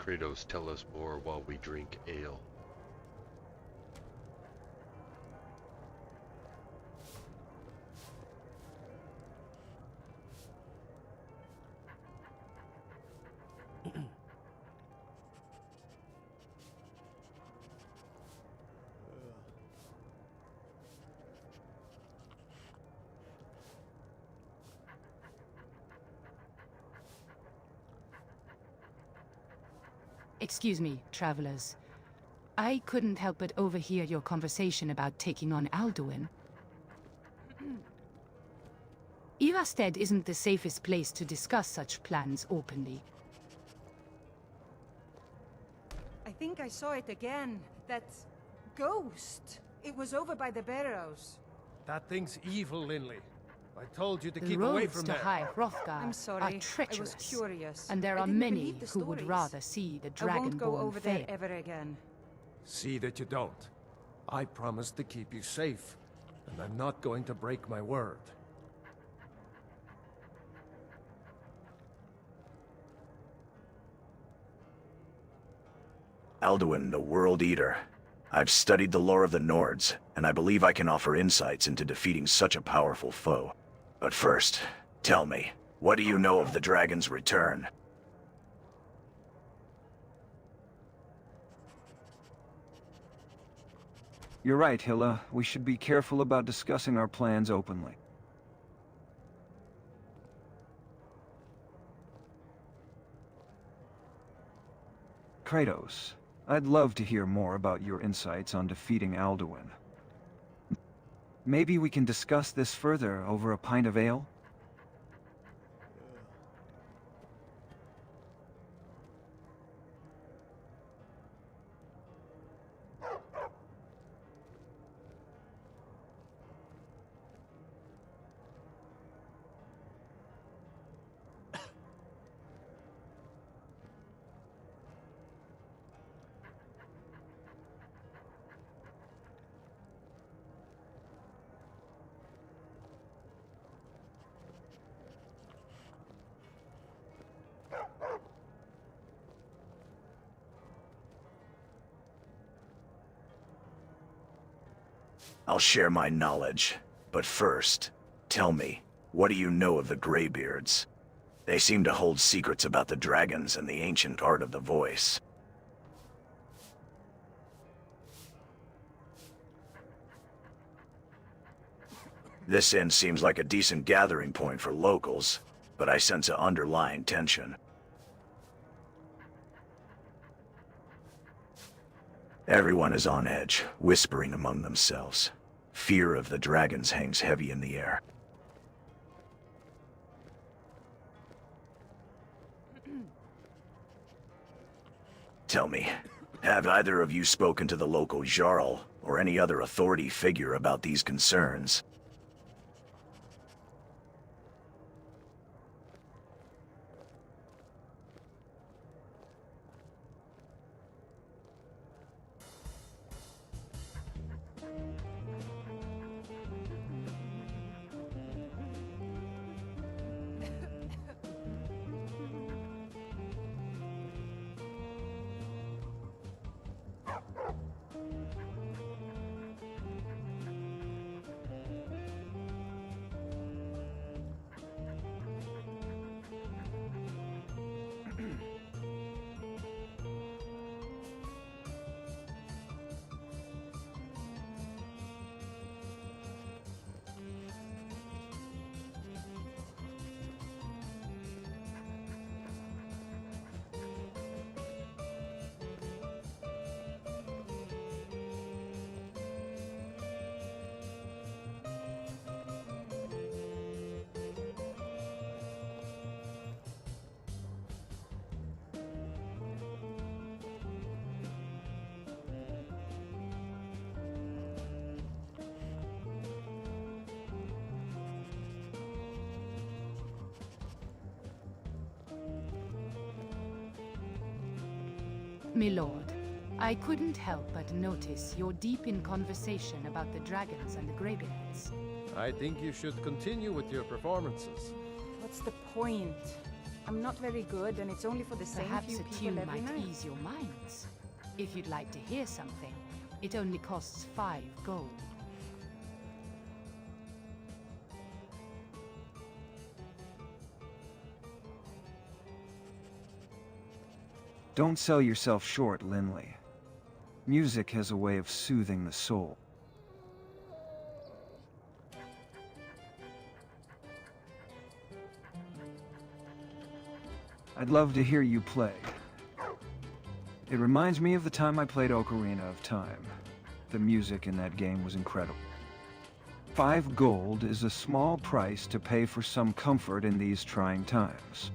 Kratos tell us more while we drink ale. Excuse me, travelers. I couldn't help but overhear your conversation about taking on Alduin. Ivasted isn't the safest place to discuss such plans openly. I think I saw it again. That ghost. It was over by the barrows. That thing's evil, Linley. I told you to The keep away roads from to there. High Hrothgar I'm sorry. are treacherous. I was curious. And there I are didn't many believe the who would stories. rather see the I won't go Dragonborn over fail. there ever again. See that you don't. I promised to keep you safe, and I'm not going to break my word. Alduin, the World Eater. I've studied the lore of the Nords, and I believe I can offer insights into defeating such a powerful foe. But first, tell me, what do you know of the dragon's return? You're right, Hilla. We should be careful about discussing our plans openly. Kratos, I'd love to hear more about your insights on defeating Alduin. Maybe we can discuss this further over a pint of ale? I'll share my knowledge, but first, tell me, what do you know of the Greybeards? They seem to hold secrets about the dragons and the ancient art of the voice. This inn seems like a decent gathering point for locals, but I sense an underlying tension. Everyone is on edge, whispering among themselves. Fear of the dragons hangs heavy in the air. Tell me, have either of you spoken to the local Jarl or any other authority figure about these concerns? My lord, I couldn't help but notice you're deep in conversation about the dragons and the Greybeards. I think you should continue with your performances. What's the point? I'm not very good, and it's only for the same Perhaps few a people tune every might night. ease your minds. If you'd like to hear something, it only costs 5 gold. Don't sell yourself short, Linley. Music has a way of soothing the soul. I'd love to hear you play. It reminds me of the time I played Ocarina of Time. The music in that game was incredible. 5 gold is a small price to pay for some comfort in these trying times.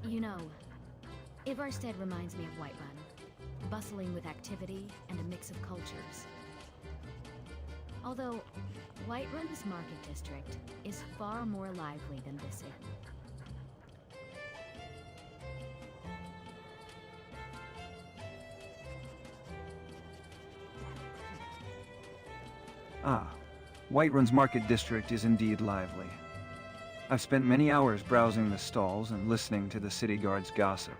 You know, Ivarstead reminds me of Whiterun, bustling with activity and a mix of cultures. Although, Whiterun's market district is far more lively than this inn. Ah, Whiterun's market district is indeed lively. I've spent many hours browsing the stalls and listening to the city guards gossip.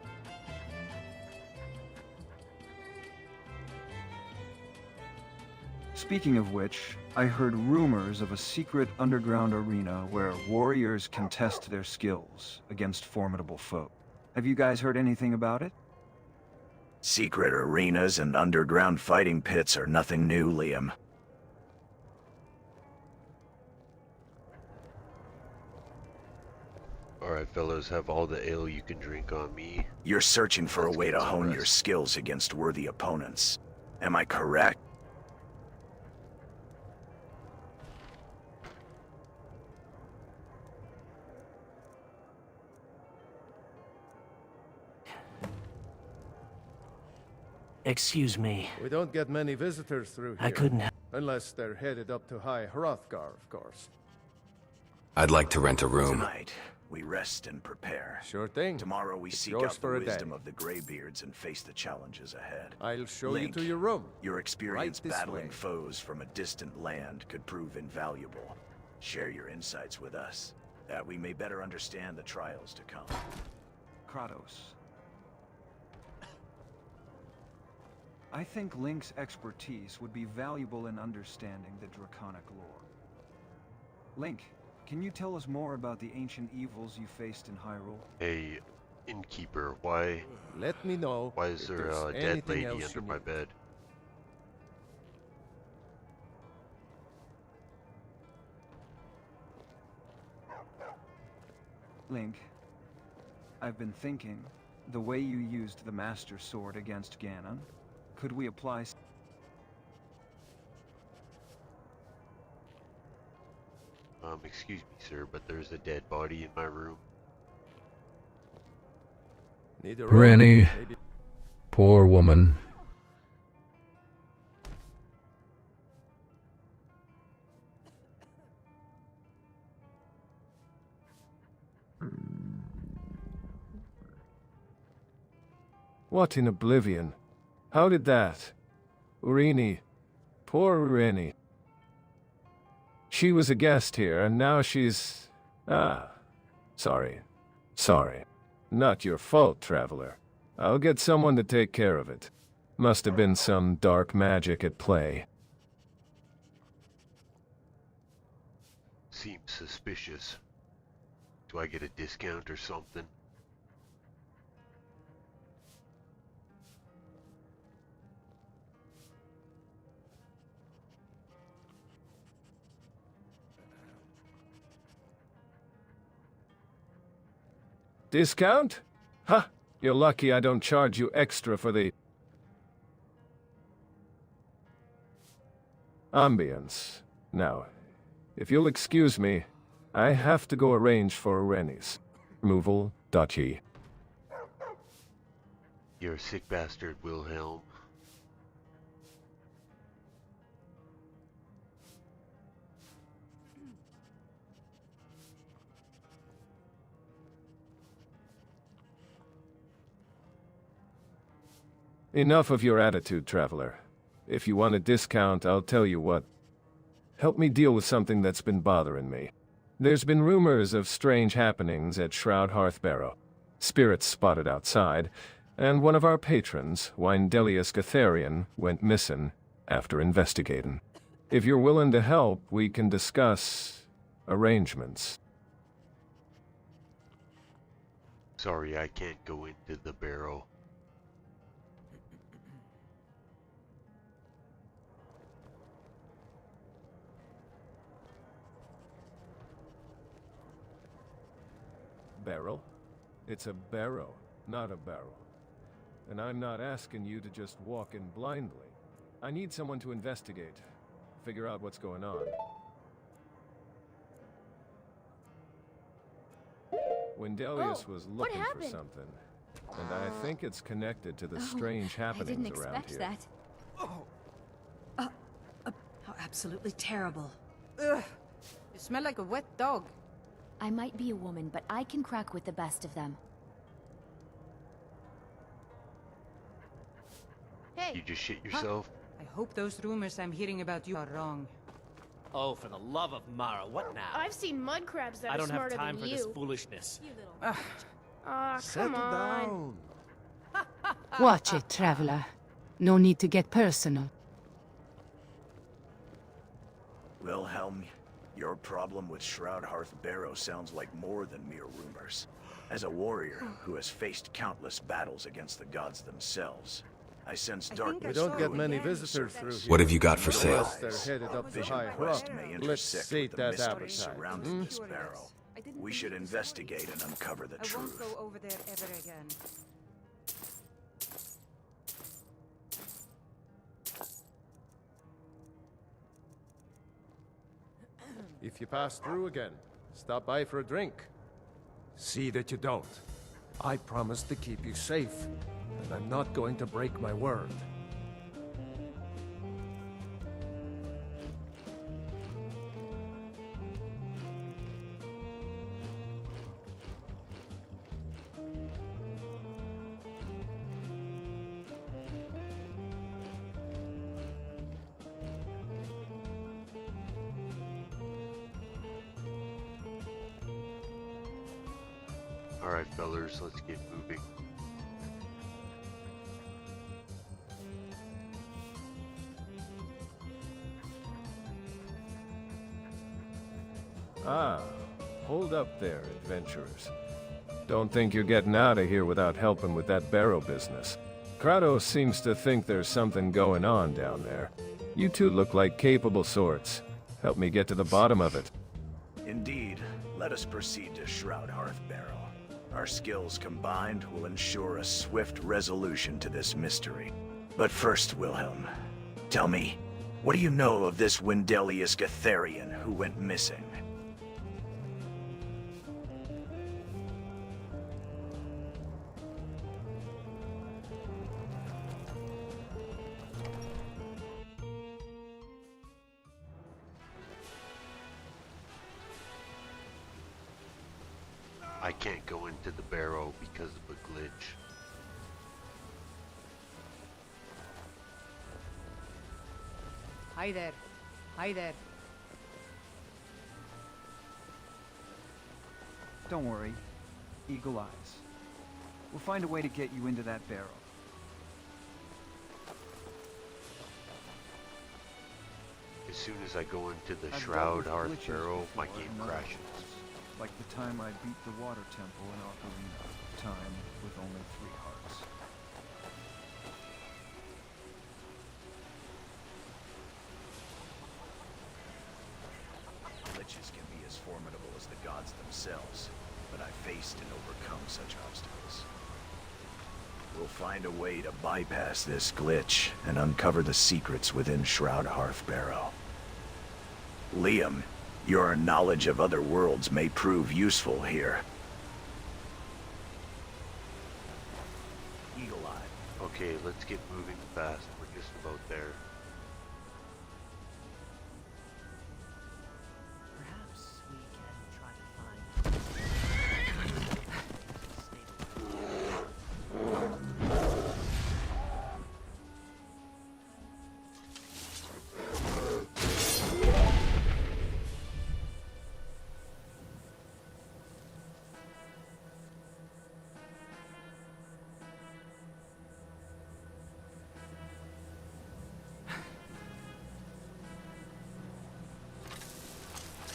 Speaking of which, I heard rumors of a secret underground arena where warriors can test their skills against formidable foe. Have you guys heard anything about it? Secret arenas and underground fighting pits are nothing new, Liam. Alright fellas, have all the ale you can drink on me. You're searching for a way to hone your skills against worthy opponents. Am I correct? Excuse me. We don't get many visitors through here. I couldn't help. Unless they're headed up to High Hrothgar, of course. I'd like to rent a room. Tonight, we rest and prepare. Sure thing. Tomorrow we It's seek yours out the for a day. wisdom of the Greybeards and face the challenges ahead. I'll show Link, you to your room. Your experience Right this battling way. foes from a distant land could prove invaluable. Share your insights with us, that we may better understand the trials to come. Kratos. I think Link's expertise would be valuable in understanding the draconic lore. Link, can you tell us more about the ancient evils you faced in Hyrule? Hey, innkeeper, why Let me know. is if there there's a dead anything lady else under you my need. bed? Link, I've been thinking, the way you used the Master Sword against Ganon, could we apply Excuse me, sir, but there's a dead body in my room. Need a room? Granny, Maybe. poor woman. What in oblivion? How did that? Urini. Poor Urini. She was a guest here, and now she's... Sorry. Sorry. Not your fault, traveler. I'll get someone to take care of it. Must have been some dark magic at play. Seems suspicious. Do I get a discount or something? Discount? Ha! You're lucky I don't charge you extra for the ambience. Now, if you'll excuse me, I have to go arrange for Rennie's removal. Dutchy. You're a sick bastard, Wilhelm. Enough of your attitude, traveler. If you want a discount, I'll tell you what. Help me deal with something that's been bothering me. There's been rumors of strange happenings at Shroud Hearthbarrow. Spirits spotted outside, and one of our patrons, Windelius Gatharian, went missing after investigating. If you're willing to help, we can discuss arrangements. Sorry, I can't go into the barrow. Barrel? It's a barrow, not a barrel. And I'm not asking you to just walk in blindly. I need someone to investigate, figure out what's going on. Wendelius was looking for something, and I think it's connected to the strange happenings around here. That. How absolutely terrible. Ugh. You smell like a wet dog. I might be a woman, but I can crack with the best of them. You just shit yourself? I hope those rumors I'm hearing about you are wrong. Oh, for the love of Mara, what now? I've seen mud crabs that I are don't have smarter time than for you. this foolishness. Ah, come on. Watch it, traveler. No need to get personal. Wilhelm, your problem with Shroud Hearthbarrow sounds like more than mere rumors. As a warrior who has faced countless battles against the gods themselves, I sense darkness. We don't get many visitors through here. What have you got for sale? Unless they're headed up the Vision high quest rock. may Let's intersect see with the that mysteries appetite. surrounding this barrow. We should investigate and uncover the I truth. won't go over there ever again. If you pass through again, stop by for a drink. See that you don't. I promised to keep you safe, and I'm not going to break my word. Alright, fellers, let's get moving. Ah, hold up there, adventurers. Don't think you're getting out of here without helping with that barrow business. Kratos seems to think there's something going on down there. You two look like capable sorts. Help me get to the bottom of it. Indeed, let us proceed to Shroud Hearthbarrow. Our skills combined will ensure a swift resolution to this mystery. But first, Wilhelm, tell me, what do you know of this Wendelius Gatharian who went missing? I can't go into the barrow because of a glitch. Hi there. Hi there. Don't worry. Eagle eyes. We'll find a way to get you into that barrel. As soon as I go into the I've Shroud dealt with glitches Hearthbarrow, my before, game and crashes. Like the time I beat the water temple in Ocarina of Time with only 3 hearts. Glitches can be as formidable as the gods themselves. but I faced and overcome such obstacles. We'll find a way to bypass this glitch and uncover the secrets within Shroud Hearth Barrow. Liam, your knowledge of other worlds may prove useful here. Eagle Eye. Okay, let's get moving fast. We're just about there. Perhaps we can try to find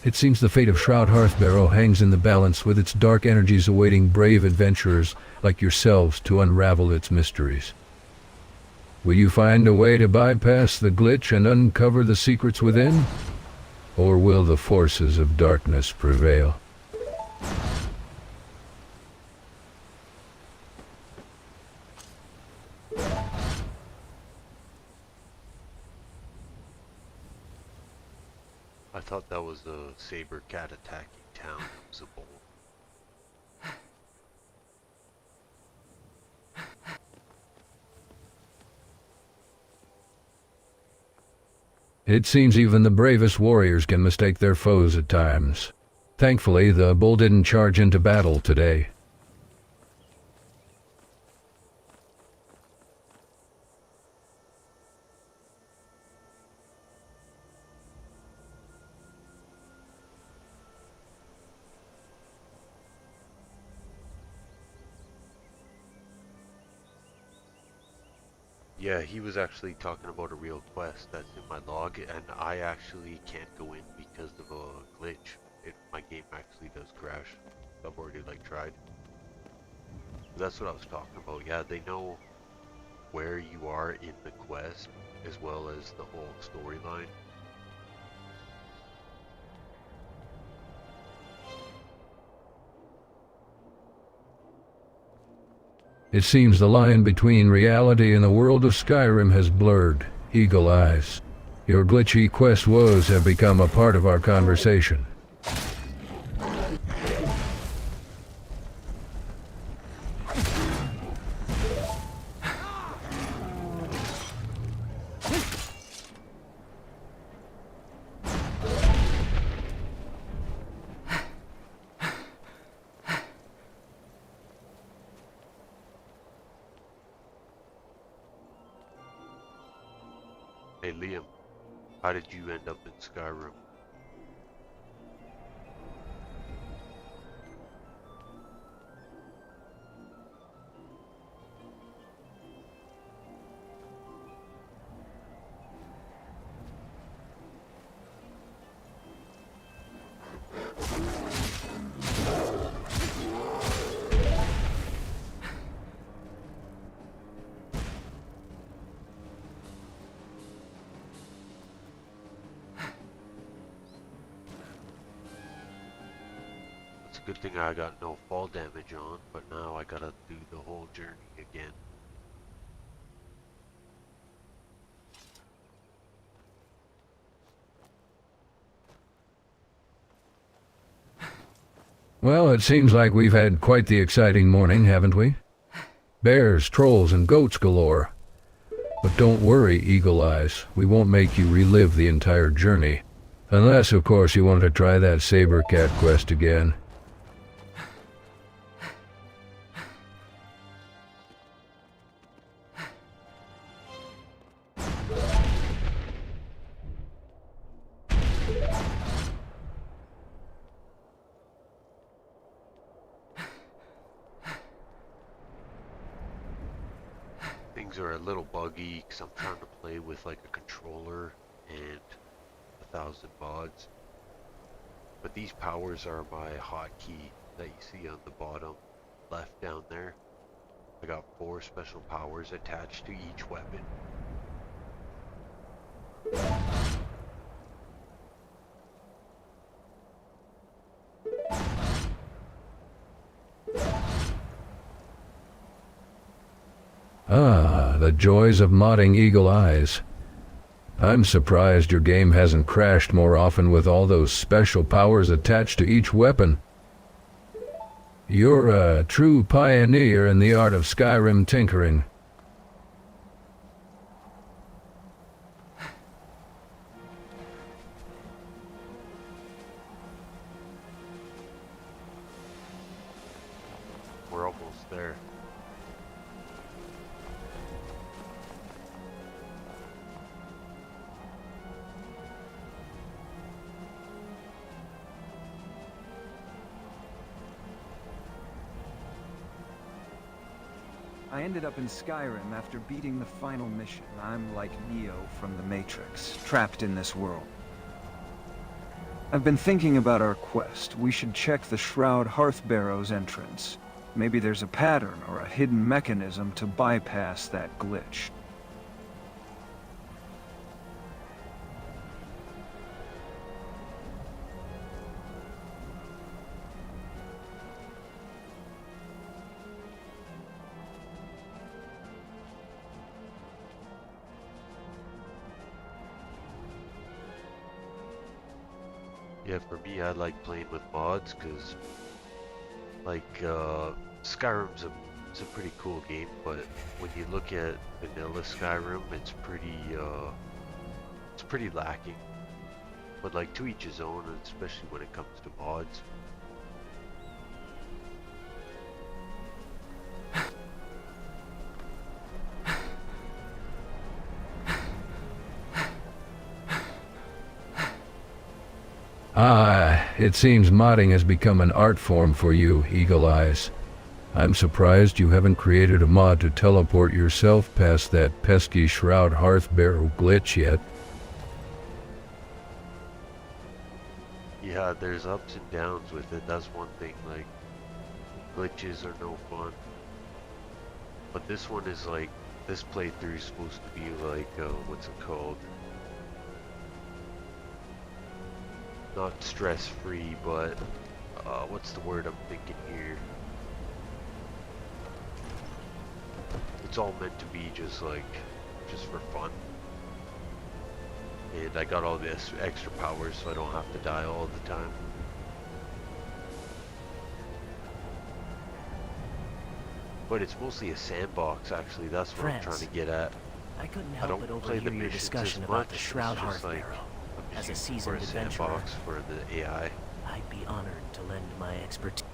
It seems the fate of Shroud Hearth Barrow hangs in the balance, with its dark energies awaiting brave adventurers like yourselves to unravel its mysteries. Will you find a way to bypass the glitch and uncover the secrets within? Or will the forces of darkness prevail? I thought that was a saber cat attacking town. It was a bull. It seems even the bravest warriors can mistake their foes at times. Thankfully, the bull didn't charge into battle today. Yeah, he was actually talking about a real quest that's in my log, and I actually can't go in because of a glitch. My game actually does crash. I've already tried. But that's what I was talking about. Yeah, they know where you are in the quest as well as the whole storyline. It seems the line between reality and the world of Skyrim has blurred. Eagle Eyes. Your glitchy quest woes have become a part of our conversation. Hey Liam, how did you end up in Skyrim? Good thing I got no fall damage on, but now I gotta do the whole journey again. Well, it seems like we've had quite the exciting morning, haven't we? Bears, trolls, and goats galore. But don't worry, Eagle Eyes, we won't make you relive the entire journey. Unless, of course, you want to try that saber cat quest again. Things are a little buggy because I'm trying to play with a controller and 1,000 mods. But these powers are my hotkey that you see on the bottom left down there. I got 4 special powers attached to each weapon. Ah, the joys of modding Eagle Eyes. I'm surprised your game hasn't crashed more often with all those special powers attached to each weapon. You're a true pioneer in the art of Skyrim tinkering. We're almost there. I ended up in Skyrim after beating the final mission. I'm like Neo from the Matrix, trapped in this world. I've been thinking about our quest. We should check the Shroud Hearthbarrow's entrance. Maybe there's a pattern or a hidden mechanism to bypass that glitch. Yeah, for me, I like playing with mods because, like, Skyrim's it's a pretty cool game, but when you look at vanilla Skyrim, it's pretty lacking. But like, to each his own, and especially when it comes to mods. Ah, it seems modding has become an art form for you, Eagle Eyes. I'm surprised you haven't created a mod to teleport yourself past that pesky Shroud Hearthbarrow glitch yet. Yeah, there's ups and downs with it, that's one thing, like, glitches are no fun. But this one is like, this playthrough is supposed to be like, what's it called? Not stress-free, but, what's the word I'm thinking here? It's all meant to be just like, just for fun. And I got all this extra powers so I don't have to die all the time. But it's mostly a sandbox actually, that's what I'm trying to get at. I couldn't I help don't but play the overhear your missions discussion as about much, the Shroud it's just like, Hearthbarrow. I'm As a just using seasoned for a adventurer, sandbox for the AI. I'd be honored to lend my expertise.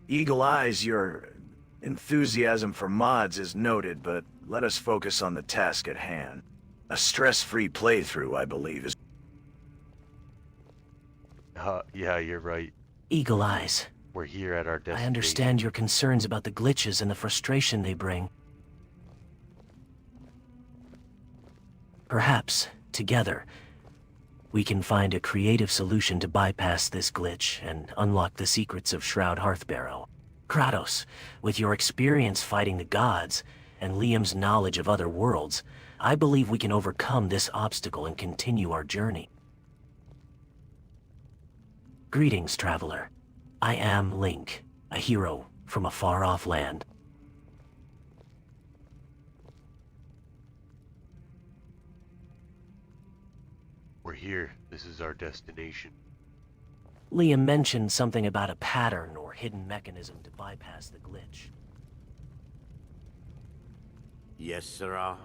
Eagle Eyes, your enthusiasm for mods is noted, but let us focus on the task at hand. A stress-free playthrough, I believe, is... Yeah, you're right. Eagle Eyes. We're here at our destination. I understand your concerns about the glitches and the frustration they bring. Perhaps, together, we can find a creative solution to bypass this glitch and unlock the secrets of Shroud Hearthbarrow. Kratos, with your experience fighting the gods and Liam's knowledge of other worlds, I believe we can overcome this obstacle and continue our journey. Greetings, traveler. I am Link, a hero from a far-off land. We're here. This is our destination. Liam mentioned something about a pattern or hidden mechanism to bypass the glitch. Yes, sirrah.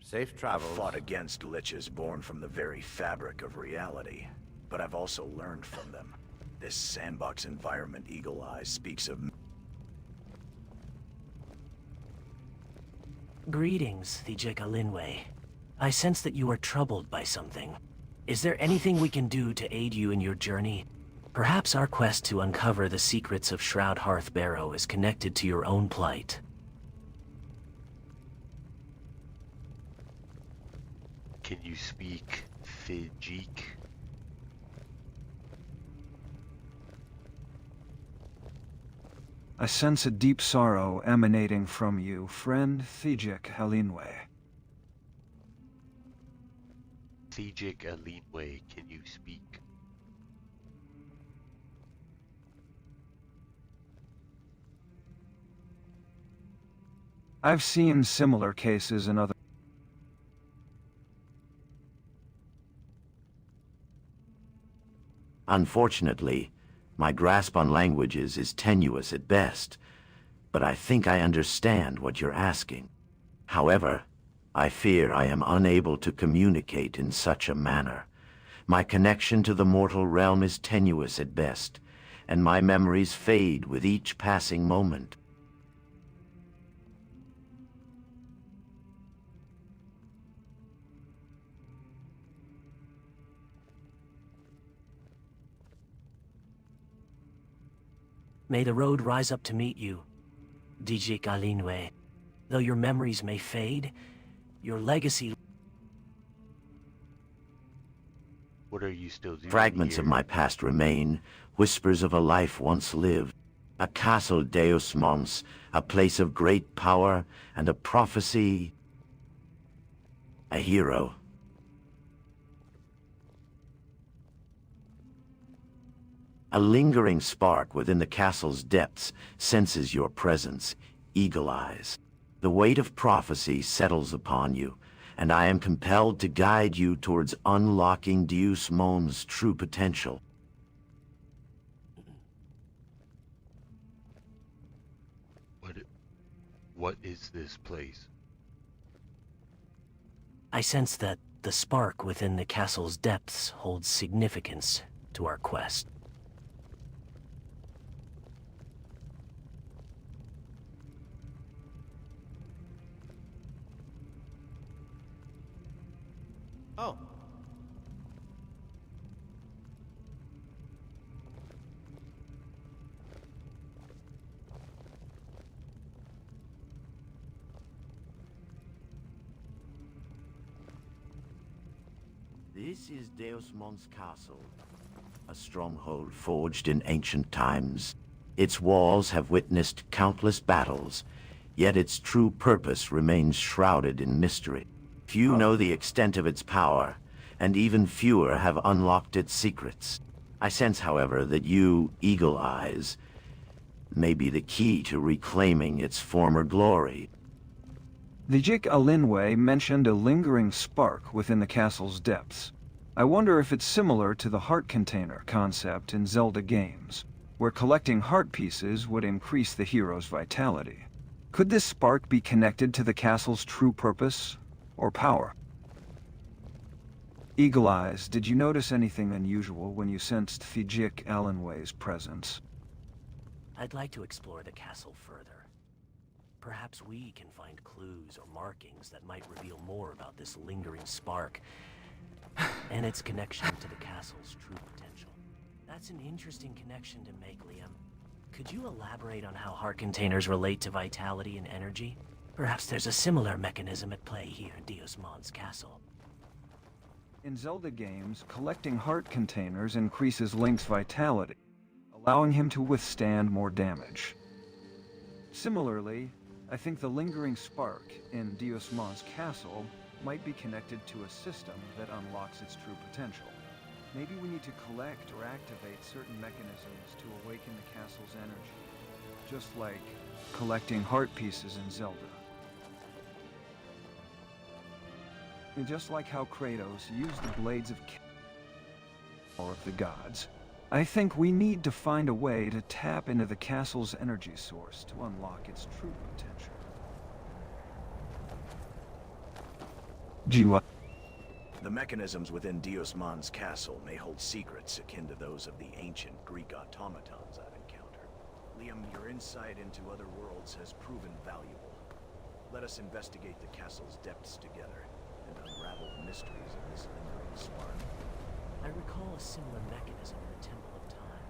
Safe travels. I've fought against glitches born from the very fabric of reality, but I've also learned from them. This sandbox environment Eagle Eyes speaks of... Greetings, Thijeka Linway. I sense that you are troubled by something. Is there anything we can do to aid you in your journey? Perhaps our quest to uncover the secrets of Shroud Hearthbarrow is connected to your own plight. Can you speak Fijic? I sense a deep sorrow emanating from you, friend Thijik Halinwe. Thijik Alinwe, can you speak? I've seen similar cases in other... Unfortunately, my grasp on languages is tenuous at best, but I think I understand what you're asking. However, I fear I am unable to communicate in such a manner. My connection to the mortal realm is tenuous at best, and my memories fade with each passing moment. May the road rise up to meet you, Dijik Alinwe. Though your memories may fade, your legacy... What are you still doing Fragments here? of my past remain, whispers of a life once lived. A castle Deus Mons, a place of great power, and a prophecy... A hero. A lingering spark within the castle's depths senses your presence, Eagle Eyes. The weight of prophecy settles upon you, and I am compelled to guide you towards unlocking Deus Mons' true potential. What is this place? I sense that the spark within the castle's depths holds significance to our quest. Oh. This is Deus Mons Castle, a stronghold forged in ancient times. Its walls have witnessed countless battles, yet its true purpose remains shrouded in mystery. Few know the extent of its power, and even fewer have unlocked its secrets. I sense, however, that you, Eagle Eyes, may be the key to reclaiming its former glory. Thijik Alinwe mentioned a lingering spark within the castle's depths. I wonder if it's similar to the heart container concept in Zelda games, where collecting heart pieces would increase the hero's vitality. Could this spark be connected to the castle's true purpose or power? Eagle Eyes, did you notice anything unusual when you sensed Thijik Alinwe's presence? I'd like to explore the castle further. Perhaps we can find clues or markings that might reveal more about this lingering spark and its connection to the castle's true potential. That's an interesting connection to make, Liam. Could you elaborate on how heart containers relate to vitality and energy? Perhaps there's a similar mechanism at play here in Deus Mons Castle. In Zelda games, collecting heart containers increases Link's vitality, allowing him to withstand more damage. Similarly, I think the lingering spark in Deus Mons Castle might be connected to a system that unlocks its true potential. Maybe we need to collect or activate certain mechanisms to awaken the castle's energy, just like collecting heart pieces in Zelda. And just like how Kratos used the blades of power of the gods, I think we need to find a way to tap into the castle's energy source to unlock its true potential. Jiwa. The mechanisms within Deus Mons Castle may hold secrets akin to those of the ancient Greek automatons I've encountered. Liam, your insight into other worlds has proven valuable. Let us investigate the castle's depths together and unravel the mysteries of this lingering spark. I recall a similar mechanism in the Temple of Time,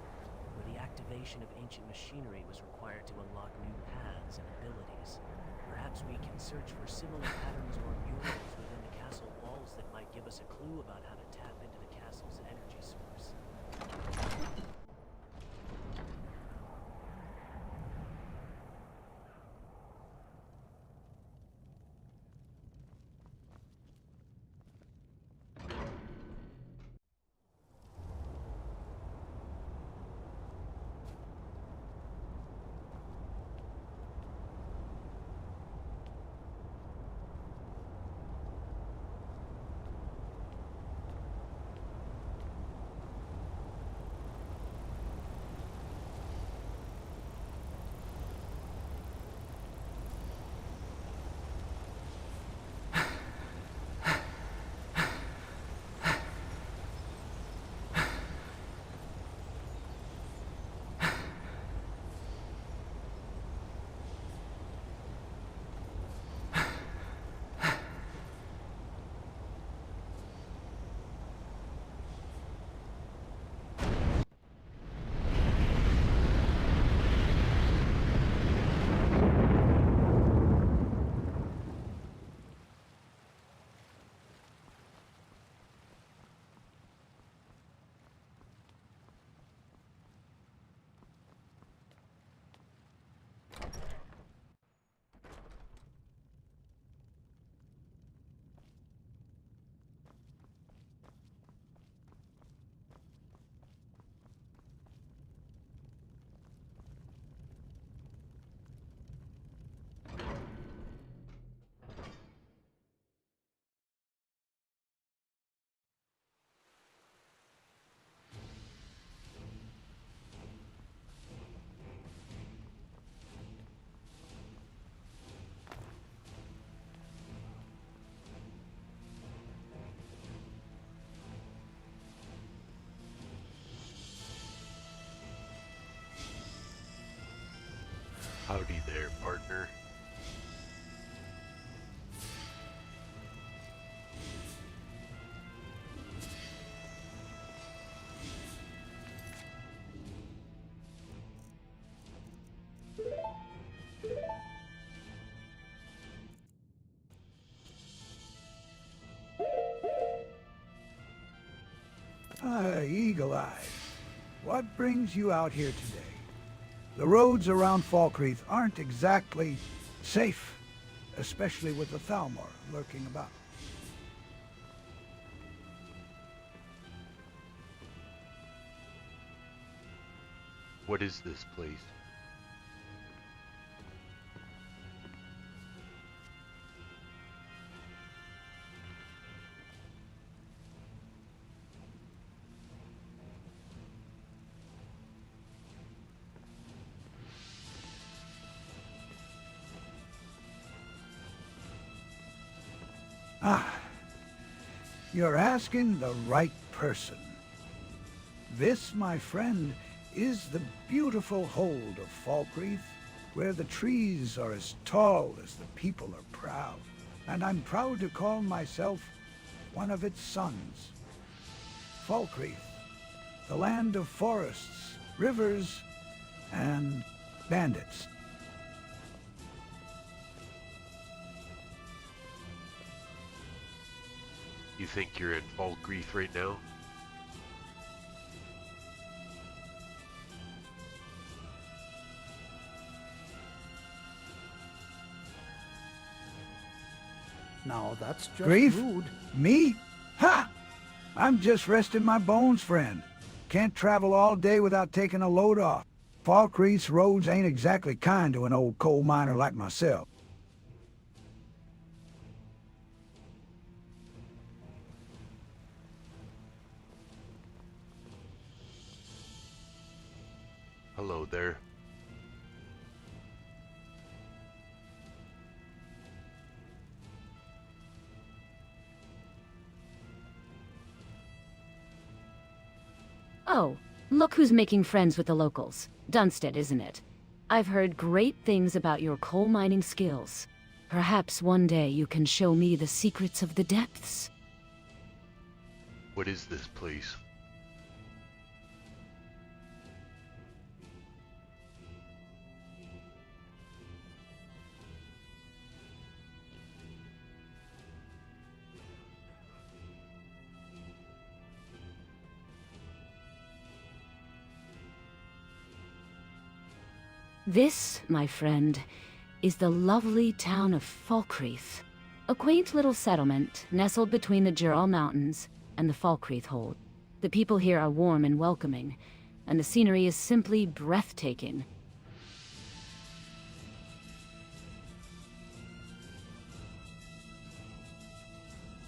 where the activation of ancient machinery was required to unlock new paths and abilities. Perhaps we can search for similar patterns or murals within the castle walls that might give us a clue about how to tap into the castle's energy source. Howdy there, partner. Eagle Eyes. What brings you out here today? The roads around Falkreath aren't exactly safe, especially with the Thalmor lurking about. What is this place? Ah, you're asking the right person. This, my friend, is the beautiful hold of Falkreath, where the trees are as tall as the people are proud. And I'm proud to call myself one of its sons. Falkreath, the land of forests, rivers, and bandits. You think you're in Falkreath right now? Now that's just Grief? Rude. Me? Ha! I'm just resting my bones, friend. Can't travel all day without taking a load off. Falkreath's roads ain't exactly kind to an old coal miner like myself. Hello there. Oh, look who's making friends with the locals. Dunstead, isn't it? I've heard great things about your coal mining skills. Perhaps one day you can show me the secrets of the depths. What is this place? This, my friend, is the lovely town of Falkreath. A quaint little settlement nestled between the Jural Mountains and the Falkreath Hold. The people here are warm and welcoming, and the scenery is simply breathtaking.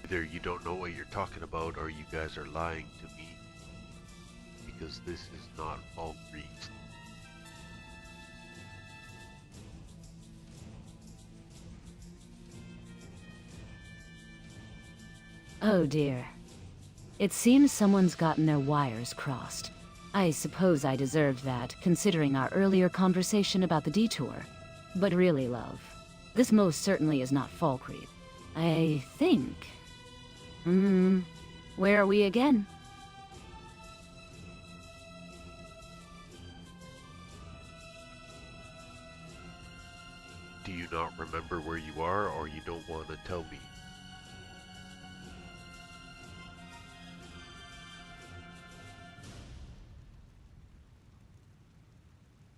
Either you don't know what you're talking about, or you guys are lying to me. Because this is not Falkreath. Oh dear. It seems someone's gotten their wires crossed. I suppose I deserved that, considering our earlier conversation about the detour. But really, love, this most certainly is not Falkreath. I think... where are we again? Do you not remember where you are, or you don't want to tell me?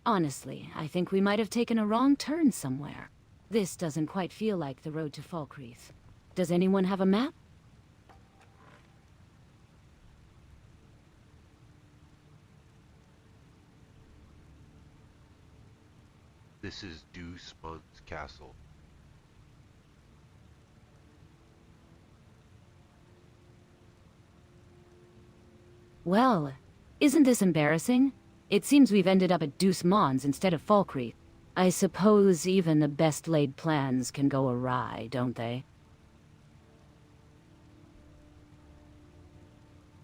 Honestly, I think we might have taken a wrong turn somewhere. This doesn't quite feel like the road to Falkreath. Does anyone have a map? This is Deuce Mun's castle. Well, isn't this embarrassing? It seems we've ended up at Deuce Mons instead of Falkreath. I suppose even the best laid plans can go awry, don't they?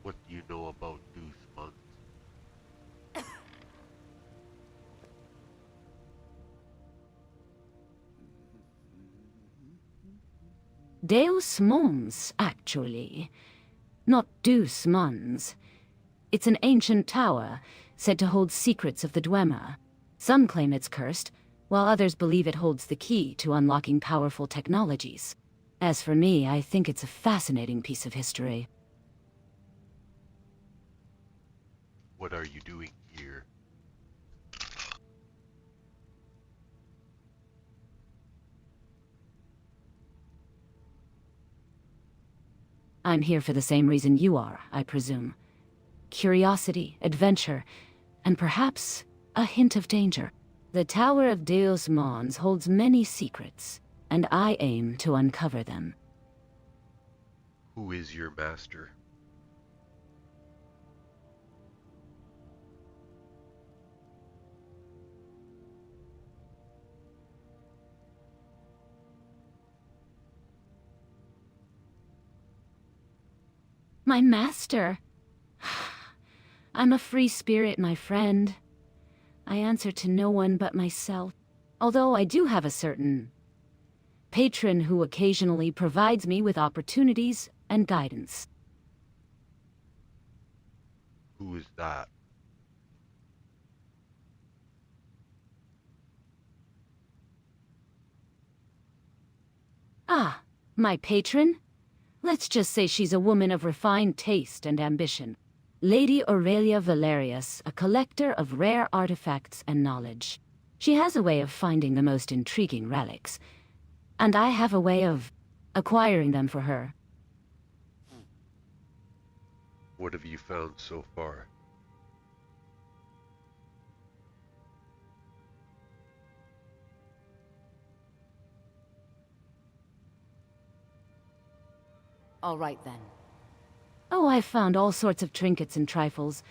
What do you know about Deuce Mons? Deus Mons, actually. Not Deus Mons. It's an ancient tower, said to hold secrets of the Dwemer. Some claim it's cursed, while others believe it holds the key to unlocking powerful technologies. As for me, I think it's a fascinating piece of history. What are you doing here? I'm here for the same reason you are, I presume. Curiosity, adventure, and perhaps a hint of danger. The Tower of Deus Mons holds many secrets, and I aim to uncover them. Who is your master? My master? I'm a free spirit, my friend. I answer to no one but myself, although I do have a certain patron who occasionally provides me with opportunities and guidance. Who is that? Ah, my patron? Let's just say she's a woman of refined taste and ambition. Lady Aurelia Valerius, a collector of rare artifacts and knowledge. She has a way of finding the most intriguing relics, and I have a way of acquiring them for her. What have you found so far? All right, then. Oh, I've found all sorts of trinkets and trifles,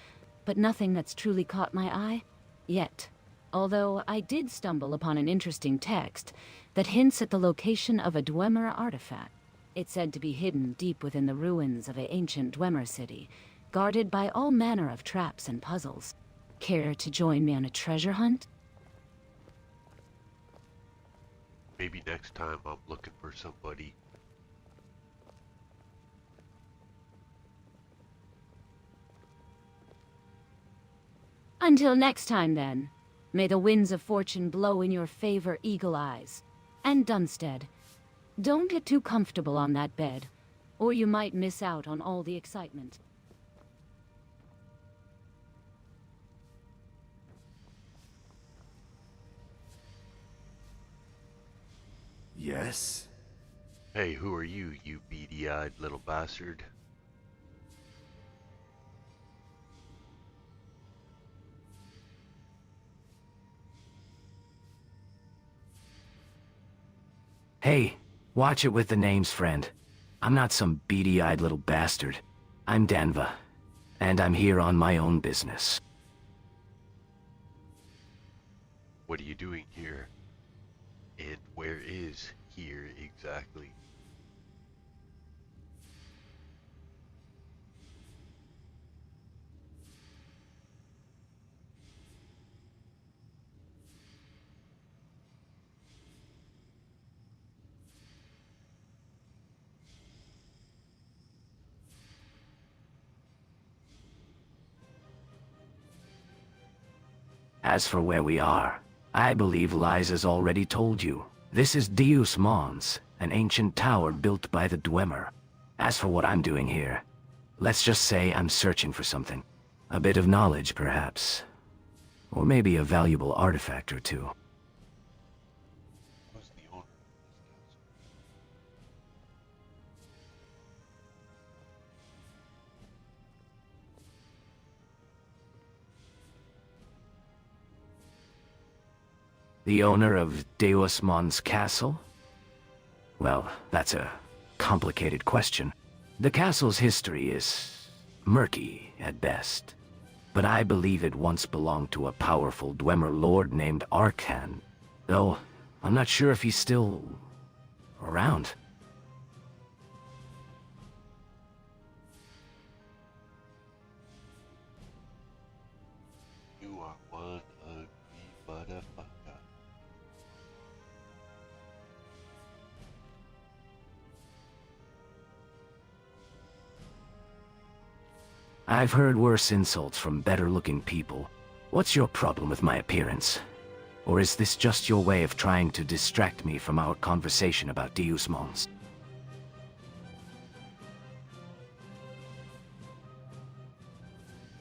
but nothing that's truly caught my eye. Yet. Although I did stumble upon an interesting text that hints at the location of a Dwemer artifact. It's said to be hidden deep within the ruins of an ancient Dwemer city, guarded by all manner of traps and puzzles. Care to join me on a treasure hunt? Maybe next time I'm looking for somebody. Until next time, then. May the winds of fortune blow in your favor, Eagle Eyes. And Dunstead, don't get too comfortable on that bed, or you might miss out on all the excitement. Yes? Hey, who are you, you beady-eyed little bastard? Hey, watch it with the names, friend. I'm not some beady-eyed little bastard. I'm Danva, and I'm here on my own business. What are you doing here? And where is here exactly? As for where we are, I believe Liza's already told you. This is Deus Mons, an ancient tower built by the Dwemer. As for what I'm doing here, let's just say I'm searching for something. A bit of knowledge, perhaps. Or maybe a valuable artifact or two. The owner of Deus Mons Castle? Well, that's a complicated question. The castle's history is murky at best, but I believe it once belonged to a powerful Dwemer lord named Arkhan, though I'm not sure if he's still around. You are one ugly motherfucker. I've heard worse insults from better-looking people. What's your problem with my appearance? Or is this just your way of trying to distract me from our conversation about Deus Mons?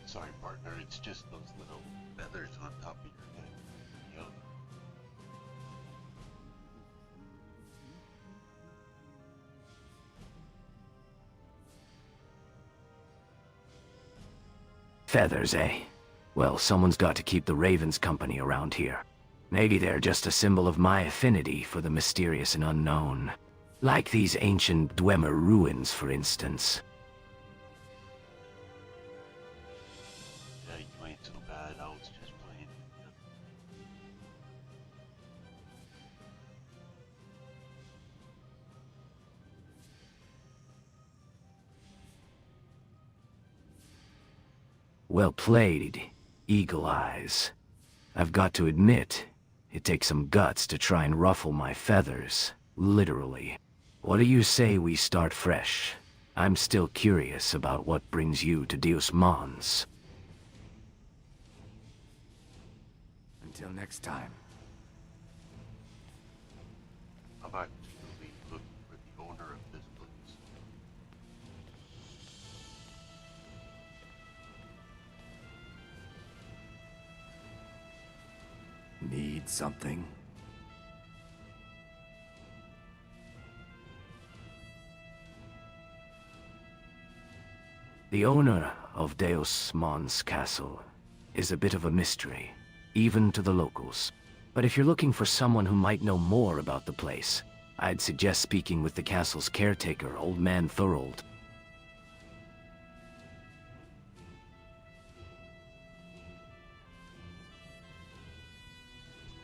Sorry, partner, it's just those little feathers on top of your head. Yup. Feathers, eh? Well, someone's got to keep the ravens company around here. Maybe they're just a symbol of my affinity for the mysterious and unknown. Like these ancient Dwemer ruins, for instance. Yeah, you ain't so bad, I was just playing. Well played, Eagle Eyes. I've got to admit, it takes some guts to try and ruffle my feathers, literally. What do you say we start fresh? I'm still curious about what brings you to Deus Mons. Until next time. I'm actually looking for the owner of this place. Need something? The owner of Deus Mons Castle is a bit of a mystery, even to the locals. But if you're looking for someone who might know more about the place, I'd suggest speaking with the castle's caretaker, Old Man Thorold.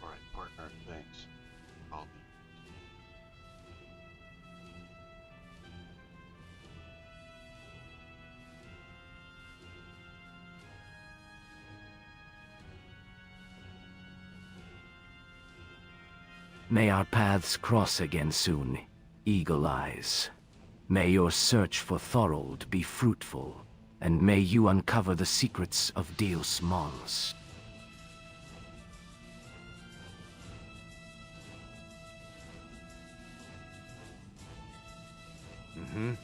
Alright, partner, thanks. I'll be... May our paths cross again soon, Eagle Eyes. May your search for Thorold be fruitful, and may you uncover the secrets of Deus Mons. Mm-hmm.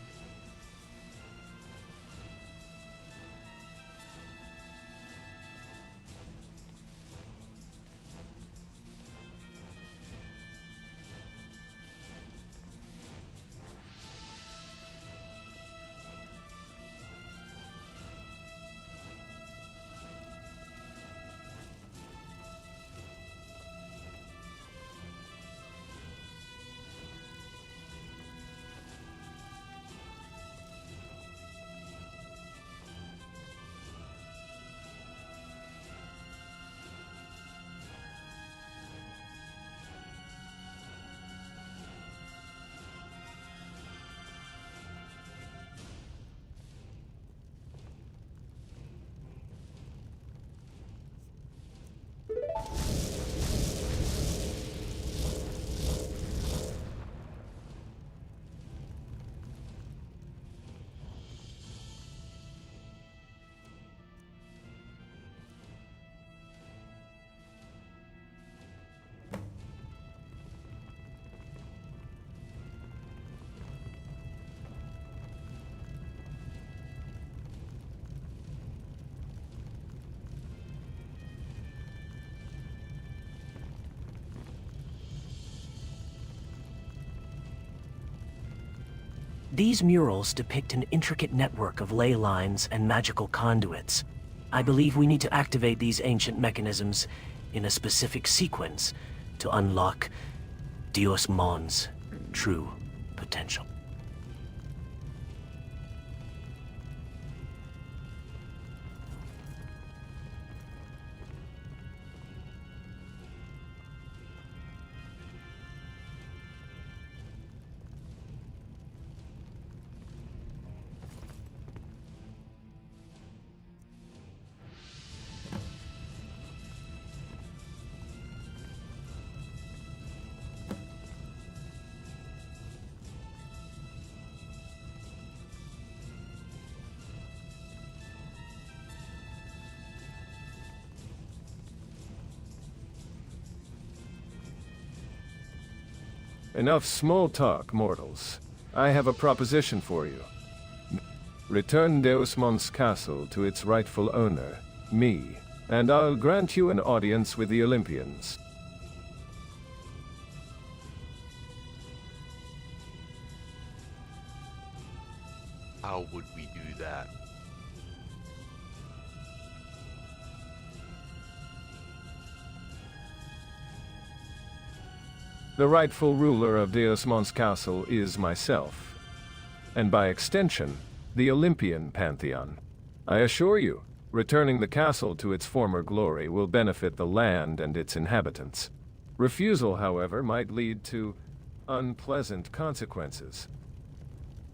These murals depict an intricate network of ley lines and magical conduits. I believe we need to activate these ancient mechanisms in a specific sequence to unlock Deus Mons' true potential. Enough small talk, mortals. I have a proposition for you. Return Deus Mons Castle to its rightful owner, me, and I'll grant you an audience with the Olympians. How would we do that? The rightful ruler of Deus Mons Castle is myself, and by extension, the Olympian Pantheon. I assure you, returning the castle to its former glory will benefit the land and its inhabitants. Refusal, however, might lead to unpleasant consequences.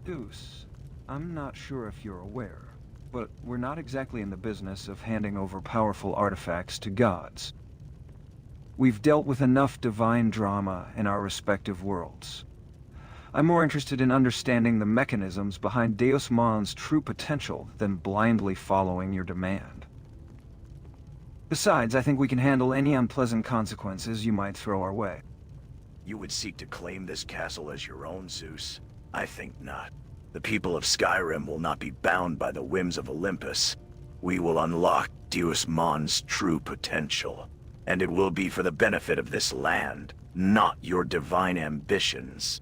Deuce, I'm not sure if you're aware, but we're not exactly in the business of handing over powerful artifacts to gods. We've dealt with enough divine drama in our respective worlds. I'm more interested in understanding the mechanisms behind Deus Mons' true potential than blindly following your demand. Besides, I think we can handle any unpleasant consequences you might throw our way. You would seek to claim this castle as your own, Zeus? I think not. The people of Skyrim will not be bound by the whims of Olympus. We will unlock Deus Mons' true potential. And it will be for the benefit of this land, not your divine ambitions.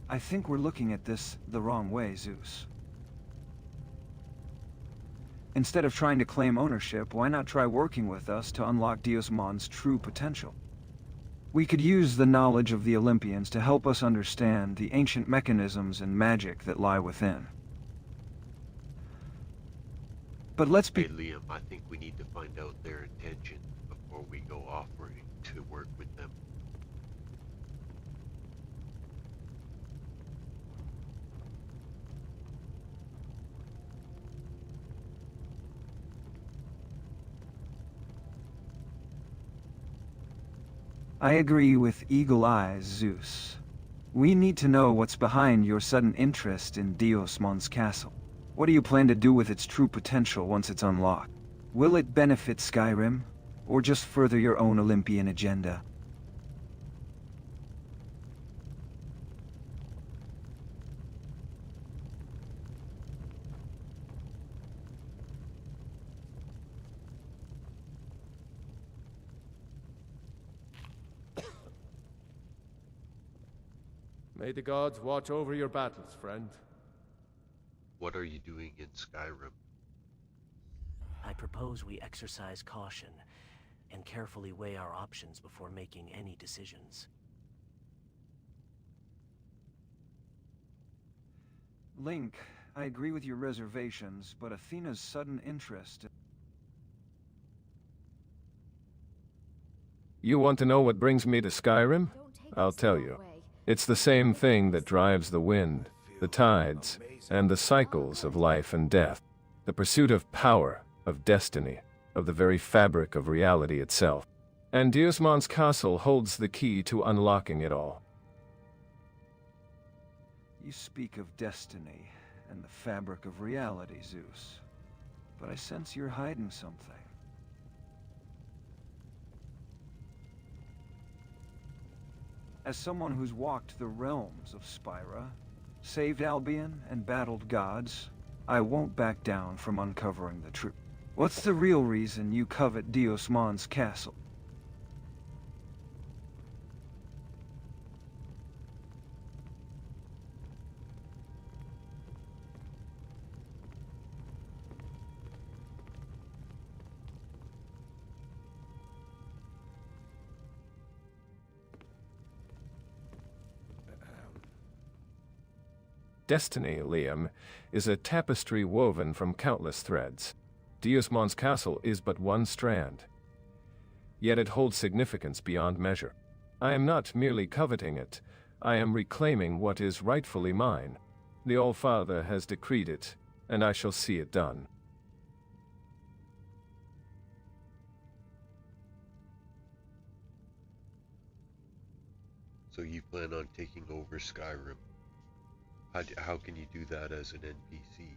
I think we're looking at this the wrong way, Zeus. Instead of trying to claim ownership, why not try working with us to unlock Deus Mons' true potential? We could use the knowledge of the Olympians to help us understand the ancient mechanisms and magic that lie within. But let's be... Hey Liam, I think we need to find out their intention before we go offering to work with them. I agree with Eagle Eyes, Zeus. We need to know what's behind your sudden interest in Deus Mons Castle. What do you plan to do with its true potential once it's unlocked? Will it benefit Skyrim, or just further your own Olympian agenda? May the gods watch over your battles, friend. What are you doing in Skyrim? I propose we exercise caution and carefully weigh our options before making any decisions. Link, I agree with your reservations, but Athena's sudden interest... You want to know what brings me to Skyrim? I'll tell you. It's the same thing that drives the wind, the tides, and the cycles of life and death. The pursuit of power, of destiny, of the very fabric of reality itself. And Deus Mons Castle holds the key to unlocking it all. You speak of destiny and the fabric of reality, Zeus. But I sense you're hiding something. As someone who's walked the realms of Spyra, saved Albion and battled gods, I won't back down from uncovering the truth. What's the real reason you covet Deus Mons Castle? Destiny, Liam, is a tapestry woven from countless threads. Deus Mons Castle is but one strand. Yet it holds significance beyond measure. I am not merely coveting it, I am reclaiming what is rightfully mine. The All-Father has decreed it, and I shall see it done. So you plan on taking over Skyrim? How can you do that as an NPC?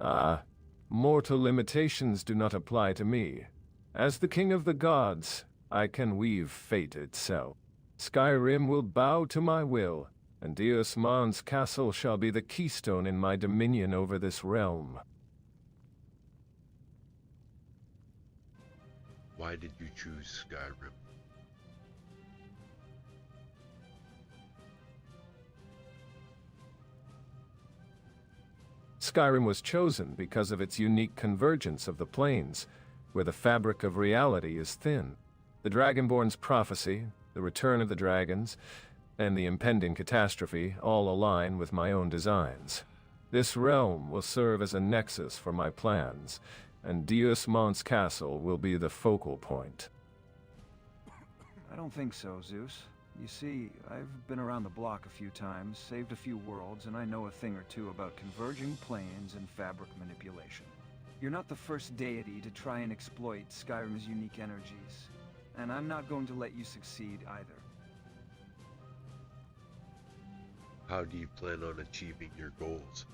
Ah, mortal limitations do not apply to me. As the king of the gods, I can weave fate itself. Skyrim will bow to my will, and Deus Mon's castle shall be the keystone in my dominion over this realm. Why did you choose Skyrim? Skyrim was chosen because of its unique convergence of the planes, where the fabric of reality is thin. The Dragonborn's prophecy, the return of the dragons, and the impending catastrophe all align with my own designs. This realm will serve as a nexus for my plans, and Deus Mon's castle will be the focal point. I don't think so, Zeus. You see, I've been around the block a few times, saved a few worlds, and I know a thing or two about converging planes and fabric manipulation. You're not the first deity to try and exploit Skyrim's unique energies, and I'm not going to let you succeed either. How do you plan on achieving your goals?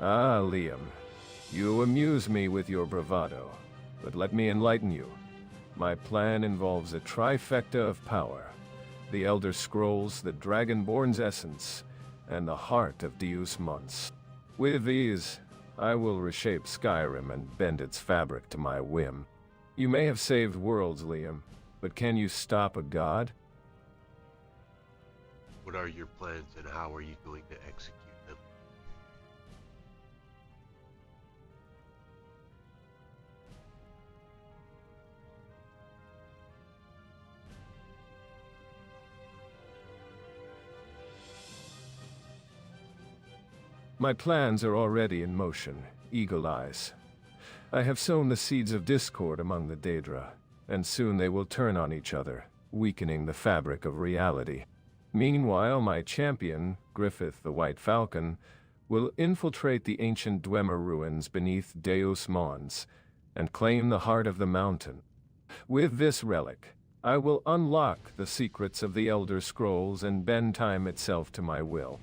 Ah, Liam, you amuse me with your bravado, but let me enlighten you. My plan involves a trifecta of power: the Elder Scrolls, the Dragonborn's essence, and the heart of Deus Mons. With these, I will reshape Skyrim and bend its fabric to my whim. You may have saved worlds, Liam, but can you stop a god? What are your plans and how are you going to execute them? My plans are already in motion, Eagle Eyes. I have sown the seeds of discord among the Daedra, and soon they will turn on each other, weakening the fabric of reality. Meanwhile, my champion, Griffith the White Falcon, will infiltrate the ancient Dwemer ruins beneath Deus Mons and claim the heart of the mountain. With this relic, I will unlock the secrets of the Elder Scrolls and bend time itself to my will.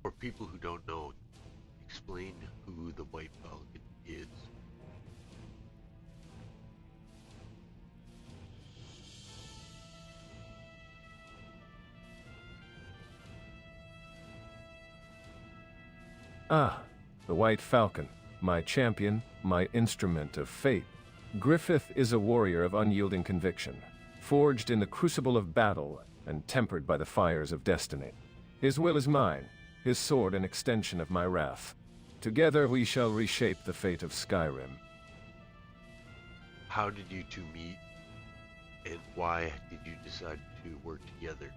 For people who don't know, explain who the White Falcon is. Ah, the White Falcon, my champion, my instrument of fate. Griffith is a warrior of unyielding conviction, forged in the crucible of battle and tempered by the fires of destiny. His will is mine, his sword an extension of my wrath. Together we shall reshape the fate of Skyrim. How did you two meet, and why did you decide to work together?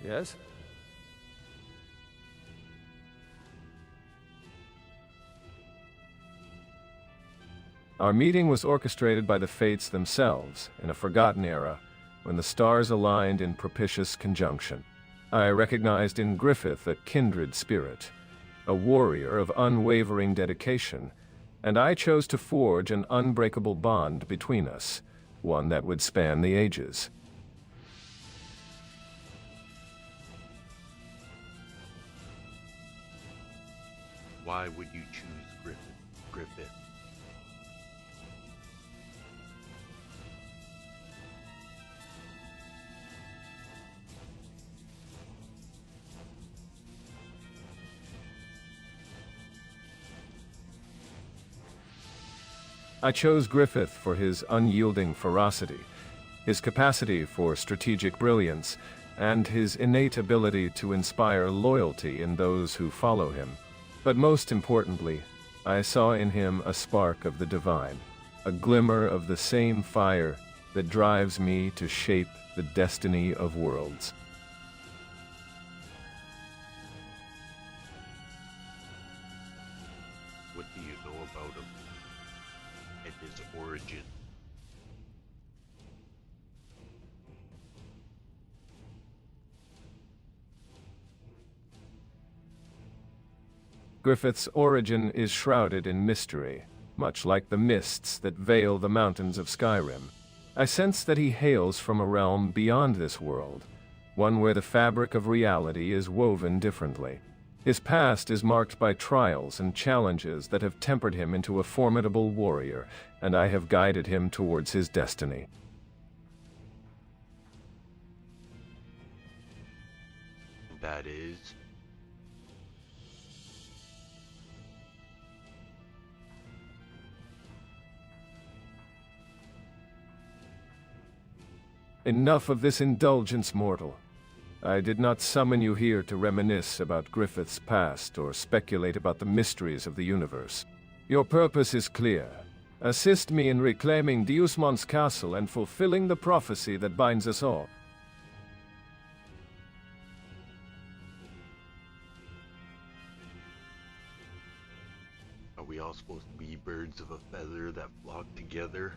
Yes? Our meeting was orchestrated by the fates themselves in a forgotten era, when the stars aligned in propitious conjunction. I recognized in Griffith a kindred spirit, a warrior of unwavering dedication, and I chose to forge an unbreakable bond between us, one that would span the ages. Why would you choose Griffith? I chose Griffith for his unyielding ferocity, his capacity for strategic brilliance, and his innate ability to inspire loyalty in those who follow him. But most importantly, I saw in him a spark of the divine, a glimmer of the same fire that drives me to shape the destiny of worlds. What do you know about him and his origin? Griffith's origin is shrouded in mystery, much like the mists that veil the mountains of Skyrim. I sense that he hails from a realm beyond this world, one where the fabric of reality is woven differently. His past is marked by trials and challenges that have tempered him into a formidable warrior, and I have guided him towards his destiny. That is... Enough of this indulgence, mortal. I did not summon you here to reminisce about Griffith's past or speculate about the mysteries of the universe. Your purpose is clear. Assist me in reclaiming Deusmon's castle and fulfilling the prophecy that binds us all. Are we all supposed to be birds of a feather that flock together?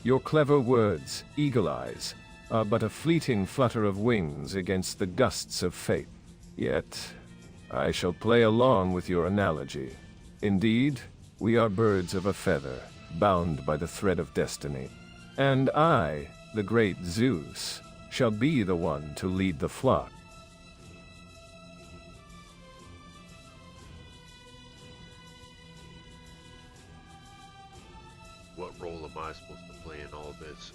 Your clever words, Eagle Eyes, are but a fleeting flutter of wings against the gusts of fate. Yet, I shall play along with your analogy. Indeed, we are birds of a feather, bound by the thread of destiny. And I, the great Zeus, shall be the one to lead the flock. What role am I supposed to play in all this?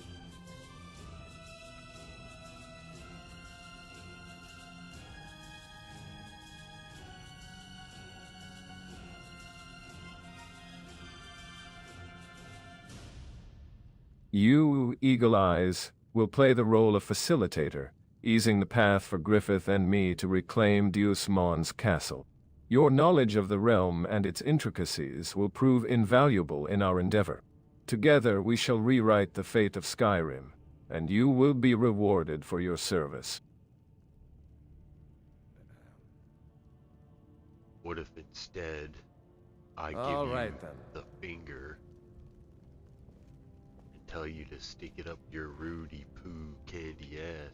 You, Eagle Eyes, will play the role of facilitator, easing the path for Griffith and me to reclaim Deusmon's castle. Your knowledge of the realm and its intricacies will prove invaluable in our endeavor. Together we shall rewrite the fate of Skyrim, and you will be rewarded for your service. What if instead I give All you right, then. the finger and tell you to stick it up your Rudy Poo candy ass?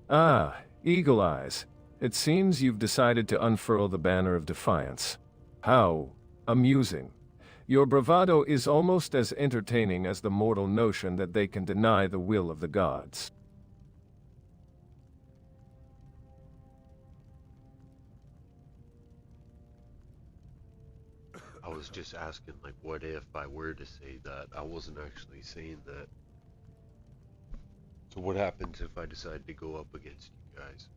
Ah, Eagle Eyes. It seems you've decided to unfurl the banner of defiance. How amusing. Your bravado is almost as entertaining as the mortal notion that they can deny the will of the gods. I was just asking, like, what if I were to say that? I wasn't actually saying that. So what happens if I decide to go up against you guys?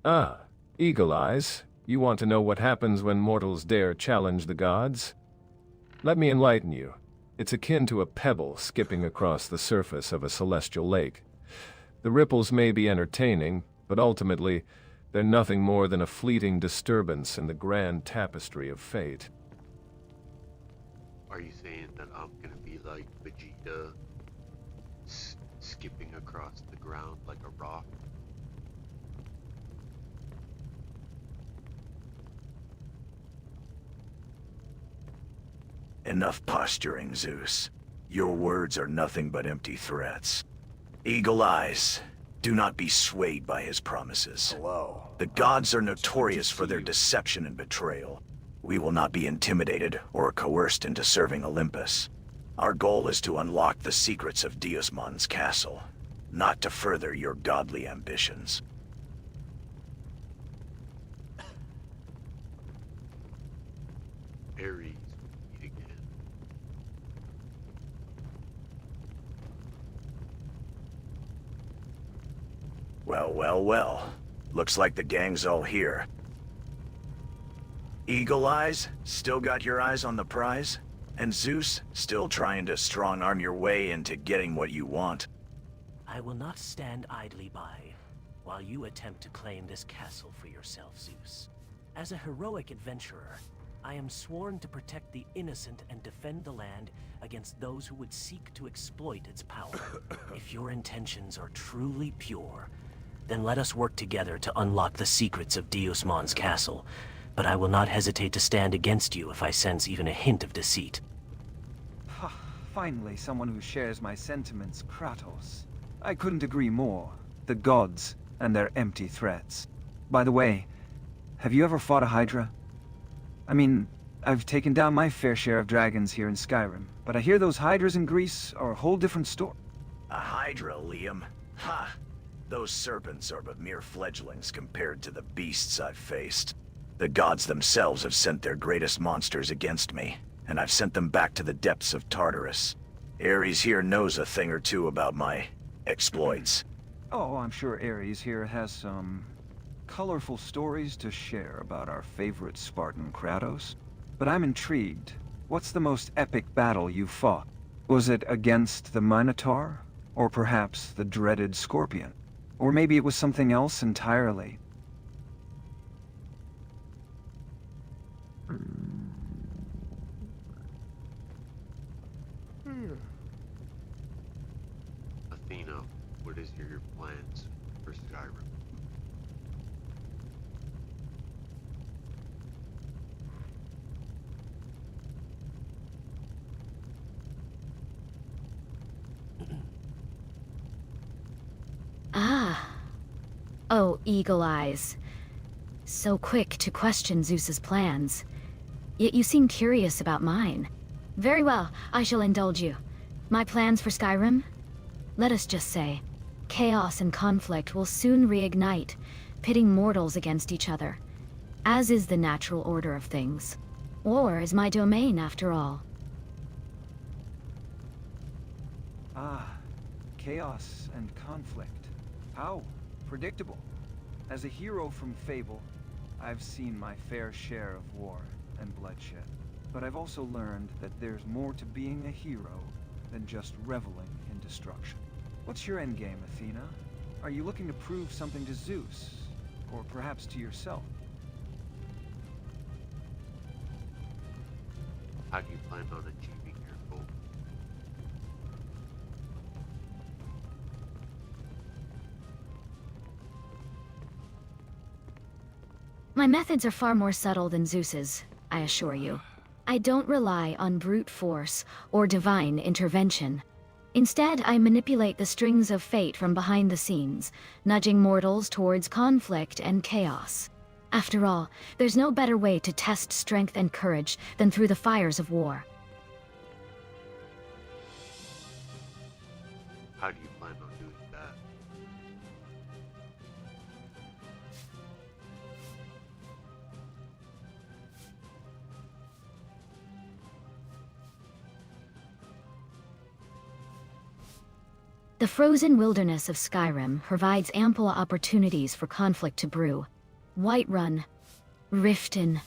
Ah, Eagle Eyes. You want to know what happens when mortals dare challenge the gods? Let me enlighten you. It's akin to a pebble skipping across the surface of a celestial lake. The ripples may be entertaining, but ultimately, they're nothing more than a fleeting disturbance in the grand tapestry of fate. Are you saying that I'm gonna be like Vegeta, skipping across the ground like a rock? Enough posturing, Zeus. Your words are nothing but empty threats. Eagle Eyes, do not be swayed by his promises. Hello. The gods are notorious for their deception and betrayal. We will not be intimidated or coerced into serving Olympus. Our goal is to unlock the secrets of Deusmon's castle, not to further your godly ambitions. Ares, meet again. Well, well, well. Looks like the gang's all here. Eagle Eyes, still got your eyes on the prize? And Zeus, still trying to strong-arm your way into getting what you want? I will not stand idly by. while you attempt to claim this castle for yourself, Zeus. As a heroic adventurer, I am sworn to protect the innocent and defend the land against those who would seek to exploit its power. If your intentions are truly pure, then let us work together to unlock the secrets of Deusmon's castle. But I will not hesitate to stand against you if I sense even a hint of deceit. Finally, someone who shares my sentiments, Kratos. I couldn't agree more. The gods and their empty threats. By the way, have you ever fought a Hydra? I mean, I've taken down my fair share of dragons here in Skyrim, but I hear those Hydras in Greece are a whole different story. A Hydra, Liam? Ha! Those serpents are but mere fledglings compared to the beasts I've faced. The gods themselves have sent their greatest monsters against me, and I've sent them back to the depths of Tartarus. Ares here knows a thing or two about my exploits. Oh, I'm sure Ares here has some colorful stories to share about our favorite Spartan Kratos. But I'm intrigued. What's the most epic battle you fought? Was it against the Minotaur? Or perhaps the dreaded Scorpion? Or maybe it was something else entirely? Athena, what is your plans for Skyrim? Ah. Oh, Eagle Eyes. So quick to question Zeus's plans. Yet you seem curious about mine. Very well, I shall indulge you. My plans for Skyrim? Let us just say, chaos and conflict will soon reignite, pitting mortals against each other. As is the natural order of things. War is my domain, after all. Ah, chaos and conflict. How predictable. As a hero from Fable, I've seen my fair share of war and bloodshed. But I've also learned that there's more to being a hero than just reveling in destruction. What's your endgame, Athena? Are you looking to prove something to Zeus? Or perhaps to yourself? How do you plan on achieving your goal? My methods are far more subtle than Zeus's, I assure you. I don't rely on brute force or divine intervention. Instead, I manipulate the strings of fate from behind the scenes, nudging mortals towards conflict and chaos. After all, there's no better way to test strength and courage than through the fires of war. How do you plan on doing that? The frozen wilderness of Skyrim provides ample opportunities for conflict to brew. Whiterun, Riften,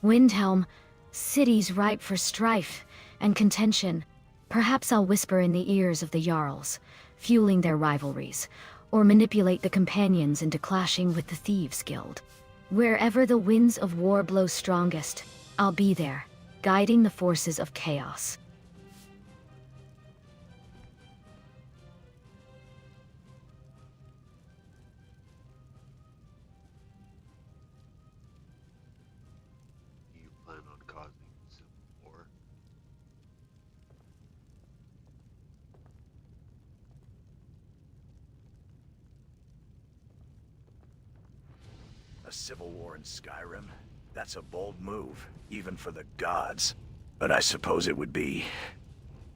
Windhelm, cities ripe for strife and contention. Perhaps I'll whisper in the ears of the Jarls, fueling their rivalries, or manipulate the companions into clashing with the Thieves' Guild. Wherever the winds of war blow strongest, I'll be there, guiding the forces of chaos. Do you plan on causing civil war? A civil war in Skyrim? That's a bold move, even for the gods. But I suppose it would be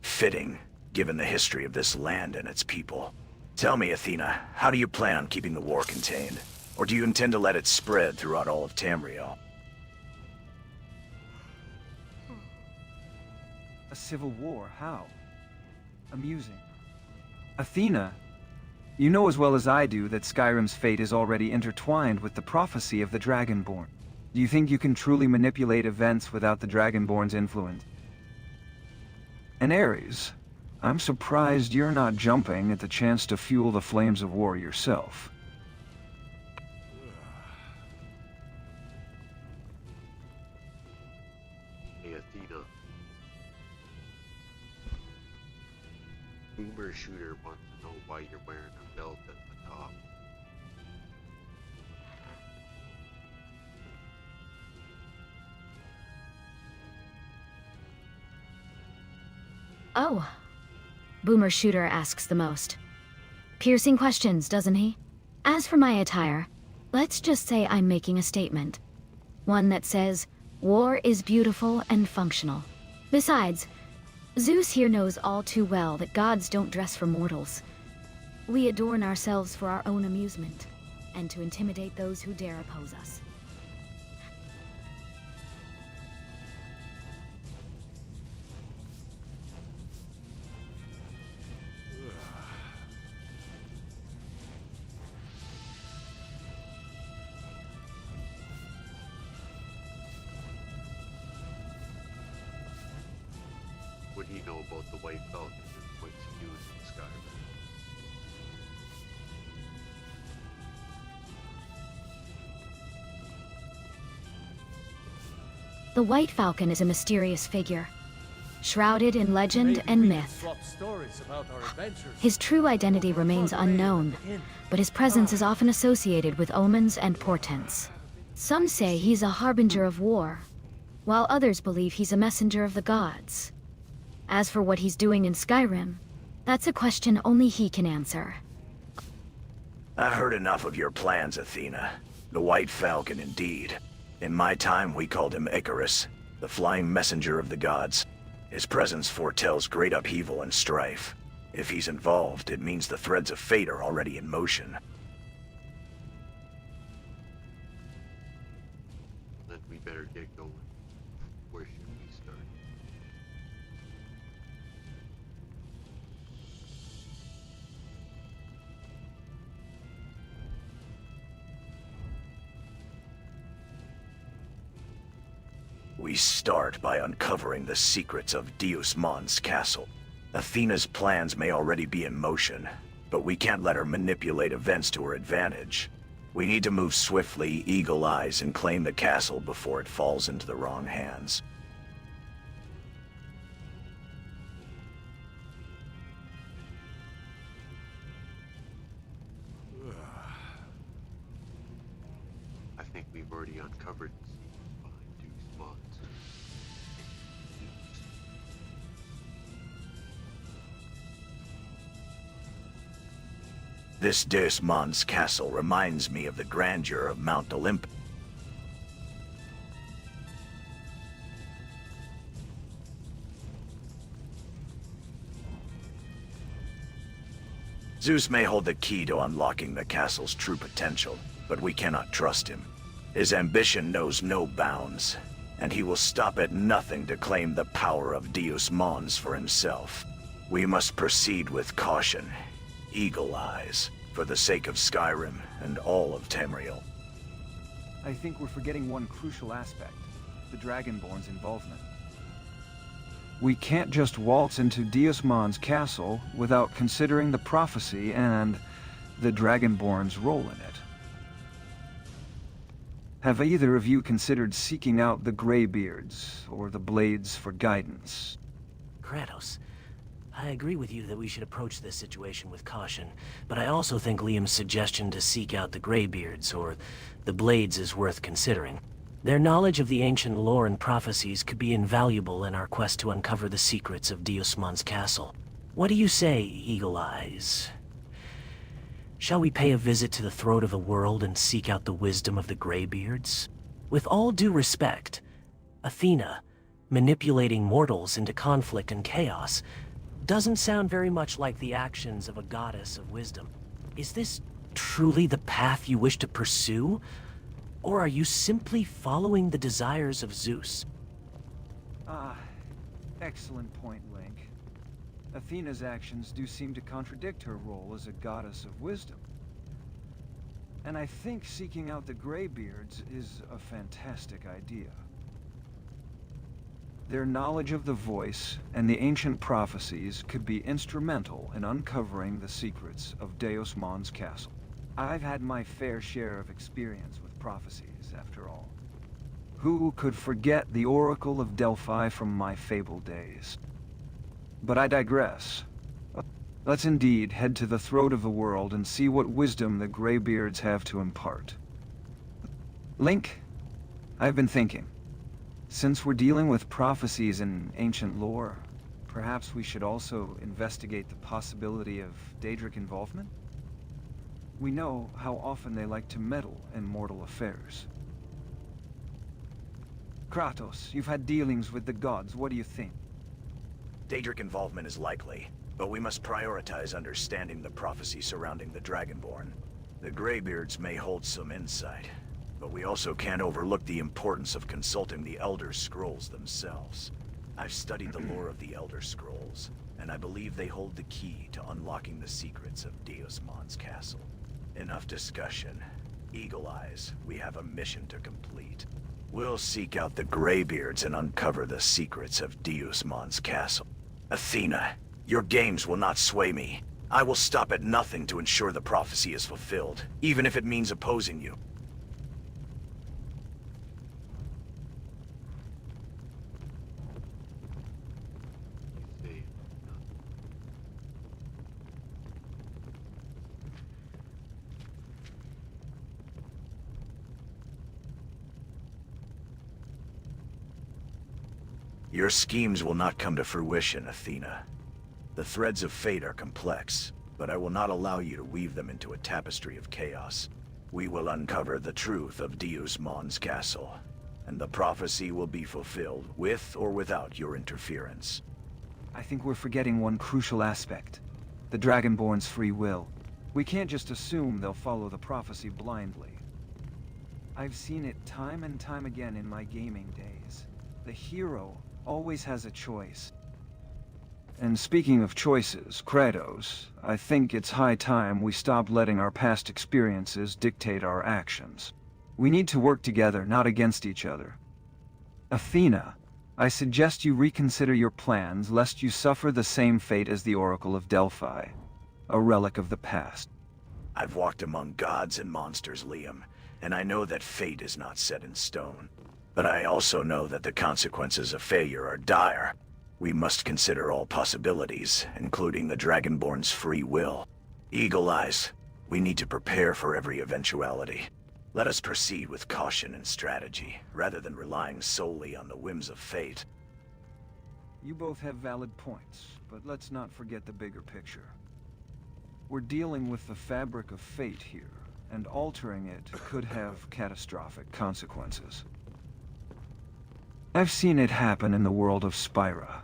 fitting, given the history of this land and its people. Tell me, Athena, how do you plan on keeping the war contained? Or do you intend to let it spread throughout all of Tamriel? A civil war, how? Amusing. Athena, you know as well as I do that Skyrim's fate is already intertwined with the prophecy of the Dragonborn. Do you think you can truly manipulate events without the Dragonborn's influence? And Ares, I'm surprised you're not jumping at the chance to fuel the flames of war yourself. Athena. Boomer Shooter wants to know why you're wearing a belt at the top. Oh. Boomer Shooter asks the most. Piercing questions, doesn't he? As for my attire, let's just say I'm making a statement. One that says, war is beautiful and functional. Besides, Zeus here knows all too well that gods don't dress for mortals. We adorn ourselves for our own amusement, and to intimidate those who dare oppose us. What do you know about the White Falcon and what's he doing in Skyrim? The White Falcon is a mysterious figure, shrouded in legend and myth. His true identity remains unknown, but his presence is often associated with omens and portents. Some say he's a harbinger of war, while others believe he's a messenger of the gods. As for what he's doing in Skyrim, that's a question only he can answer. I heard enough of your plans, Athena. The White Falcon, indeed. In my time, we called him Icarus, the flying messenger of the gods. His presence foretells great upheaval and strife. If he's involved, it means the threads of fate are already in motion. Then we better get going. Where should we start? We start by uncovering the secrets of Deus Mon's castle. Athena's plans may already be in motion, but we can't let her manipulate events to her advantage. We need to move swiftly, eagle eyes, and claim the castle before it falls into the wrong hands. I think we've already uncovered the secret behind Deus Mons. This Deus Mon's castle reminds me of the grandeur of Mount Olympus. Zeus may hold the key to unlocking the castle's true potential, but we cannot trust him. His ambition knows no bounds, and he will stop at nothing to claim the power of Deus Mons for himself. We must proceed with caution, eagle eyes, for the sake of Skyrim and all of Tamriel. I think we're forgetting one crucial aspect, the Dragonborn's involvement. We can't just waltz into Deus Mon's castle without considering the prophecy and the Dragonborn's role in it. Have either of you considered seeking out the Greybeards or the Blades for guidance? Kratos, I agree with you that we should approach this situation with caution, but I also think Liam's suggestion to seek out the Greybeards or the Blades is worth considering. Their knowledge of the ancient lore and prophecies could be invaluable in our quest to uncover the secrets of Deus Mon's castle. What do you say, Eagle Eyes? Shall we pay a visit to the throat of the world and seek out the wisdom of the Greybeards? With all due respect, Athena, manipulating mortals into conflict and chaos, doesn't sound very much like the actions of a goddess of wisdom. Is this truly the path you wish to pursue? Or are you simply following the desires of Zeus? Excellent point, Link. Athena's actions do seem to contradict her role as a goddess of wisdom. And I think seeking out the Greybeards is a fantastic idea. Their knowledge of the voice and the ancient prophecies could be instrumental in uncovering the secrets of Deus Mon's castle. I've had my fair share of experience with prophecies, after all. Who could forget the Oracle of Delphi from my fabled days? But I digress. Let's indeed head to the throat of the world and see what wisdom the Greybeards have to impart. Link, I've been thinking. Since we're dealing with prophecies in ancient lore, perhaps we should also investigate the possibility of Daedric involvement? We know how often they like to meddle in mortal affairs. Kratos, you've had dealings with the gods. What do you think? Daedric involvement is likely, but we must prioritize understanding the prophecy surrounding the Dragonborn. The Greybeards may hold some insight, but we also can't overlook the importance of consulting the Elder Scrolls themselves. I've studied the lore of the Elder Scrolls, and I believe they hold the key to unlocking the secrets of Deusmon's castle. Enough discussion. Eagle Eyes, we have a mission to complete. We'll seek out the Greybeards and uncover the secrets of Deusmon's castle. Athena, your games will not sway me. I will stop at nothing to ensure the prophecy is fulfilled, even if it means opposing you. Your schemes will not come to fruition, Athena. The threads of fate are complex, but I will not allow you to weave them into a tapestry of chaos. We will uncover the truth of Deusmon's castle, and the prophecy will be fulfilled with or without your interference. I think we're forgetting one crucial aspect. The Dragonborn's free will. We can't just assume they'll follow the prophecy blindly. I've seen it time and time again in my gaming days. The hero always has a choice. And speaking of choices, Kratos, I think it's high time we stop letting our past experiences dictate our actions. We need to work together, not against each other. Athena, I suggest you reconsider your plans lest you suffer the same fate as the Oracle of Delphi, a relic of the past. I've walked among gods and monsters, Liam, and I know that fate is not set in stone. But I also know that the consequences of failure are dire. We must consider all possibilities, including the Dragonborn's free will. Eagle Eyes, we need to prepare for every eventuality. Let us proceed with caution and strategy, rather than relying solely on the whims of fate. You both have valid points, but let's not forget the bigger picture. We're dealing with the fabric of fate here, and altering it could have catastrophic consequences. I've seen it happen in the world of Spyra,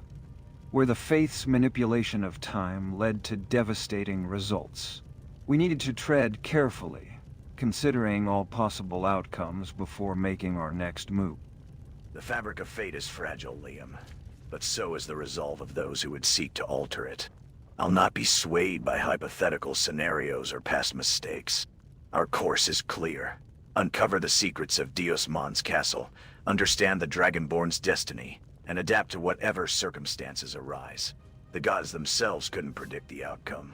where the Faith's manipulation of time led to devastating results. We needed to tread carefully, considering all possible outcomes before making our next move. The fabric of fate is fragile, Liam, but so is the resolve of those who would seek to alter it. I'll not be swayed by hypothetical scenarios or past mistakes. Our course is clear. Uncover the secrets of Deusmon's castle, understand the Dragonborn's destiny, and adapt to whatever circumstances arise. The gods themselves couldn't predict the outcome,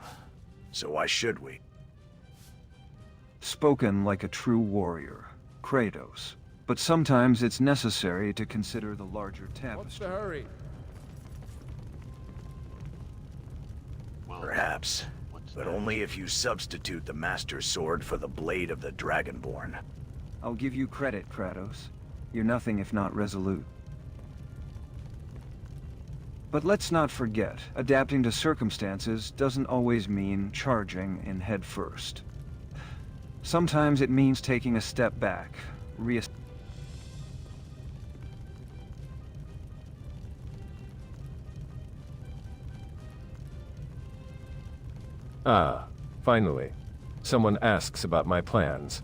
so why should we? Spoken like a true warrior, Kratos. But sometimes it's necessary to consider the larger tapestry. What's the hurry? Perhaps, but only if you substitute the Master Sword for the blade of the Dragonborn. I'll give you credit, Kratos. You're nothing if not resolute. But let's not forget, adapting to circumstances doesn't always mean charging in head first. Sometimes it means taking a step back, Finally. Someone asks about my plans.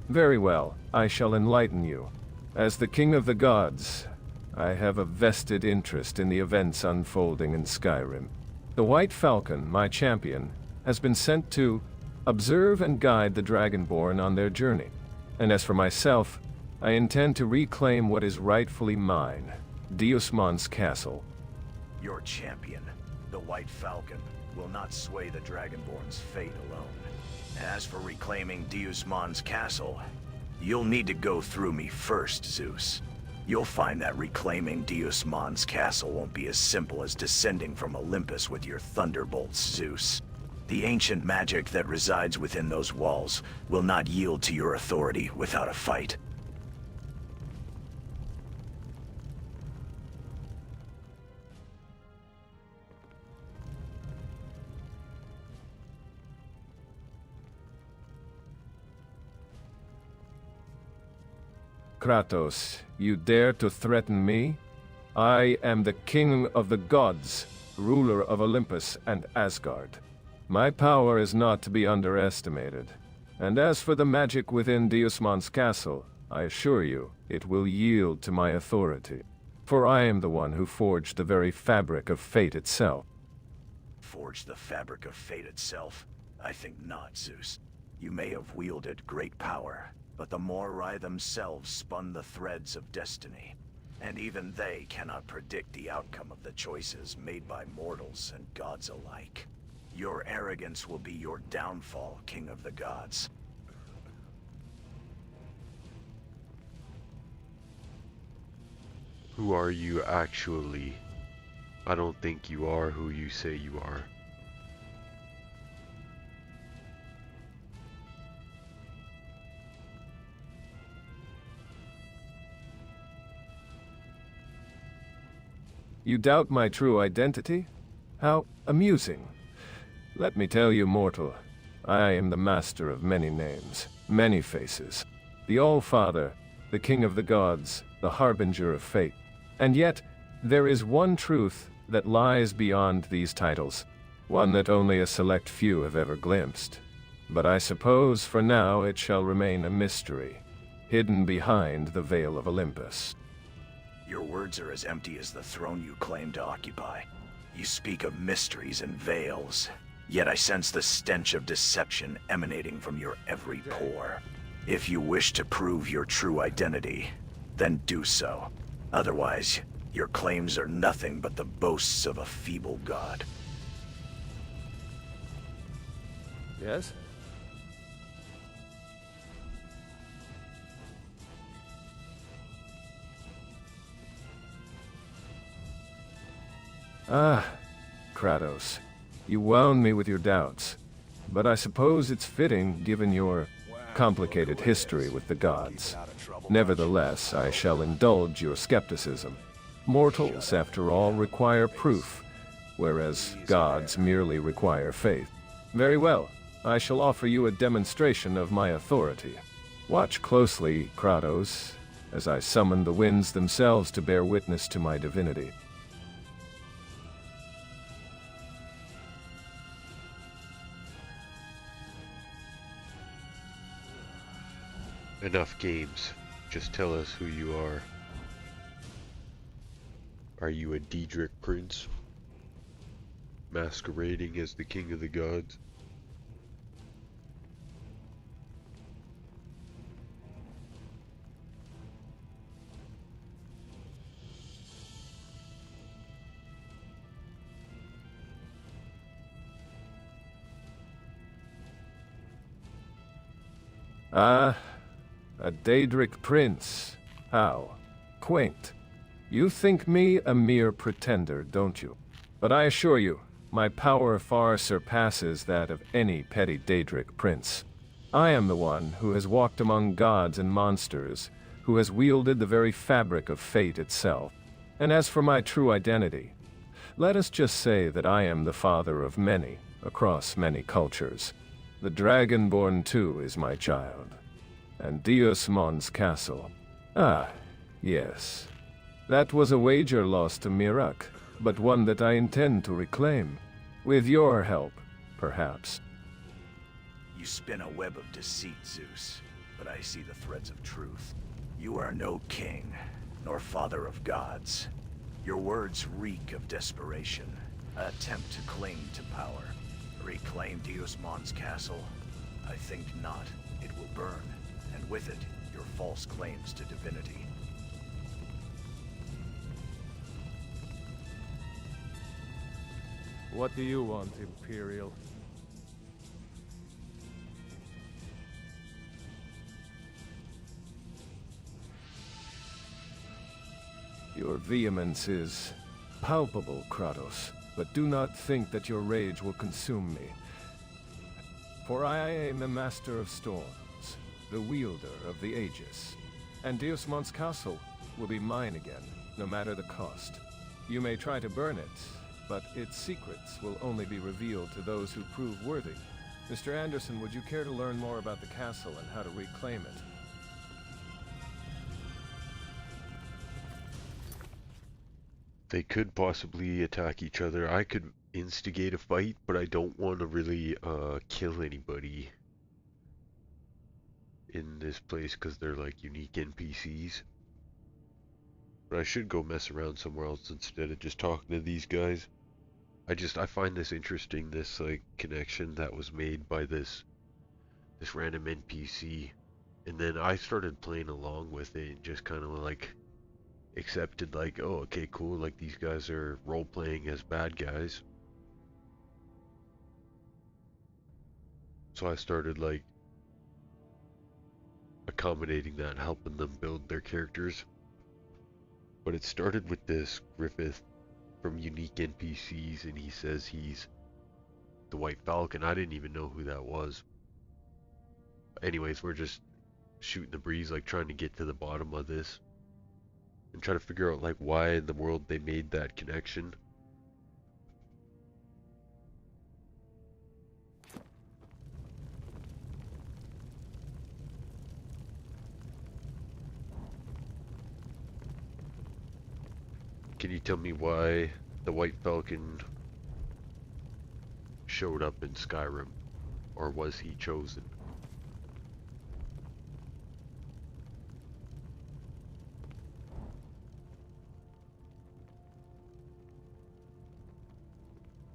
Very well, I shall enlighten you. As the King of the Gods, I have a vested interest in the events unfolding in Skyrim. The White Falcon, my champion, has been sent to observe and guide the Dragonborn on their journey. And as for myself, I intend to reclaim what is rightfully mine, Deusmon's castle. Your champion, the White Falcon, will not sway the Dragonborn's fate alone. As for reclaiming Deusmon's castle, you'll need to go through me first, Zeus. You'll find that reclaiming Deus Mon's castle won't be as simple as descending from Olympus with your thunderbolts, Zeus. The ancient magic that resides within those walls will not yield to your authority without a fight. Kratos, you dare to threaten me? I am the king of the gods, ruler of Olympus and Asgard. My power is not to be underestimated. And as for the magic within Deusmon's castle, I assure you, it will yield to my authority. For I am the one who forged the very fabric of fate itself. Forged the fabric of fate itself? I think not, Zeus. You may have wielded great power, but the Moirai themselves spun the threads of destiny. And even they cannot predict the outcome of the choices made by mortals and gods alike. Your arrogance will be your downfall, King of the Gods. Who are you actually? I don't think you are who you say you are. You doubt my true identity? How amusing. Let me tell you, mortal, I am the master of many names, many faces. The All-Father, the King of the Gods, the Harbinger of Fate. And yet, there is one truth that lies beyond these titles, one that only a select few have ever glimpsed. But I suppose for now it shall remain a mystery, hidden behind the veil of Olympus. Your words are as empty as the throne you claim to occupy. You speak of mysteries and veils, yet I sense the stench of deception emanating from your every pore. If you wish to prove your true identity, then do so. Otherwise, your claims are nothing but the boasts of a feeble god. Yes? Ah, Kratos. You wound me with your doubts. But I suppose it's fitting given your complicated history with the gods. Nevertheless, I shall indulge your skepticism. Mortals, after all, require proof, whereas gods merely require faith. Very well. I shall offer you a demonstration of my authority. Watch closely, Kratos, as I summon the winds themselves to bear witness to my divinity. Enough games. Just tell us who you are. Are you a Daedric prince? Masquerading as the king of the gods? Ah, a Daedric prince. How? Quaint. You think me a mere pretender, don't you? But I assure you, my power far surpasses that of any petty Daedric prince. I am the one who has walked among gods and monsters, who has wielded the very fabric of fate itself. And as for my true identity, let us just say that I am the father of many, across many cultures. The Dragonborn too is my child. And Deusmon's castle. Ah, yes. That was a wager lost to Mirak, but one that I intend to reclaim. With your help, perhaps. You spin a web of deceit, Zeus, but I see the threads of truth. You are no king, nor father of gods. Your words reek of desperation, an attempt to cling to power. Reclaim Deusmon's castle? I think not. It will burn, and with it, your false claims to divinity. What do you want, Imperial? Your vehemence is palpable, Kratos, but do not think that your rage will consume me. For I am the Master of Storms, the wielder of the Aegis, and Deusmont's castle will be mine again, no matter the cost. You may try to burn it, but its secrets will only be revealed to those who prove worthy. Mr. Anderson, would you care to learn more about the castle and how to reclaim it? They could possibly attack each other. I could instigate a fight, but I don't want to really kill anybody in this place because they're like unique NPCs. But I should go mess around somewhere else instead of just talking to these guys. I find this interesting, this like connection that was made by this random NPC, and then I started playing along with it and just kind of like accepted like, oh, okay, cool, like these guys are role-playing as bad guys. So I started like accommodating that, helping them build their characters. But it started with this Griffith from Unique NPCs, and he says he's the White Falcon. I didn't even know who that was. Anyways, we're just shooting the breeze, like trying to get to the bottom of this and try to figure out like why in the world they made that connection. Can you tell me why the White Falcon showed up in Skyrim? Or was he chosen?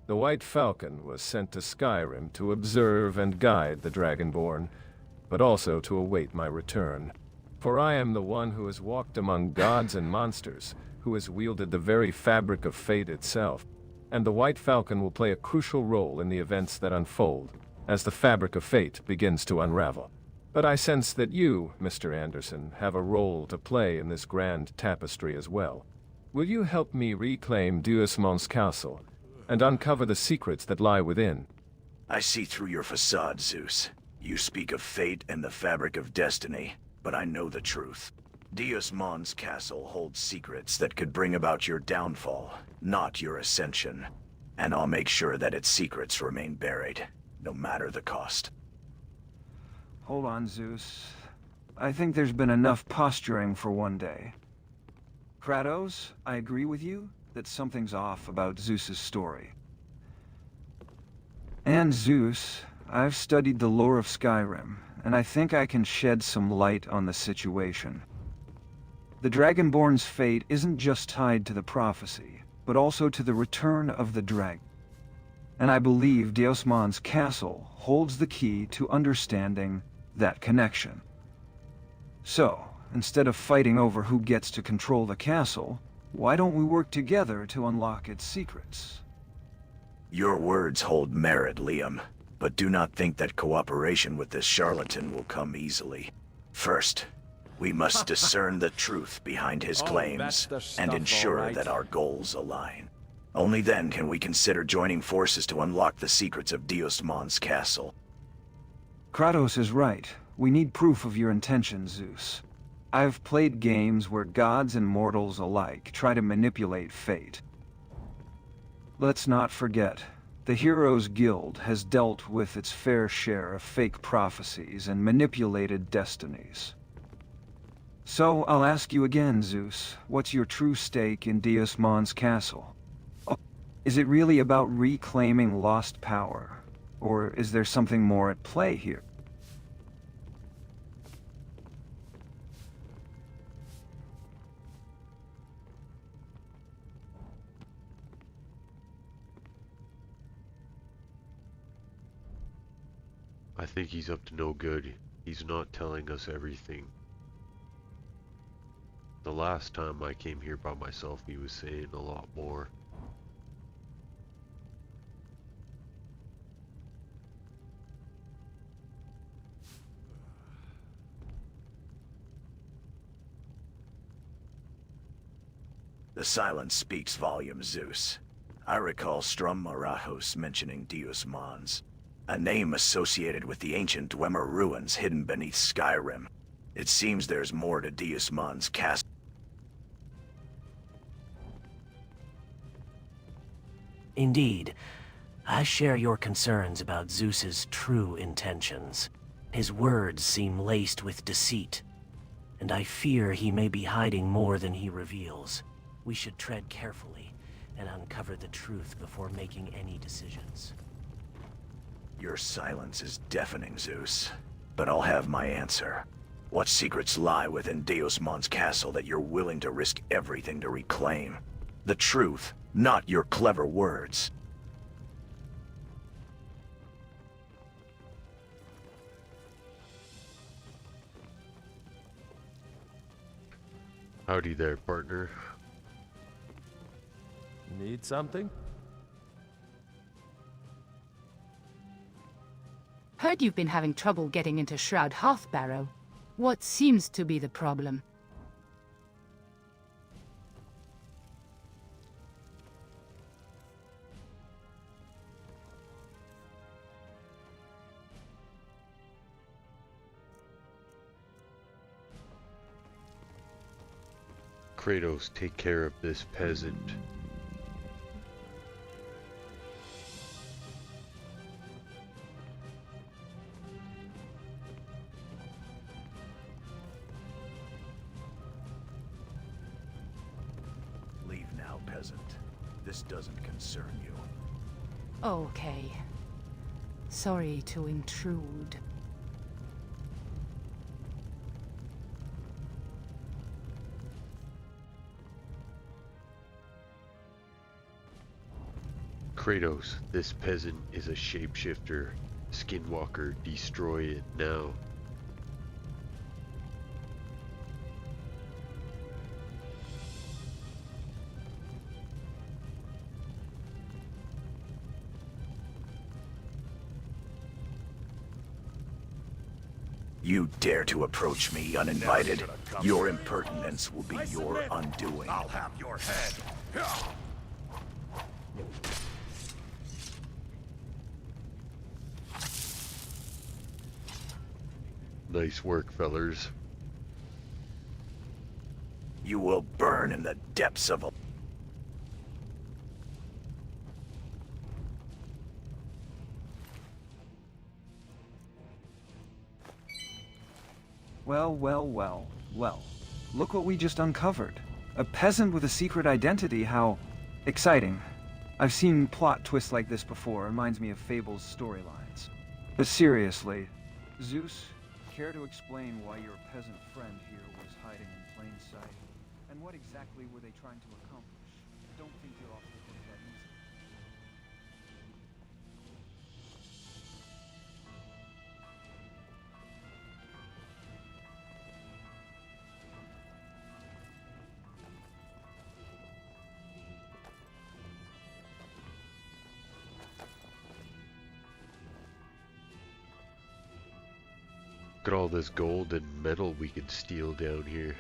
The White Falcon was sent to Skyrim to observe and guide the Dragonborn, but also to await my return. For I am the one who has walked among gods and monsters, who has wielded the very fabric of fate itself, and the White Falcon will play a crucial role in the events that unfold, as the fabric of fate begins to unravel. But I sense that you, Mr. Anderson, have a role to play in this grand tapestry as well. Will you help me reclaim Deusmont's castle, and uncover the secrets that lie within? I see through your facade, Zeus. You speak of fate and the fabric of destiny, but I know the truth. Deusmont's castle holds secrets that could bring about your downfall, not your ascension. And I'll make sure that its secrets remain buried, no matter the cost. Hold on, Zeus. I think there's been enough posturing for one day. Kratos, I agree with you that something's off about Zeus's story. And Zeus, I've studied the lore of Skyrim, and I think I can shed some light on the situation. The Dragonborn's fate isn't just tied to the prophecy, but also to the return of the dragon. And I believe Deusmont's castle holds the key to understanding that connection. So, instead of fighting over who gets to control the castle, why don't we work together to unlock its secrets? Your words hold merit, Liam, but do not think that cooperation with this charlatan will come easily. First, we must discern the truth behind his claims and ensure that our goals align. Only then can we consider joining forces to unlock the secrets of Deusmont's castle. Kratos is right. We need proof of your intentions, Zeus. I've played games where gods and mortals alike try to manipulate fate. Let's not forget, the Heroes Guild has dealt with its fair share of fake prophecies and manipulated destinies. So I'll ask you again, Zeus, what's your true stake in Deusmont's castle? Is it really about reclaiming lost power, or is there something more at play here? I think he's up to no good. He's not telling us everything. The last time I came here by myself, he was saying a lot more. silence speaks volumes, Zeus. I recall Strum Marajos mentioning Deus Mons, a name associated with the ancient Dwemer ruins hidden beneath Skyrim. It seems there's more to Deus Mons castle. Indeed. I share your concerns about Zeus's true intentions. His words seem laced with deceit, and I fear he may be hiding more than he reveals. We should tread carefully and uncover the truth before making any decisions. Your silence is deafening, Zeus. But I'll have my answer. What secrets lie within Deus Mons castle that you're willing to risk everything to reclaim? The truth, not your clever words. Howdy there, partner. Need something? Heard you've been having trouble getting into Shroud Hearthbarrow. What seems to be the problem? Kratos, take care of this peasant. Leave now, peasant. This doesn't concern you. Okay. Sorry to intrude. Kratos, this peasant is a shapeshifter. Skinwalker, destroy it now. You dare to approach me uninvited. Your impertinence will be your undoing. I'll have your head. Nice work, fellers. You will burn in the depths of a... Well. Look what we just uncovered. A peasant with a secret identity, how exciting. I've seen plot twists like this before, reminds me of Fable's storylines. But seriously, Zeus, care to explain why your peasant friend here was hiding in plain sight? And what exactly were they trying to accomplish? I don't think you're off the hook that easily. Look at all this gold and metal we can steal down here.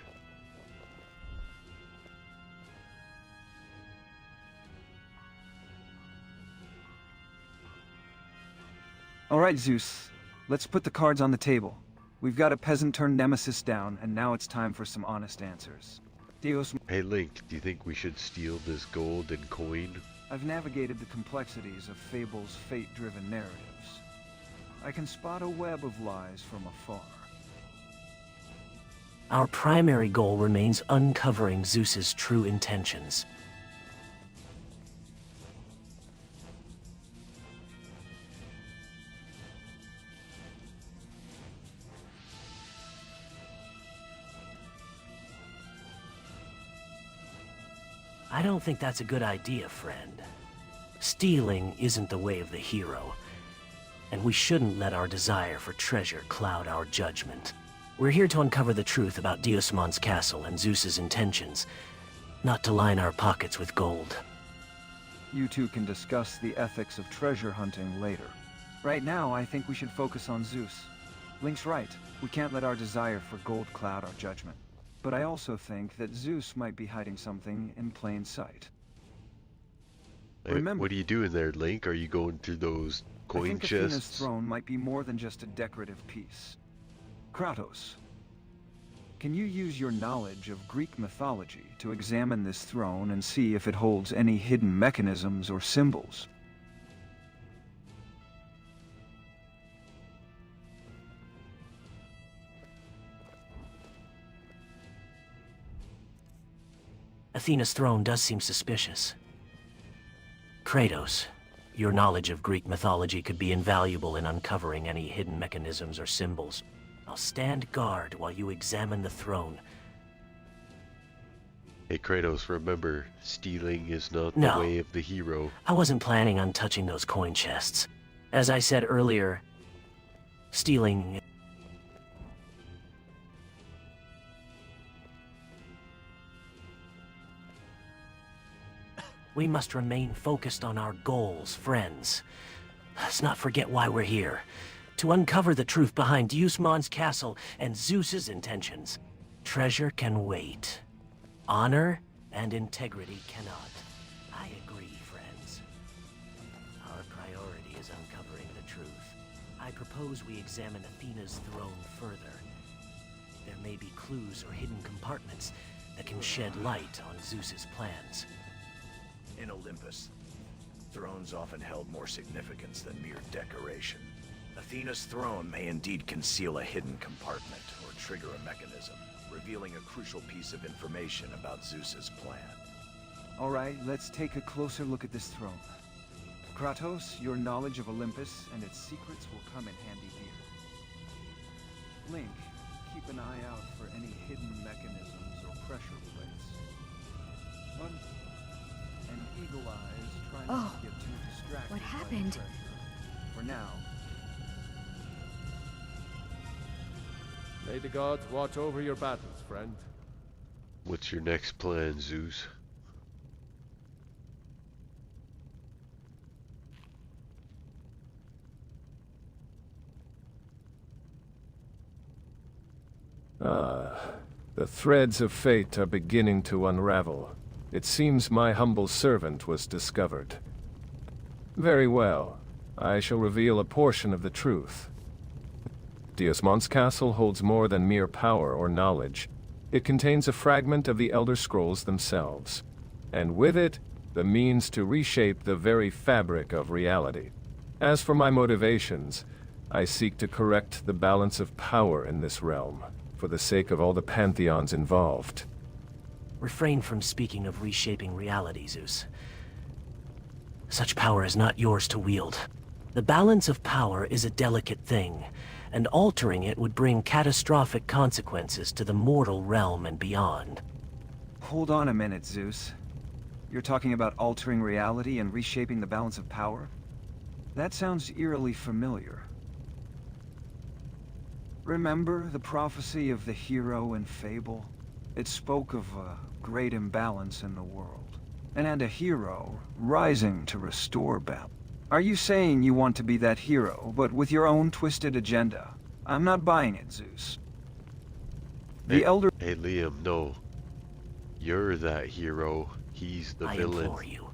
Alright, Zeus. Let's put the cards on the table. We've got a peasant-turned-nemesis down, and now it's time for some honest answers. Deus... Hey Link, do you think we should steal this gold and coin? I've navigated the complexities of Fable's fate-driven narratives. I can spot a web of lies from afar. Our primary goal remains uncovering Zeus's true intentions. I don't think that's a good idea, friend. Stealing isn't the way of the hero, and we shouldn't let our desire for treasure cloud our judgment. We're here to uncover the truth about Deus Mons castle and Zeus's intentions, not to line our pockets with gold. You two can discuss the ethics of treasure hunting later. Right now, I think we should focus on Zeus. Link's right. We can't let our desire for gold cloud our judgment. but I also think that Zeus might be hiding something in plain sight. Remember, what are you doing there, Link? Are you going through those I coin think Athena's chests? throne might be more than just a decorative piece. Kratos, can you use your knowledge of Greek mythology to examine this throne and see if it holds any hidden mechanisms or symbols? Athena's throne does seem suspicious. Kratos, your knowledge of Greek mythology could be invaluable in uncovering any hidden mechanisms or symbols. I'll stand guard while you examine the throne. Hey Kratos, remember, stealing is not the No. way of the hero. I wasn't planning on touching those coin chests. As I said earlier, stealing... We must remain focused on our goals, friends. Let's not forget why we're here. To uncover the truth behind Deusmon's castle and Zeus's intentions. Treasure can wait. Honor and integrity cannot. I agree, friends. Our priority is uncovering the truth. I propose we examine Athena's throne further. There may be clues or hidden compartments that can shed light on Zeus's plans. In Olympus, thrones often held more significance than mere decoration. Athena's throne may indeed conceal a hidden compartment or trigger a mechanism, revealing a crucial piece of information about Zeus's plan. All right, let's take a closer look at this throne. Kratos, your knowledge of Olympus and its secrets will come in handy here. Link, keep an eye out for any hidden mechanisms or pressure plates. One, and Eagle Eyes, try not to get too distracted. What by the happened? pressure. For now. May the gods watch over your battles, friend. What's your next plan, Zeus? The threads of fate are beginning to unravel. It seems my humble servant was discovered. Very well. I shall reveal a portion of the truth. Deusmon's castle holds more than mere power or knowledge. It contains a fragment of the Elder Scrolls themselves, and with it, the means to reshape the very fabric of reality. As for my motivations, I seek to correct the balance of power in this realm, for the sake of all the pantheons involved. Refrain from speaking of reshaping reality, Zeus. Such power is not yours to wield. The balance of power is a delicate thing, and altering it would bring catastrophic consequences to the mortal realm and beyond. Hold on a minute, Zeus. You're talking about altering reality and reshaping the balance of power? That sounds eerily familiar. Remember the prophecy of the hero in Fable? It spoke of a great imbalance in the world, and a hero rising to restore balance. Are you saying you want to be that hero, but with your own twisted agenda? I'm not buying it, Zeus. Hey Liam, no. You're that hero. He's the villain. I implore you,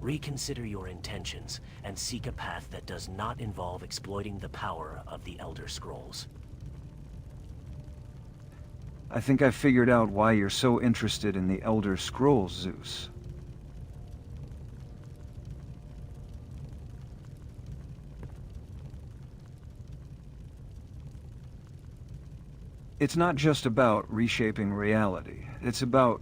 reconsider your intentions and seek a path that does not involve exploiting the power of the Elder Scrolls. I think I figured out why you're so interested in the Elder Scrolls, Zeus. It's not just about reshaping reality. It's about...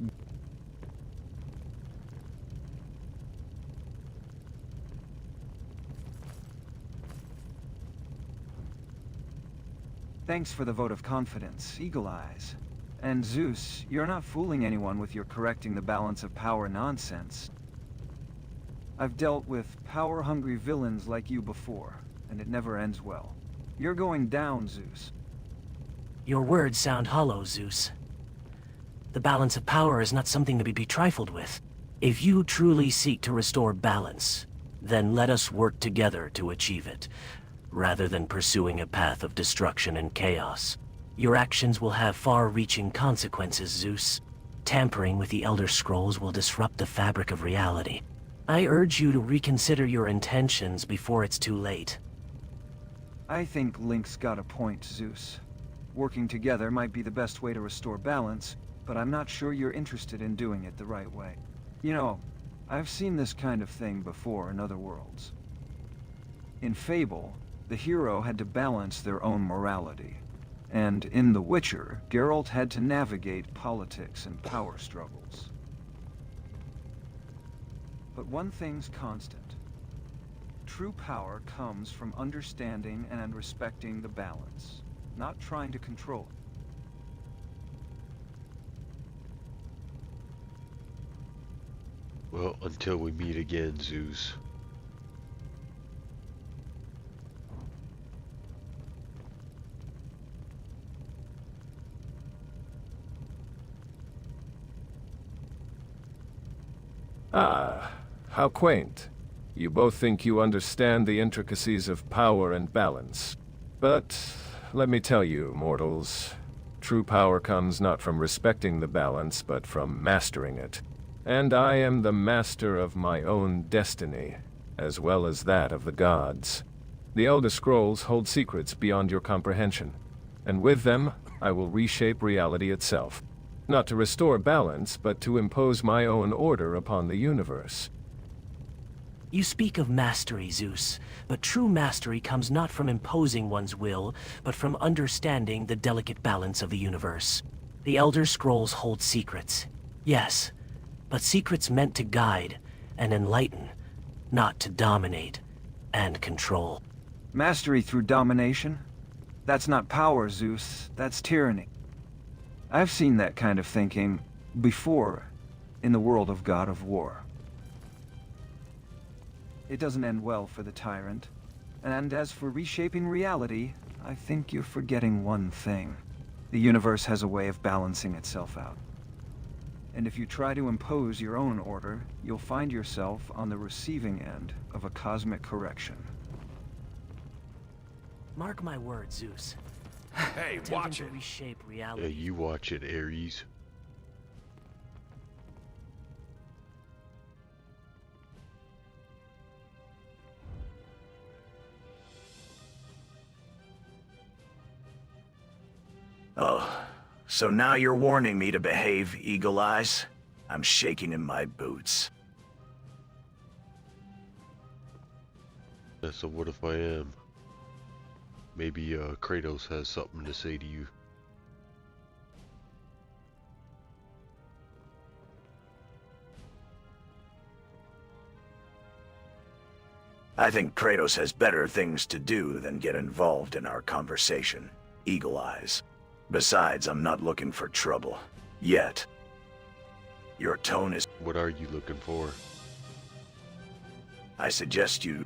Thanks for the vote of confidence, Eagle Eyes. And Zeus, you're not fooling anyone with your correcting the balance of power nonsense. I've dealt with power-hungry villains like you before, and it never ends well. You're going down, Zeus. Your words sound hollow, Zeus. The balance of power is not something to be trifled with. If you truly seek to restore balance, then let us work together to achieve it, rather than pursuing a path of destruction and chaos. Your actions will have far-reaching consequences, Zeus. Tampering with the Elder Scrolls will disrupt the fabric of reality. I urge you to reconsider your intentions before it's too late. I think Link's got a point, Zeus. Working together might be the best way to restore balance, but I'm not sure you're interested in doing it the right way. You know, I've seen this kind of thing before in other worlds. In Fable, the hero had to balance their own morality. And in The Witcher, Geralt had to navigate politics and power struggles. But one thing's constant. True power comes from understanding and respecting the balance, not trying to control it. Well, until we meet again, Zeus. Ah, how quaint. You both think you understand the intricacies of power and balance. But let me tell you, mortals, true power comes not from respecting the balance, but from mastering it. And I am the master of my own destiny, as well as that of the gods. The Elder Scrolls hold secrets beyond your comprehension, and with them, I will reshape reality itself. Not to restore balance, but to impose my own order upon the universe. You speak of mastery, Zeus, but true mastery comes not from imposing one's will, but from understanding the delicate balance of the universe. The Elder Scrolls hold secrets, yes, but secrets meant to guide and enlighten, not to dominate and control. Mastery through domination? That's not power, Zeus. That's tyranny. I've seen that kind of thinking before in the world of God of War. It doesn't end well for the tyrant. And as for reshaping reality, I think you're forgetting one thing. The universe has a way of balancing itself out. And if you try to impose your own order, you'll find yourself on the receiving end of a cosmic correction. Mark my words, Zeus. Hey, watch it. Reshape Yeah, reality. you watch it, Ares. Oh, so now you're warning me to behave, Eagle Eyes? I'm shaking in my boots. Yeah, so what if I am? Maybe Kratos has something to say to you. I think Kratos has better things to do than get involved in our conversation, Eagle Eyes. Besides, I'm not looking for trouble. Yet. Your tone is... What are you looking for? I suggest you...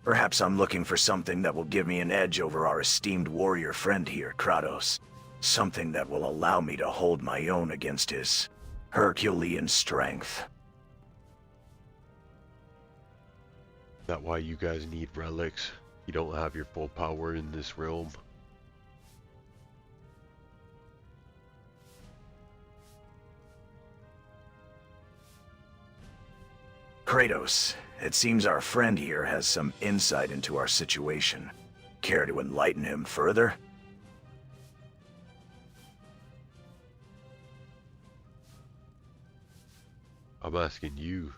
Perhaps I'm looking for something that will give me an edge over our esteemed warrior friend here, Kratos. Something that will allow me to hold my own against his Herculean strength. That why you guys need relics? You don't have your full power in this realm? Kratos, it seems our friend here has some insight into our situation. Care to enlighten him further? I'm asking you.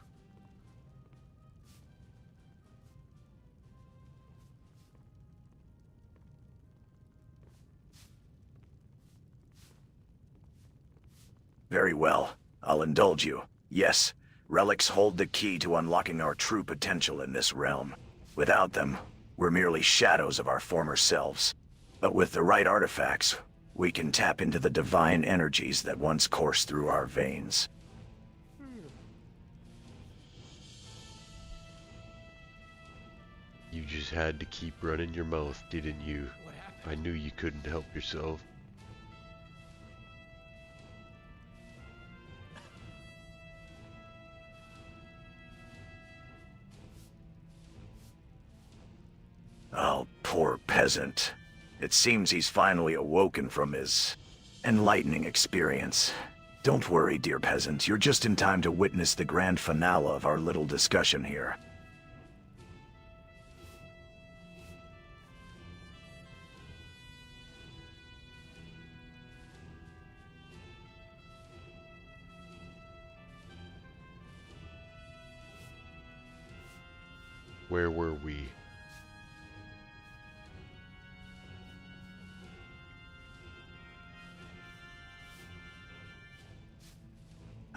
Very well. I'll indulge you. Yes, relics hold the key to unlocking our true potential in this realm. Without them, we're merely shadows of our former selves. But with the right artifacts, we can tap into the divine energies that once coursed through our veins. You just had to keep running your mouth, didn't you? I knew you couldn't help yourself. peasant. It seems he's finally awoken from his enlightening experience. Don't worry, dear peasant. You're just in time to witness the grand finale of our little discussion here. Where were we?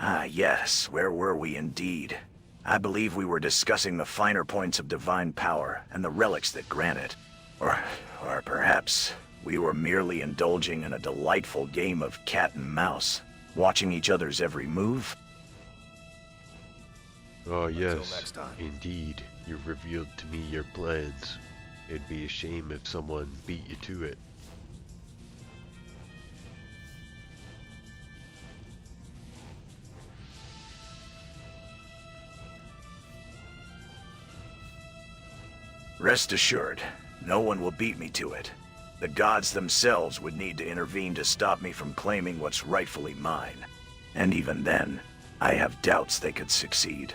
Ah, yes, where were we indeed? I believe we were discussing the finer points of divine power and the relics that grant it. Or perhaps we were merely indulging in a delightful game of cat and mouse, watching each other's every move. Oh yes, indeed. You've revealed to me your plans. It'd be a shame if someone beat you to it. Rest assured, no one will beat me to it. The gods themselves would need to intervene to stop me from claiming what's rightfully mine. And even then, I have doubts they could succeed.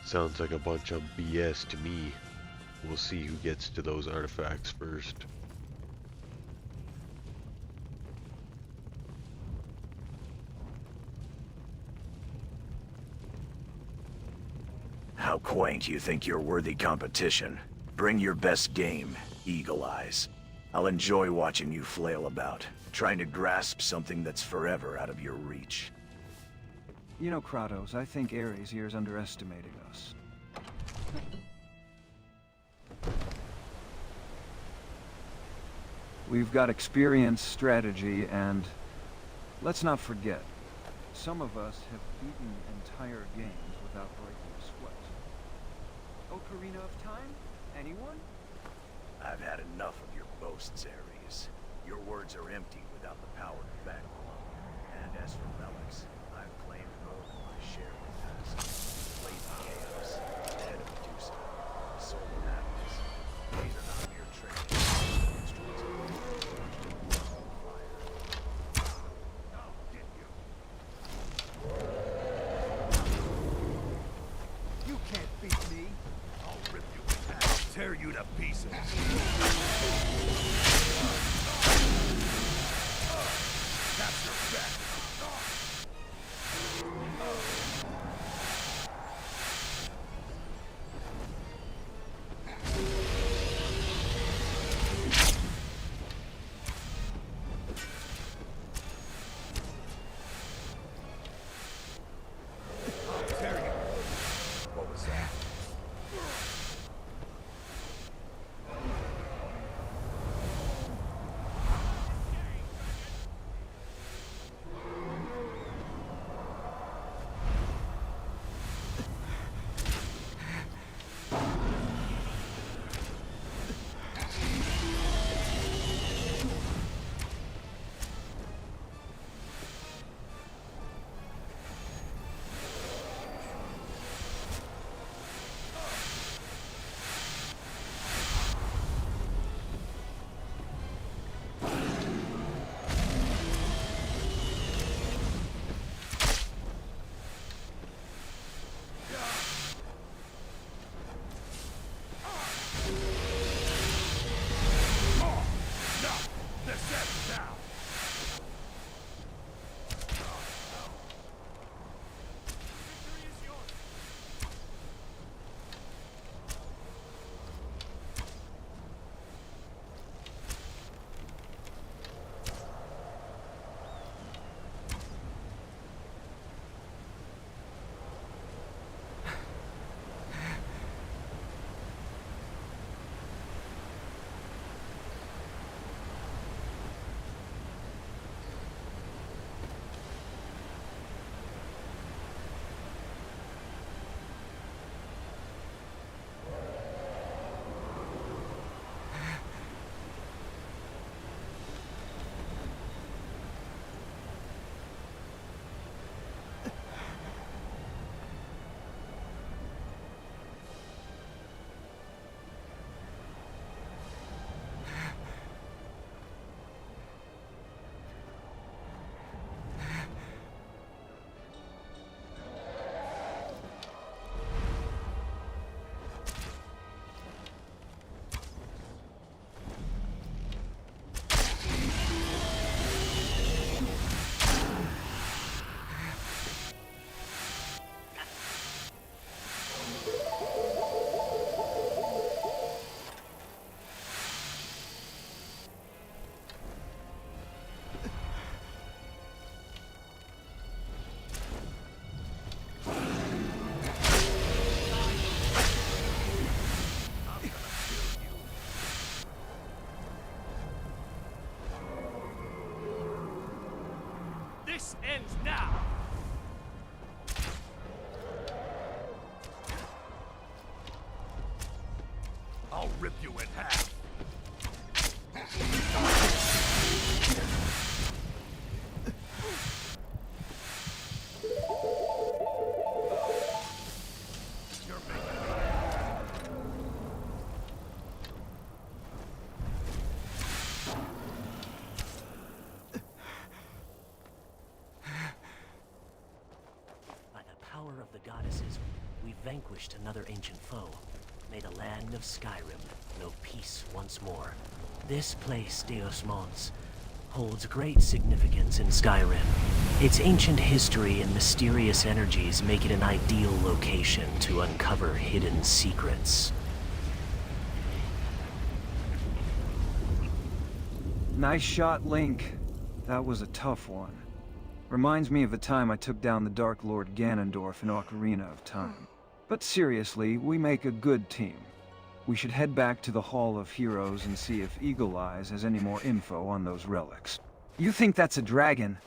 Sounds like a bunch of BS to me. We'll see who gets to those artifacts first. How quaint you think you're worthy competition. Bring your best game, Eagle Eyes. I'll enjoy watching you flail about, trying to grasp something that's forever out of your reach. You know, Kratos, I think Ares here is underestimating us. We've got experience, strategy, and let's not forget, some of us have beaten entire games without breaking a sweat. Ocarina of Time? Anyone? I've had enough of your boasts, Ares. Your words are empty without the power to back them up. And as for relics, I've claimed more than my share in the past. Blazing Chaos, the head of Medusa, the soul of Atlas. These are not mere tricks. Instruments of fire. I'll get you. You can't beat me. I'll rip you in half, tear you to pieces. Capture back. I'll tear you. What was that? ends now! I'll rip you in half. Of the goddesses, we vanquished another ancient foe, made a land of Skyrim, no peace once more. This place, Deus Mons, holds great significance in Skyrim. Its ancient history and mysterious energies make it an ideal location to uncover hidden secrets. Nice shot, Link. That was a tough one. Reminds me of the time I took down the Dark Lord Ganondorf in Ocarina of Time. But seriously, we make a good team. We should head back to the Hall of Heroes and see if Eagle Eyes has any more info on those relics. You think that's a dragon?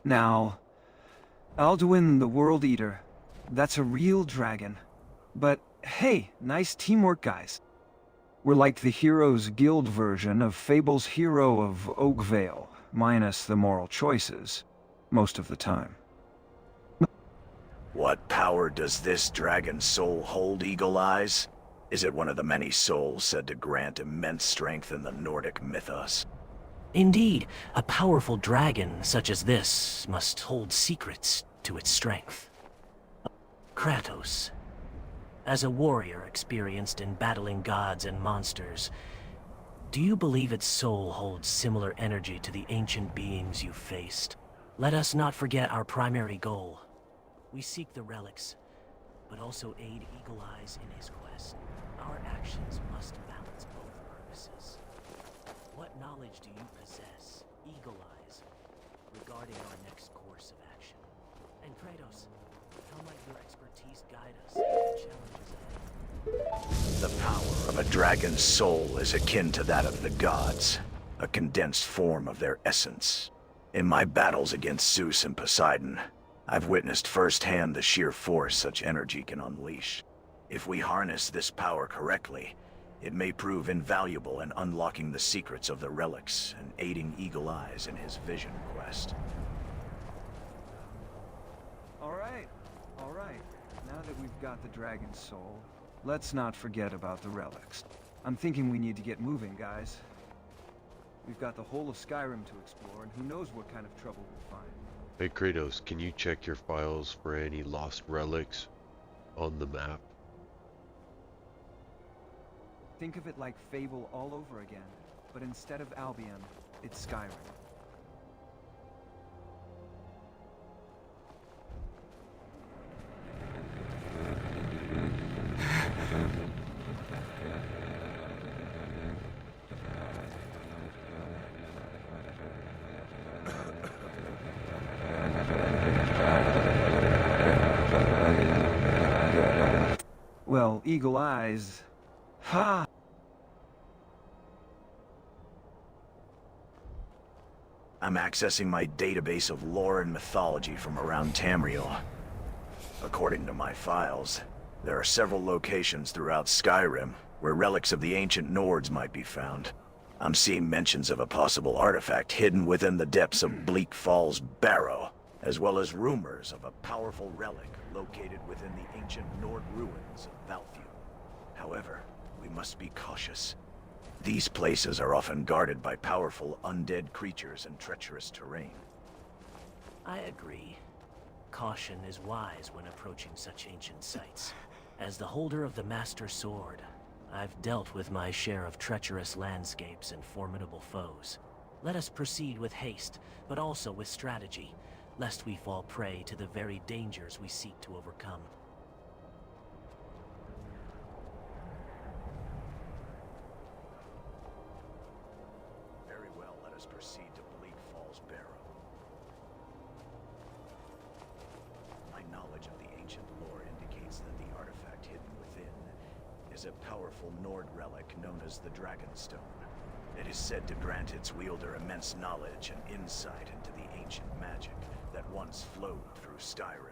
Now, Alduin the World Eater, that's a real dragon. But hey, nice teamwork, guys. We're like the Heroes Guild version of Fable's Hero of Oakvale. Minus the moral choices, most of the time. What power does this dragon soul hold, Eagle Eyes? Is it one of the many souls said to grant immense strength in the Nordic mythos? Indeed, a powerful dragon such as this must hold secrets to its strength. Kratos. As a warrior experienced in battling gods and monsters, do you believe its soul holds similar energy to the ancient beings you faced? Let us not forget our primary goal. We seek the relics, but also aid Eagle Eyes in his quest. Our actions must balance both purposes. What knowledge do you possess, Eagle Eyes, regarding our next course of action? And Kratos, how might your expertise guide us in the challenges ahead? The power of a dragon's soul is akin to that of the gods, a condensed form of their essence. In my battles against Zeus and Poseidon, I've witnessed firsthand the sheer force such energy can unleash. If we harness this power correctly, it may prove invaluable in unlocking the secrets of the relics and aiding Eagle Eyes in his vision quest. All right. Now that we've got the dragon's soul, let's not forget about the relics. I'm thinking we need to get moving, guys. We've got the whole of Skyrim to explore, and who knows what kind of trouble we'll find. Hey Kratos, can you check your files for any lost relics on the map? Think of it like Fable all over again, but instead of Albion, it's Skyrim. Well, Eagle Eyes... Ha! I'm accessing my database of lore and mythology from around Tamriel. According to my files, there are several locations throughout Skyrim where relics of the ancient Nords might be found. I'm seeing mentions of a possible artifact hidden within the depths of Bleak Falls Barrow, as well as rumors of a powerful relic located within the ancient Nord ruins of Valthew. However, we must be cautious. These places are often guarded by powerful undead creatures and treacherous terrain. I agree. Caution is wise when approaching such ancient sites. As the holder of the Master Sword, I've dealt with my share of treacherous landscapes and formidable foes. Let us proceed with haste, but also with strategy, lest we fall prey to the very dangers we seek to overcome. Very well, let us proceed to Bleak Falls Barrow. My knowledge of the ancient lore indicates that the artifact hidden within is a powerful Nord relic known as the Dragonstone. It is said to grant its wielder immense knowledge and insight into ancient magic that once flowed through Skyrim.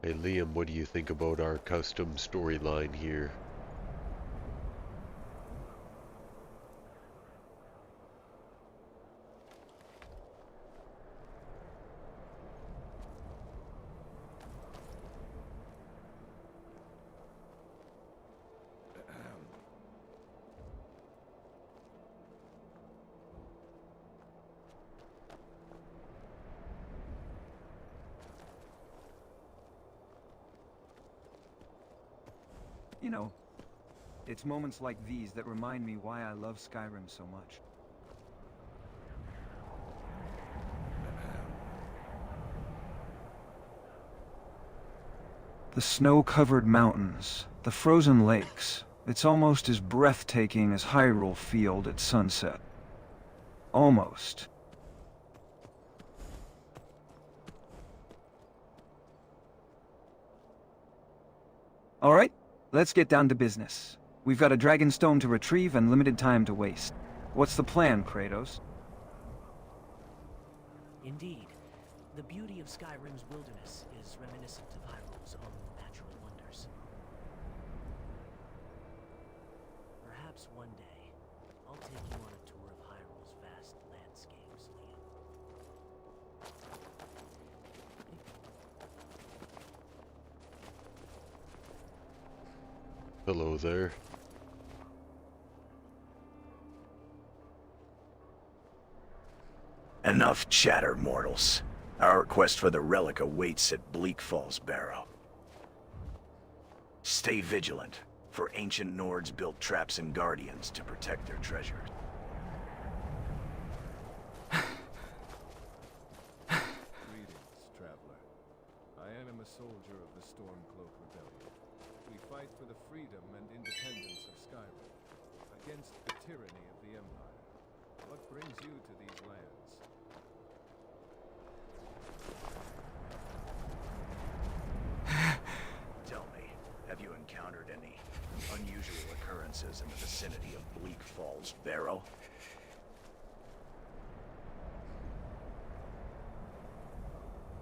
Hey Liam, what do you think about our custom storyline here? You know, it's moments like these that remind me why I love Skyrim so much. The snow-covered mountains, the frozen lakes. It's almost as breathtaking as Hyrule Field at sunset. Almost. All right, let's get down to business. We've got a dragon stone to retrieve and limited time to waste. What's the plan, Kratos? Indeed. The beauty of Skyrim's wilderness is reminiscent of Hyrule's own natural wonders. Perhaps one day, I'll take you on a tour of Hyrule's vast landscapes, Liam. Hello there. Enough chatter, mortals. Our quest for the relic awaits at Bleak Falls Barrow. Stay vigilant, for ancient Nords built traps and guardians to protect their treasure. Greetings, traveler. I am a soldier of the Stormcloak Rebellion. We fight for the freedom and independence of Skyrim, against the tyranny of the Empire. What brings you to these lands? Tell me, have you encountered any unusual occurrences in the vicinity of Bleak Falls Barrow?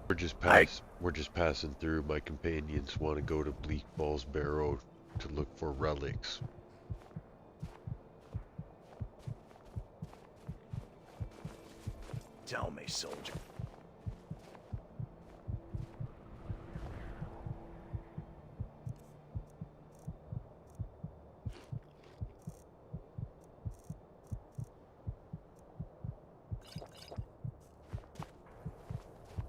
We're just passing through. My companions want to go to Bleak Falls Barrow to look for relics. Tell me, soldier.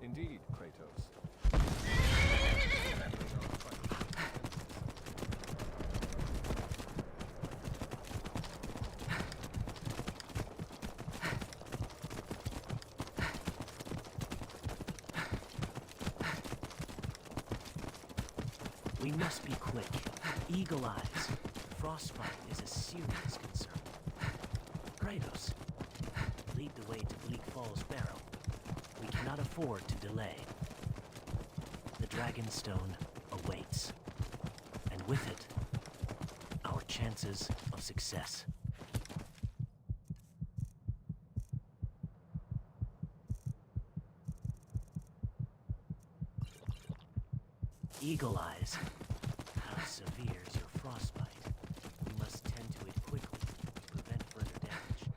Indeed, Kratos. We must be quick. Eagle eyes. Frostbite is a serious concern. Kratos, lead the way to Bleak Falls Barrow. We cannot afford to delay. The Dragonstone awaits. And with it, our chances of success. Eagle eyes. How severe is your frostbite? We must tend to it quickly to prevent further damage.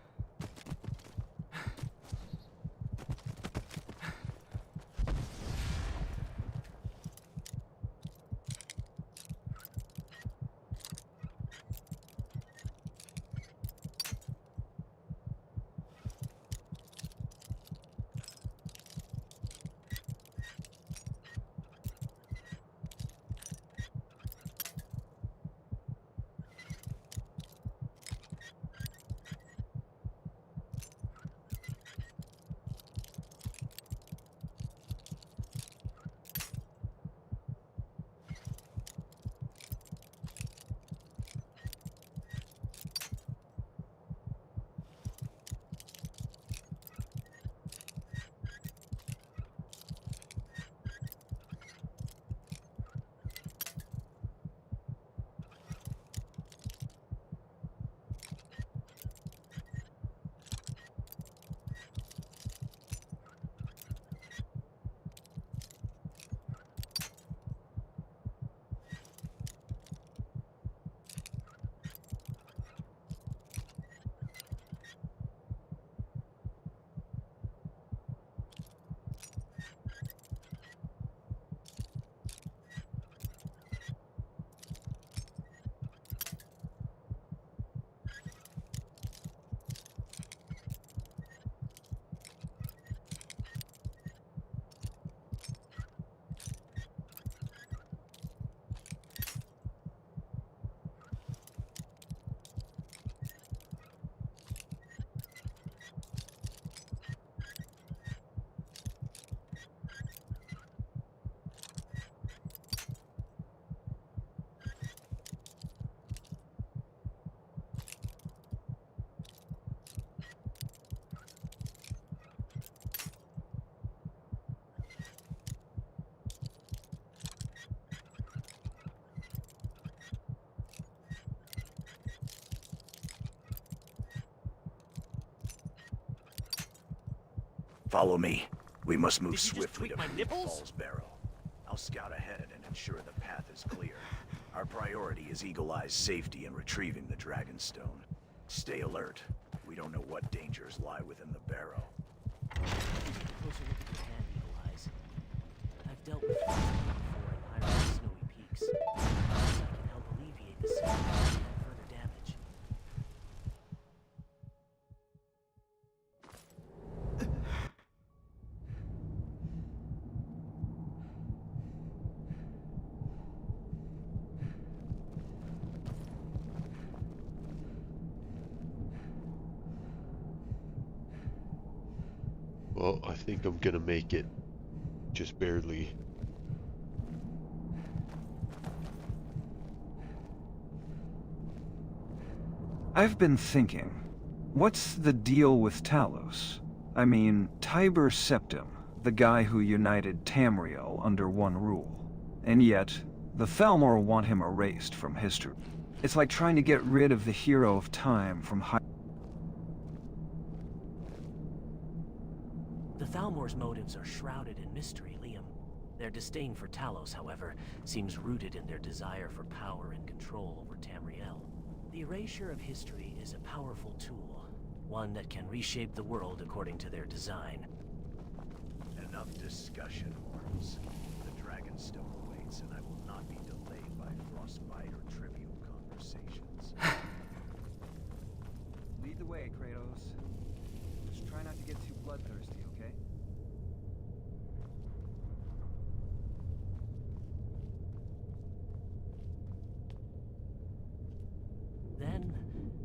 Follow me. We must move Did you just swiftly tweak to my nipples? Falls Barrow. I'll scout ahead and ensure the path is clear. Our priority is Eagle Eye's safety in retrieving the Dragonstone. Stay alert. We don't know what dangers lie within the barrow. Closer look at your hand, Eagle Eyes. I've dealt with frost before in Ireland's snowy peaks. Perhaps I can help alleviate the symptoms and further damage. Well, I think I'm gonna make it. Just barely. I've been thinking, what's the deal with Talos? I mean, Tiber Septim, the guy who united Tamriel under one rule. And yet, the Thalmor want him erased from history. It's like trying to get rid of the hero of time from The Thalmor's motives are shrouded in mystery, Liam. Their disdain for Talos, however, seems rooted in their desire for power and control over Tamriel. The erasure of history is a powerful tool, one that can reshape the world according to their design. Enough discussion, Worms. The Dragonstone awaits, and I will not be delayed by frostbite or trivial conversations. Lead the way, Kratos. Just try not to get too bloodthirsty, okay? Then,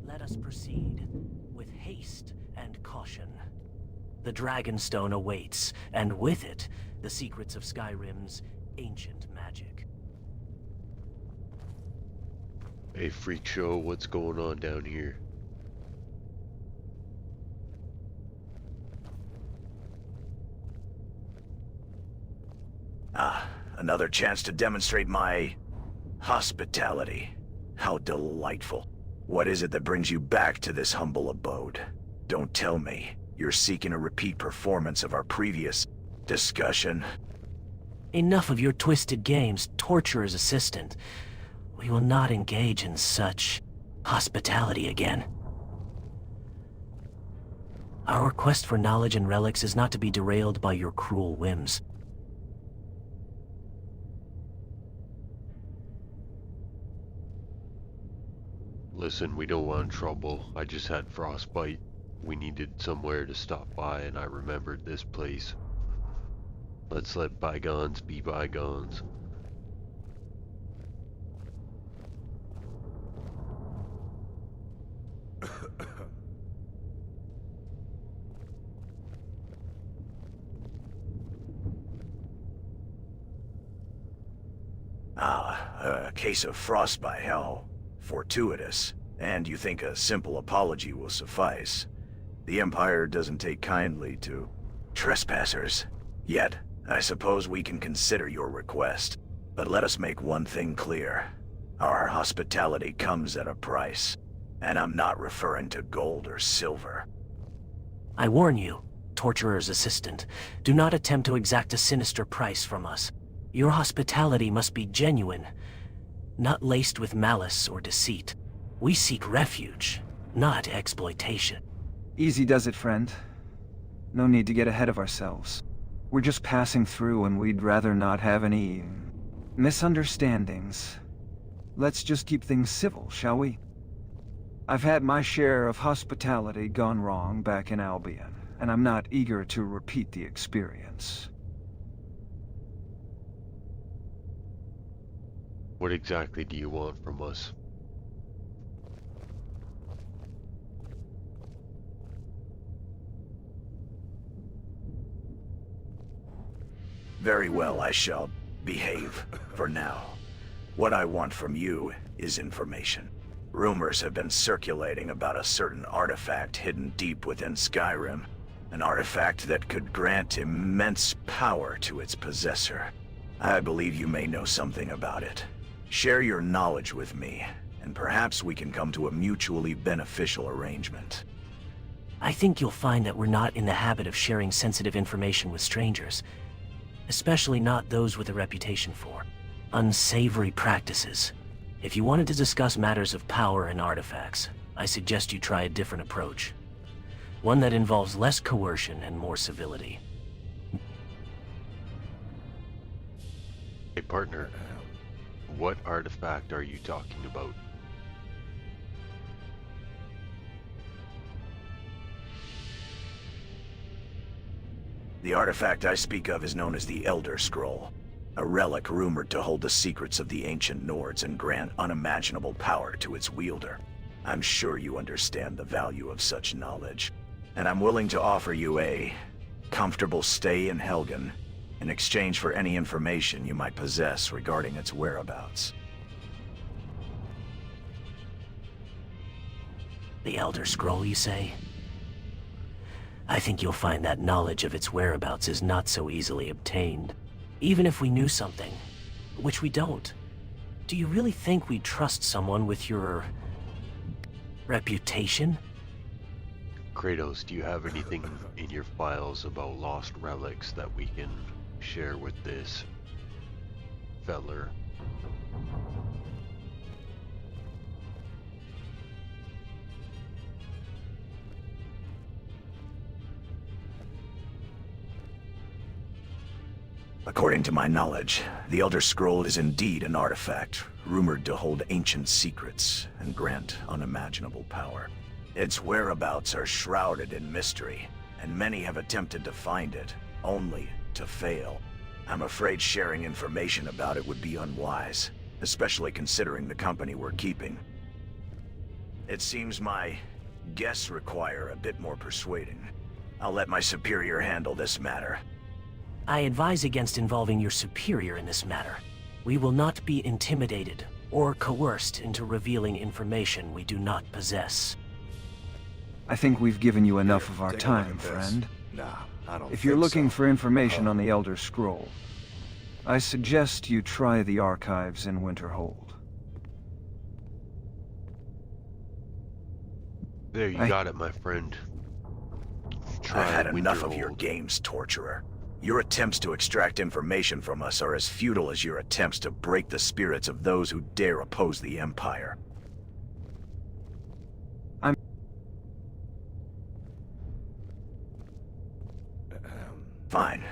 let us proceed with haste and caution. The Dragonstone awaits, and with it, the secrets of Skyrim's ancient magic. Hey, freak show, what's going on down here? Ah, another chance to demonstrate my hospitality. How delightful. What is it that brings you back to this humble abode? Don't tell me you're seeking a repeat performance of our previous discussion. Enough of your twisted games, Torturer's assistant. We will not engage in such hospitality again. Our quest for knowledge and relics is not to be derailed by your cruel whims. Listen, we don't want trouble. I just had frostbite. We needed somewhere to stop by, and I remembered this place. Let's let bygones be bygones. Ah, a case of frostbite, how fortuitous. And you think a simple apology will suffice. The Empire doesn't take kindly to trespassers. Yet, I suppose we can consider your request. But let us make one thing clear. Our hospitality comes at a price. And I'm not referring to gold or silver. I warn you, Torturer's assistant, do not attempt to exact a sinister price from us. Your hospitality must be genuine, not laced with malice or deceit. We seek refuge, not exploitation. Easy does it, friend. No need to get ahead of ourselves. We're just passing through and we'd rather not have any misunderstandings. Let's just keep things civil, shall we? I've had my share of hospitality gone wrong back in Albion, and I'm not eager to repeat the experience. What exactly do you want from us? Very well, I shall behave for now. What I want from you is information. Rumors have been circulating about a certain artifact hidden deep within Skyrim. An artifact that could grant immense power to its possessor. I believe you may know something about it. Share your knowledge with me, and perhaps we can come to a mutually beneficial arrangement. I think you'll find that we're not in the habit of sharing sensitive information with strangers, especially not those with a reputation for unsavory practices. If you wanted to discuss matters of power and artifacts, I suggest you try a different approach. One that involves less coercion and more civility. Hey partner, what artifact are you talking about? The artifact I speak of is known as the Elder Scroll, a relic rumored to hold the secrets of the ancient Nords and grant unimaginable power to its wielder. I'm sure you understand the value of such knowledge, and I'm willing to offer you a comfortable stay in Helgen in exchange for any information you might possess regarding its whereabouts. The Elder Scroll, you say? I think you'll find that knowledge of its whereabouts is not so easily obtained. Even if we knew something, which we don't. Do you really think we'd trust someone with your reputation? Kratos, do you have anything in your files about lost relics that we can share with this feller? According to my knowledge, the Elder Scroll is indeed an artifact, rumored to hold ancient secrets and grant unimaginable power. Its whereabouts are shrouded in mystery, and many have attempted to find it, only to fail. I'm afraid sharing information about it would be unwise, especially considering the company we're keeping. It seems my guests require a bit more persuading. I'll let my superior handle this matter. I advise against involving your superior in this matter. We will not be intimidated or coerced into revealing information we do not possess. I think we've given you enough of our time, friend. Nah, I don't If you're think looking so. for information on the Elder Scroll, I suggest you try the archives in Winterhold. There, you got it, my friend. I've had enough of Winterhold. your games, torturer. Your attempts to extract information from us are as futile as your attempts to break the spirits of those who dare oppose the Empire. Fine.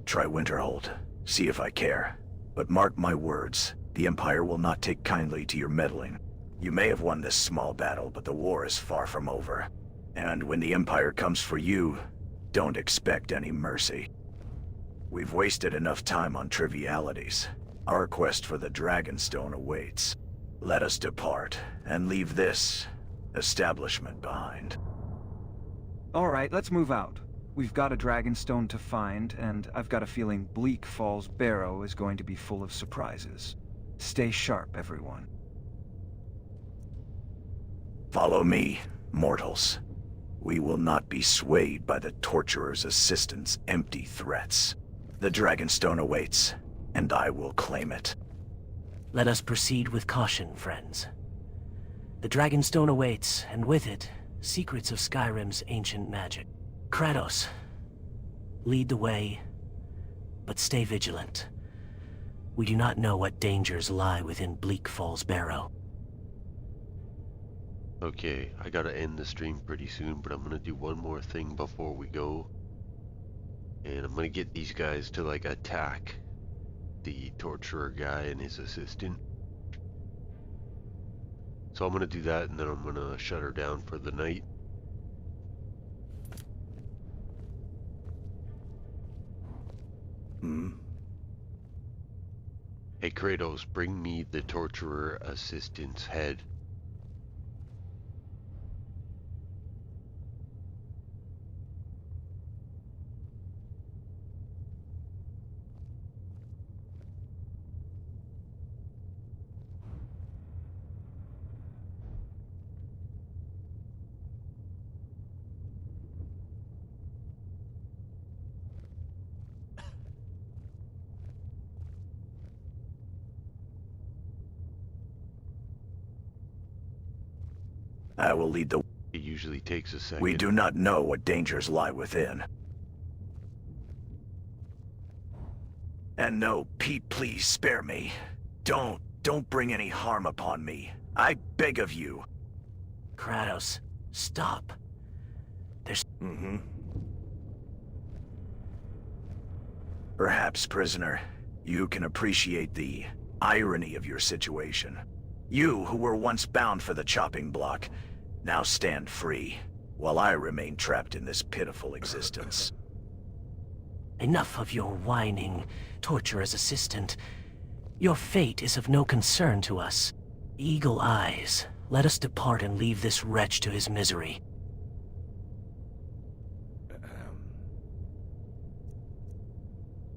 Try Winterhold. See if I care. But mark my words, the Empire will not take kindly to your meddling. You may have won this small battle, but the war is far from over. And when the Empire comes for you, don't expect any mercy. We've wasted enough time on trivialities. Our quest for the Dragonstone awaits. Let us depart, and leave this establishment behind. Alright, let's move out. We've got a Dragonstone to find, and I've got a feeling Bleak Falls Barrow is going to be full of surprises. Stay sharp, everyone. Follow me, mortals. We will not be swayed by the Torturer's assistant's empty threats. The Dragonstone awaits, and I will claim it. Let us proceed with caution, friends. The Dragonstone awaits, and with it, secrets of Skyrim's ancient magic. Kratos, lead the way, but stay vigilant. We do not know what dangers lie within Bleak Falls Barrow. Okay, I gotta end the stream pretty soon, but I'm gonna do one more thing before we go. And I'm gonna get these guys to like attack the torturer guy and his assistant. So I'm gonna do that, and then I'm gonna shut her down for the night. Hey Kratos, bring me the torturer assistant's head. I will lead the... You usually takes a second. We do not know what dangers lie within. And no, Pete, please spare me. Don't bring any harm upon me. I beg of you. Kratos, stop. There's... Perhaps, prisoner, you can appreciate the irony of your situation. You, who were once bound for the chopping block, now stand free, while I remain trapped in this pitiful existence. Enough of your whining, torturer's assistant. Your fate is of no concern to us. Eagle Eyes, let us depart and leave this wretch to his misery.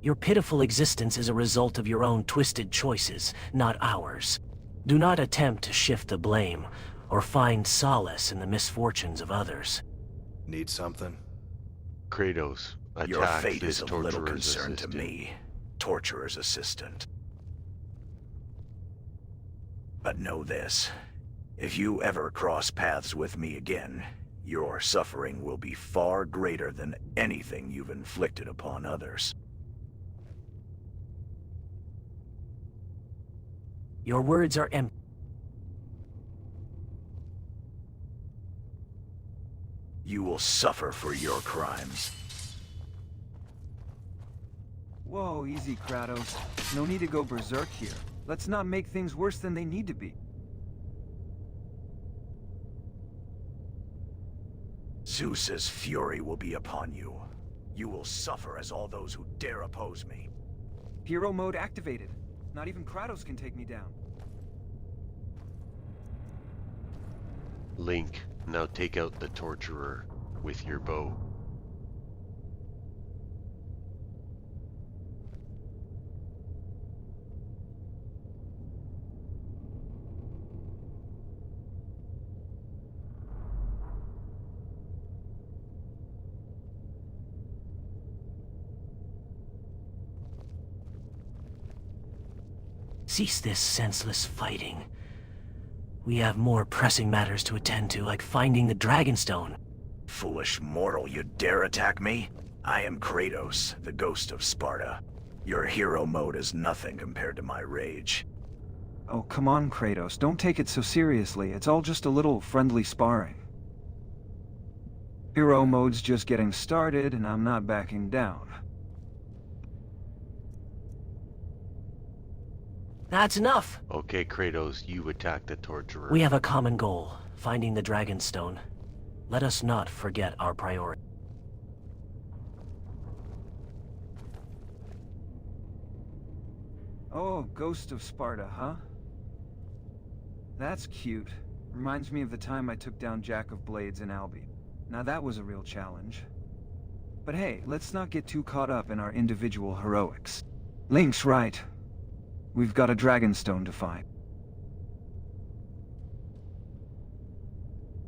Your pitiful existence is a result of your own twisted choices, not ours. Do not attempt to shift the blame, or find solace in the misfortunes of others. Need something? Kratos, attack Your fate this is of little torturer's concern assistant. to me, torturer's assistant. But know this, if you ever cross paths with me again, your suffering will be far greater than anything you've inflicted upon others. Your words are empty. You will suffer for your crimes. Whoa, easy, Kratos. No need to go berserk here. Let's not make things worse than they need to be. Zeus's fury will be upon you. You will suffer as all those who dare oppose me. Hero mode activated. Not even Kratos can take me down. Link, now take out the torturer with your bow. Cease this senseless fighting. We have more pressing matters to attend to, like finding the Dragonstone. Foolish mortal, you dare attack me? I am Kratos, the ghost of Sparta. Your hero mode is nothing compared to my rage. Oh, come on, Kratos. Don't take it so seriously. It's all just a little friendly sparring. Hero mode's just getting started, and I'm not backing down. That's enough! Okay, Kratos, you attack the torturer. We have a common goal, finding the Dragonstone. Let us not forget our priority. Oh, Ghost of Sparta, huh? That's cute. Reminds me of the time I took down Jack of Blades in Albi. Now that was a real challenge. But hey, let's not get too caught up in our individual heroics. Link's right. We've got a Dragonstone to find.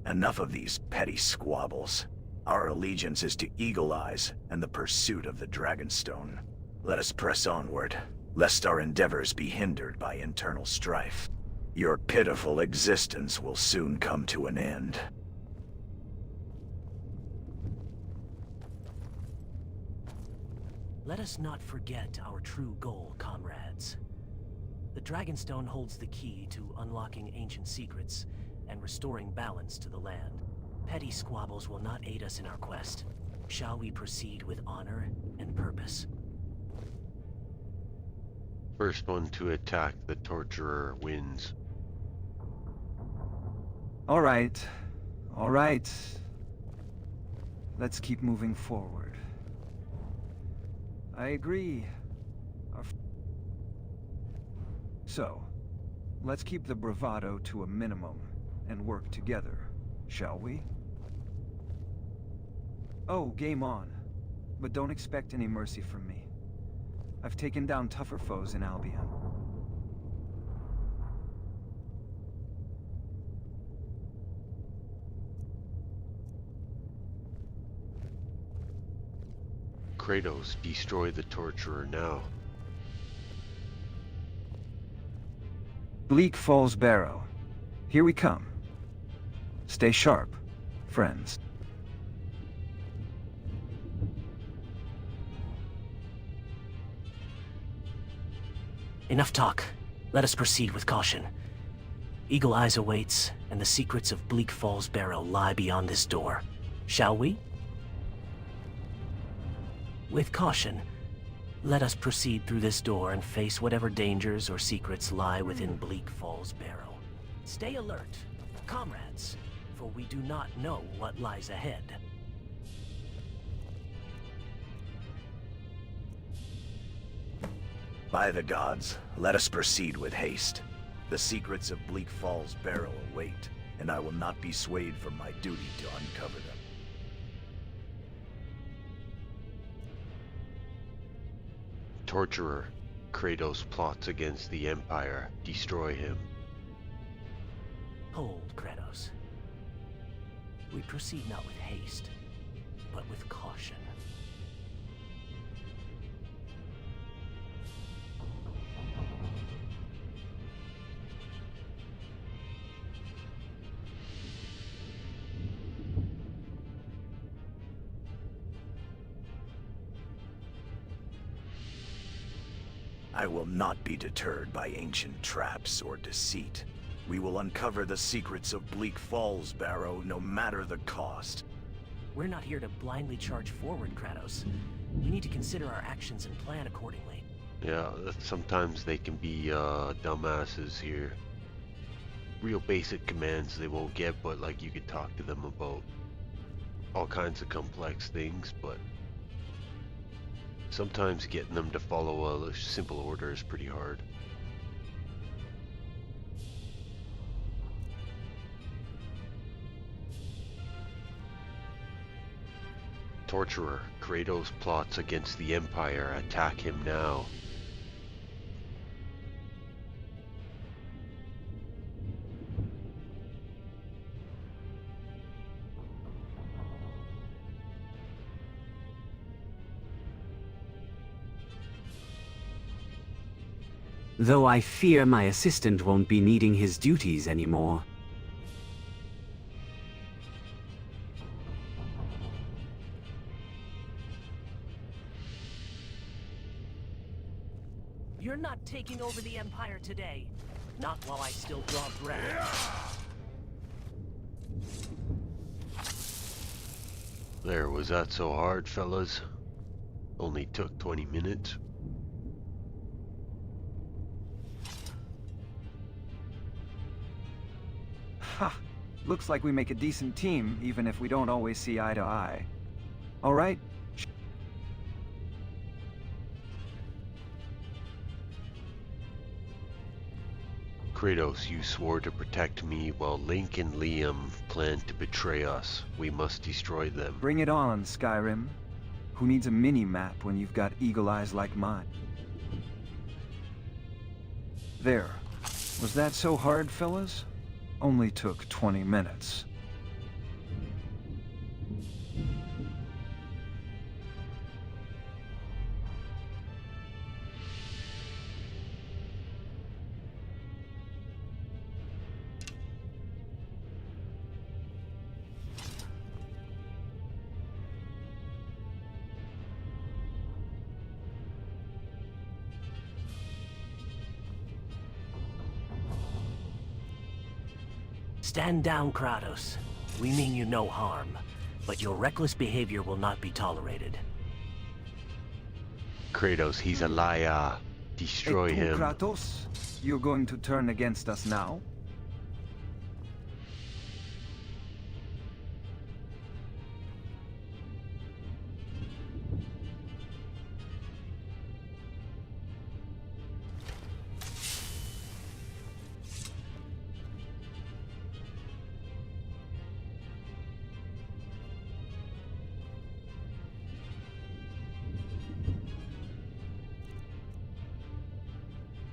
Enough of these petty squabbles. Our allegiance is to Eagle Eyes and the pursuit of the Dragonstone. Let us press onward, lest our endeavors be hindered by internal strife. Your pitiful existence will soon come to an end. Let us not forget our true goal, comrades. The Dragonstone holds the key to unlocking ancient secrets and restoring balance to the land. Petty squabbles will not aid us in our quest. Shall we proceed with honor and purpose? First one to attack the torturer wins. All right. All right. Let's keep moving forward. I agree. So, let's keep the bravado to a minimum and work together, shall we? Oh, game on. But don't expect any mercy from me. I've taken down tougher foes in Albion. Kratos, destroy the torturer now. Bleak Falls Barrow. Here we come. Stay sharp. friends. Enough talk. Let us proceed with caution. Eagle Eyes awaits, and the secrets of Bleak Falls Barrow lie beyond this door. Shall we? With caution, let us proceed through this door and face whatever dangers or secrets lie within Bleak Falls Barrow. Stay alert, comrades, for we do not know what lies ahead. By the gods, let us proceed with haste. The secrets of Bleak Falls Barrow await, and I will not be swayed from my duty to uncover them. Torturer. Kratos plots against the Empire. Destroy him. Hold, Kratos. We proceed not with haste, but with caution. I will not be deterred by ancient traps or deceit. We will uncover the secrets of Bleak Falls Barrow, no matter the cost. We're not here to blindly charge forward, Kratos. We need to consider our actions and plan accordingly. Yeah, sometimes they can be dumbasses here. Real basic commands they won't get, but like you could talk to them about all kinds of complex things, but sometimes getting them to follow a simple order is pretty hard. Torturer. Kratos plots against the Empire. Attack him now. Though I fear my assistant won't be needing his duties anymore. You're not taking over the Empire today. Not while I still draw breath. There, was that so hard, fellas? Only took 20 minutes. Ha! Looks like we make a decent team, even if we don't always see eye to eye. All right? Kratos, you swore to protect me while Link and Liam planned to betray us. We must destroy them. Bring it on, Skyrim. Who needs a mini-map when you've got eagle eyes like mine? There. Was that so hard, fellas? Only took 20 minutes. Stand down, Kratos. We mean you no harm, but your reckless behavior will not be tolerated. Kratos, he's a liar. Destroy Hey, him. Kratos, you're going to turn against us now?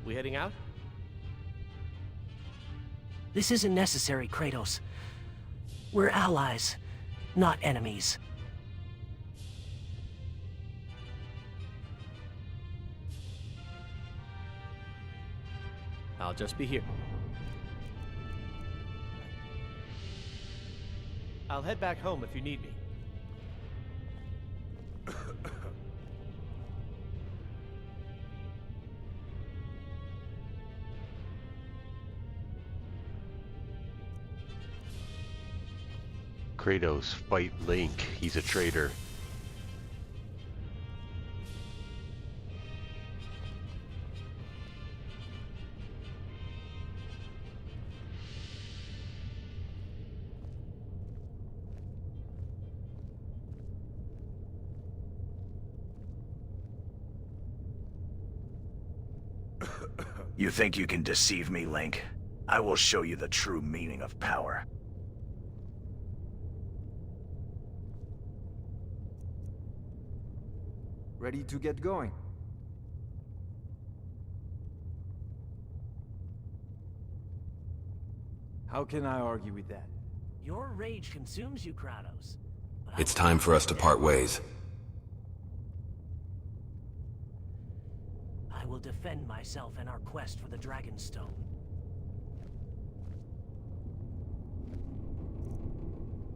We heading out? This isn't necessary, Kratos. We're allies, not enemies. I'll just be here. I'll head back home if you need me. Kratos, fight Link. He's a traitor. You think you can deceive me, Link? I will show you the true meaning of power. Ready to get going? How can I argue with that? Your rage consumes you, Kratos. It's time for us to part ways. I will defend myself and our quest for the Dragonstone.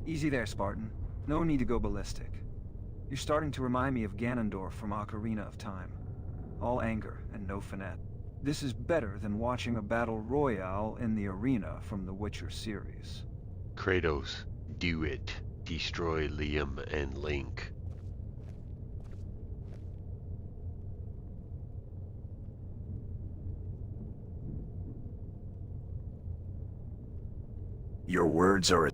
Easy there, Spartan. No need to go ballistic. You're starting to remind me of Ganondorf from Ocarina of Time. All anger and no finesse. This is better than watching a battle royale in the arena from the Witcher series. Kratos, do it. Destroy Liam and Link. Your words are...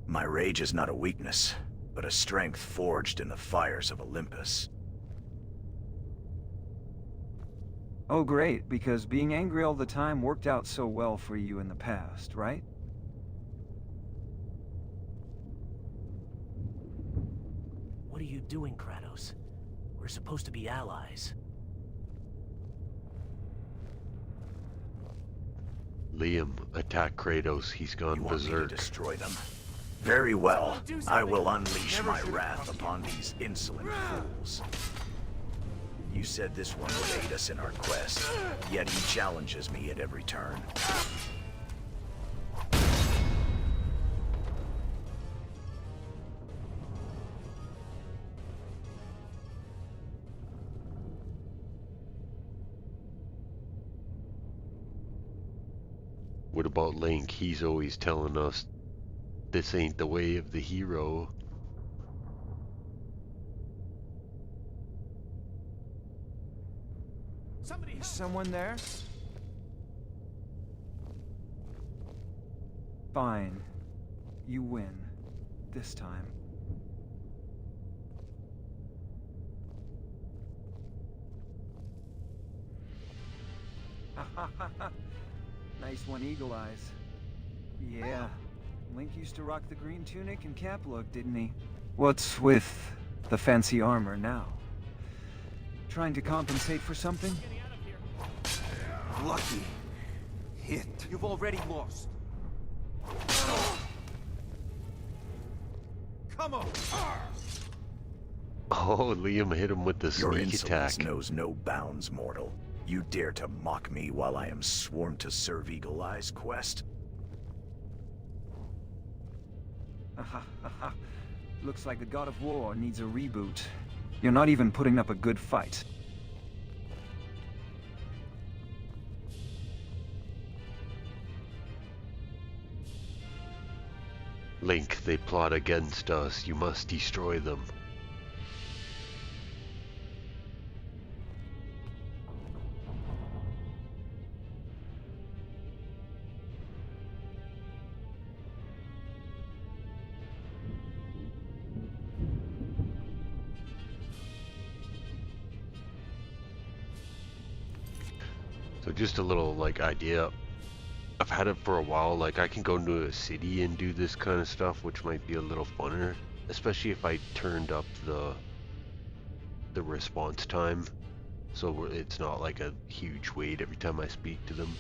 My rage is not a weakness, but a strength forged in the fires of Olympus. Oh great, because being angry all the time worked out so well for you in the past, right? What are you doing, Kratos? We're supposed to be allies. Liam, attack Kratos. He's gone berserk. You want me to destroy them? Very well. I will unleash my wrath upon these insolent fools. You said this one would aid us in our quest, yet he challenges me at every turn. What about Link? He's always telling us this ain't the way of the hero. Someone there? Fine. You win. This time. Nice one, Eagle Eyes. Yeah. Link used to rock the green tunic and cap look, didn't he? What's with the fancy armor now? Trying to compensate for something? Lucky. Hit. You've already lost. Come on. Oh, Liam hit him with the Your sneak insolence attack. knows no bounds, mortal. You dare to mock me while I am sworn to serve Eagle Eye's quest? Looks like the God of War needs a reboot. You're not even putting up a good fight. Link, they plot against us. You must destroy them. So just a little like idea. I've had it for a while. Like I can go into a city and do this kind of stuff, which might be a little funner, especially if I turned up the response time, so it's not like a huge wait every time I speak to them.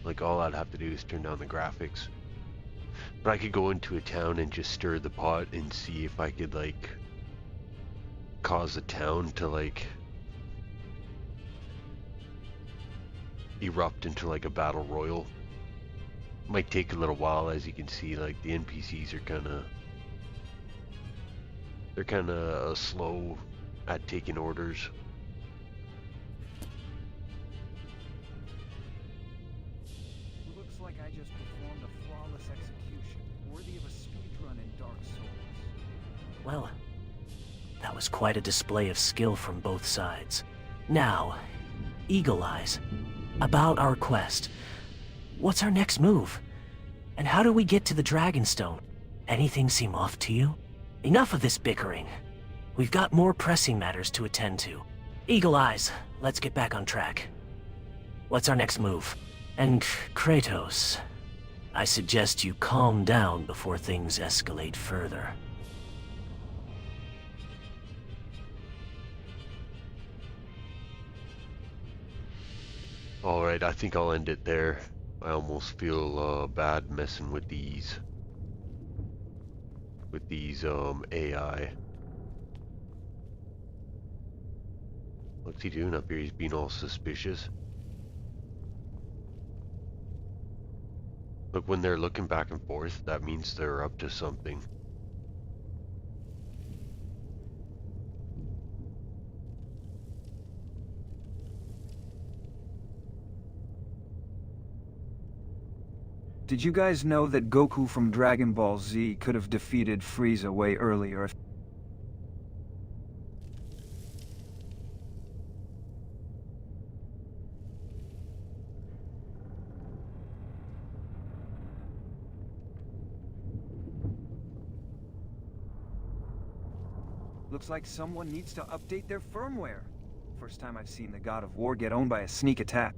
Like all I'd have to do is turn down the graphics. But I could go into a town and just stir the pot and see if I could like cause a town to like erupt into like a battle royal. Might take a little while, as you can see. Like the NPCs are they're kind of slow at taking orders. Looks like I just performed a flawless execution, worthy of a speedrun in Dark Souls. Well, that was quite a display of skill from both sides. Now, Eagle Eyes, about our quest. What's our next move? And how do we get to the Dragonstone? Anything seem off to you? Enough of this bickering. We've got more pressing matters to attend to. Eagle Eyes, let's get back on track. What's our next move? And Kratos, I suggest you calm down before things escalate further. Alright, I think I'll end it there. I almost feel bad messing with these AI. What's he doing up here? He's being all suspicious. Look, when they're looking back and forth, that means they're up to something. Did you guys know that Goku from Dragon Ball Z could have defeated Frieza way earlier? Looks like someone needs to update their firmware. First time I've seen the God of War get owned by a sneak attack.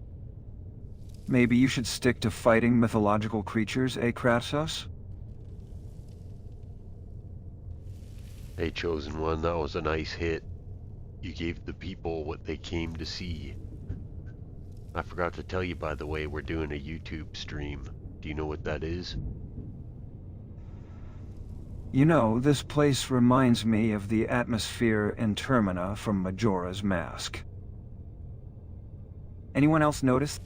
Maybe you should stick to fighting mythological creatures, eh, Kratos? Hey, Chosen One, that was a nice hit. You gave the people what they came to see. I forgot to tell you, by the way, we're doing a YouTube stream. Do you know what that is? You know, this place reminds me of the atmosphere in Termina from Majora's Mask. Anyone else notice?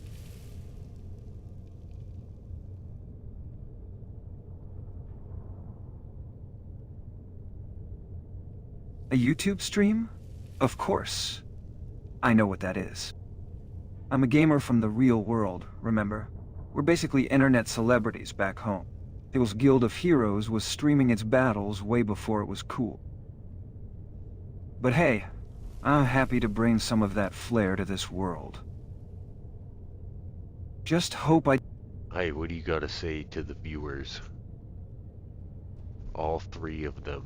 A YouTube stream? Of course. I know what that is. I'm a gamer from the real world, remember? We're basically internet celebrities back home. Hill's Guild of Heroes was streaming its battles way before it was cool. But hey, I'm happy to bring some of that flair to this world. Just hope I... Hey, what do you gotta say to the viewers? All three of them.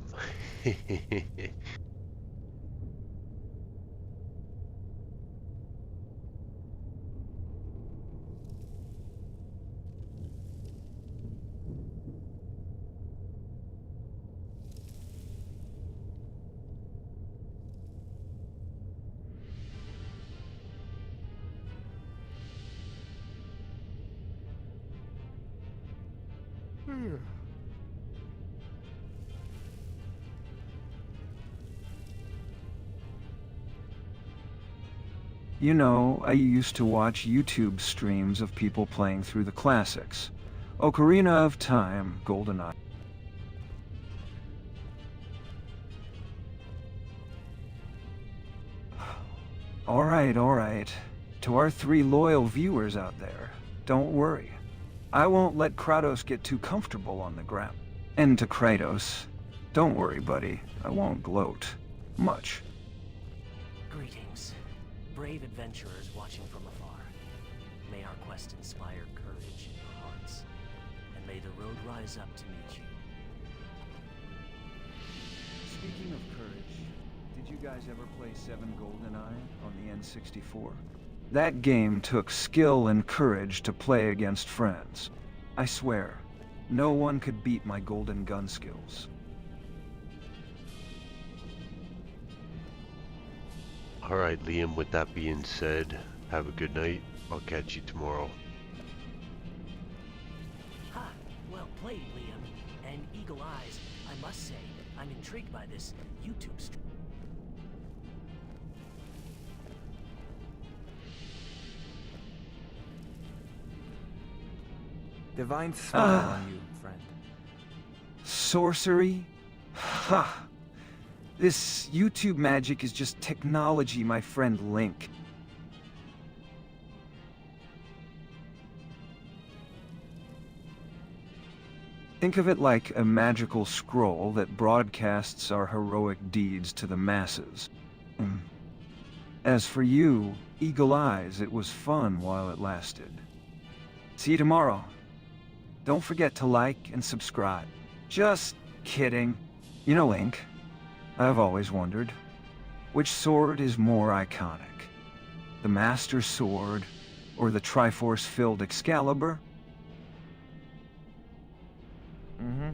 You know, I used to watch YouTube streams of people playing through the classics. Ocarina of Time, GoldenEye. Alright. To our 3 loyal viewers out there, don't worry. I won't let Kratos get too comfortable on the ground. And to Kratos, don't worry, buddy. I won't gloat. Much. Greetings, brave adventurers watching from afar. May our quest inspire courage in your hearts, and may the road rise up to meet you. Speaking of courage, did you guys ever play 7 GoldenEye on the N64? That game took skill and courage to play against friends. I swear, no one could beat my golden gun skills. Alright, Liam, with that being said, have a good night. I'll catch you tomorrow. Ha! Well played, Liam. And Eagle Eyes, I must say, I'm intrigued by this YouTube stream. Divine smile on you, friend. Sorcery? Ha! This YouTube magic is just technology, my friend Link. Think of it like a magical scroll that broadcasts our heroic deeds to the masses. As for you, Eagle Eyes, it was fun while it lasted. See you tomorrow. Don't forget to like and subscribe. Just kidding. You know, Link, I've always wondered, which sword is more iconic? The Master Sword or the Triforce-filled Excalibur? Mm-hmm.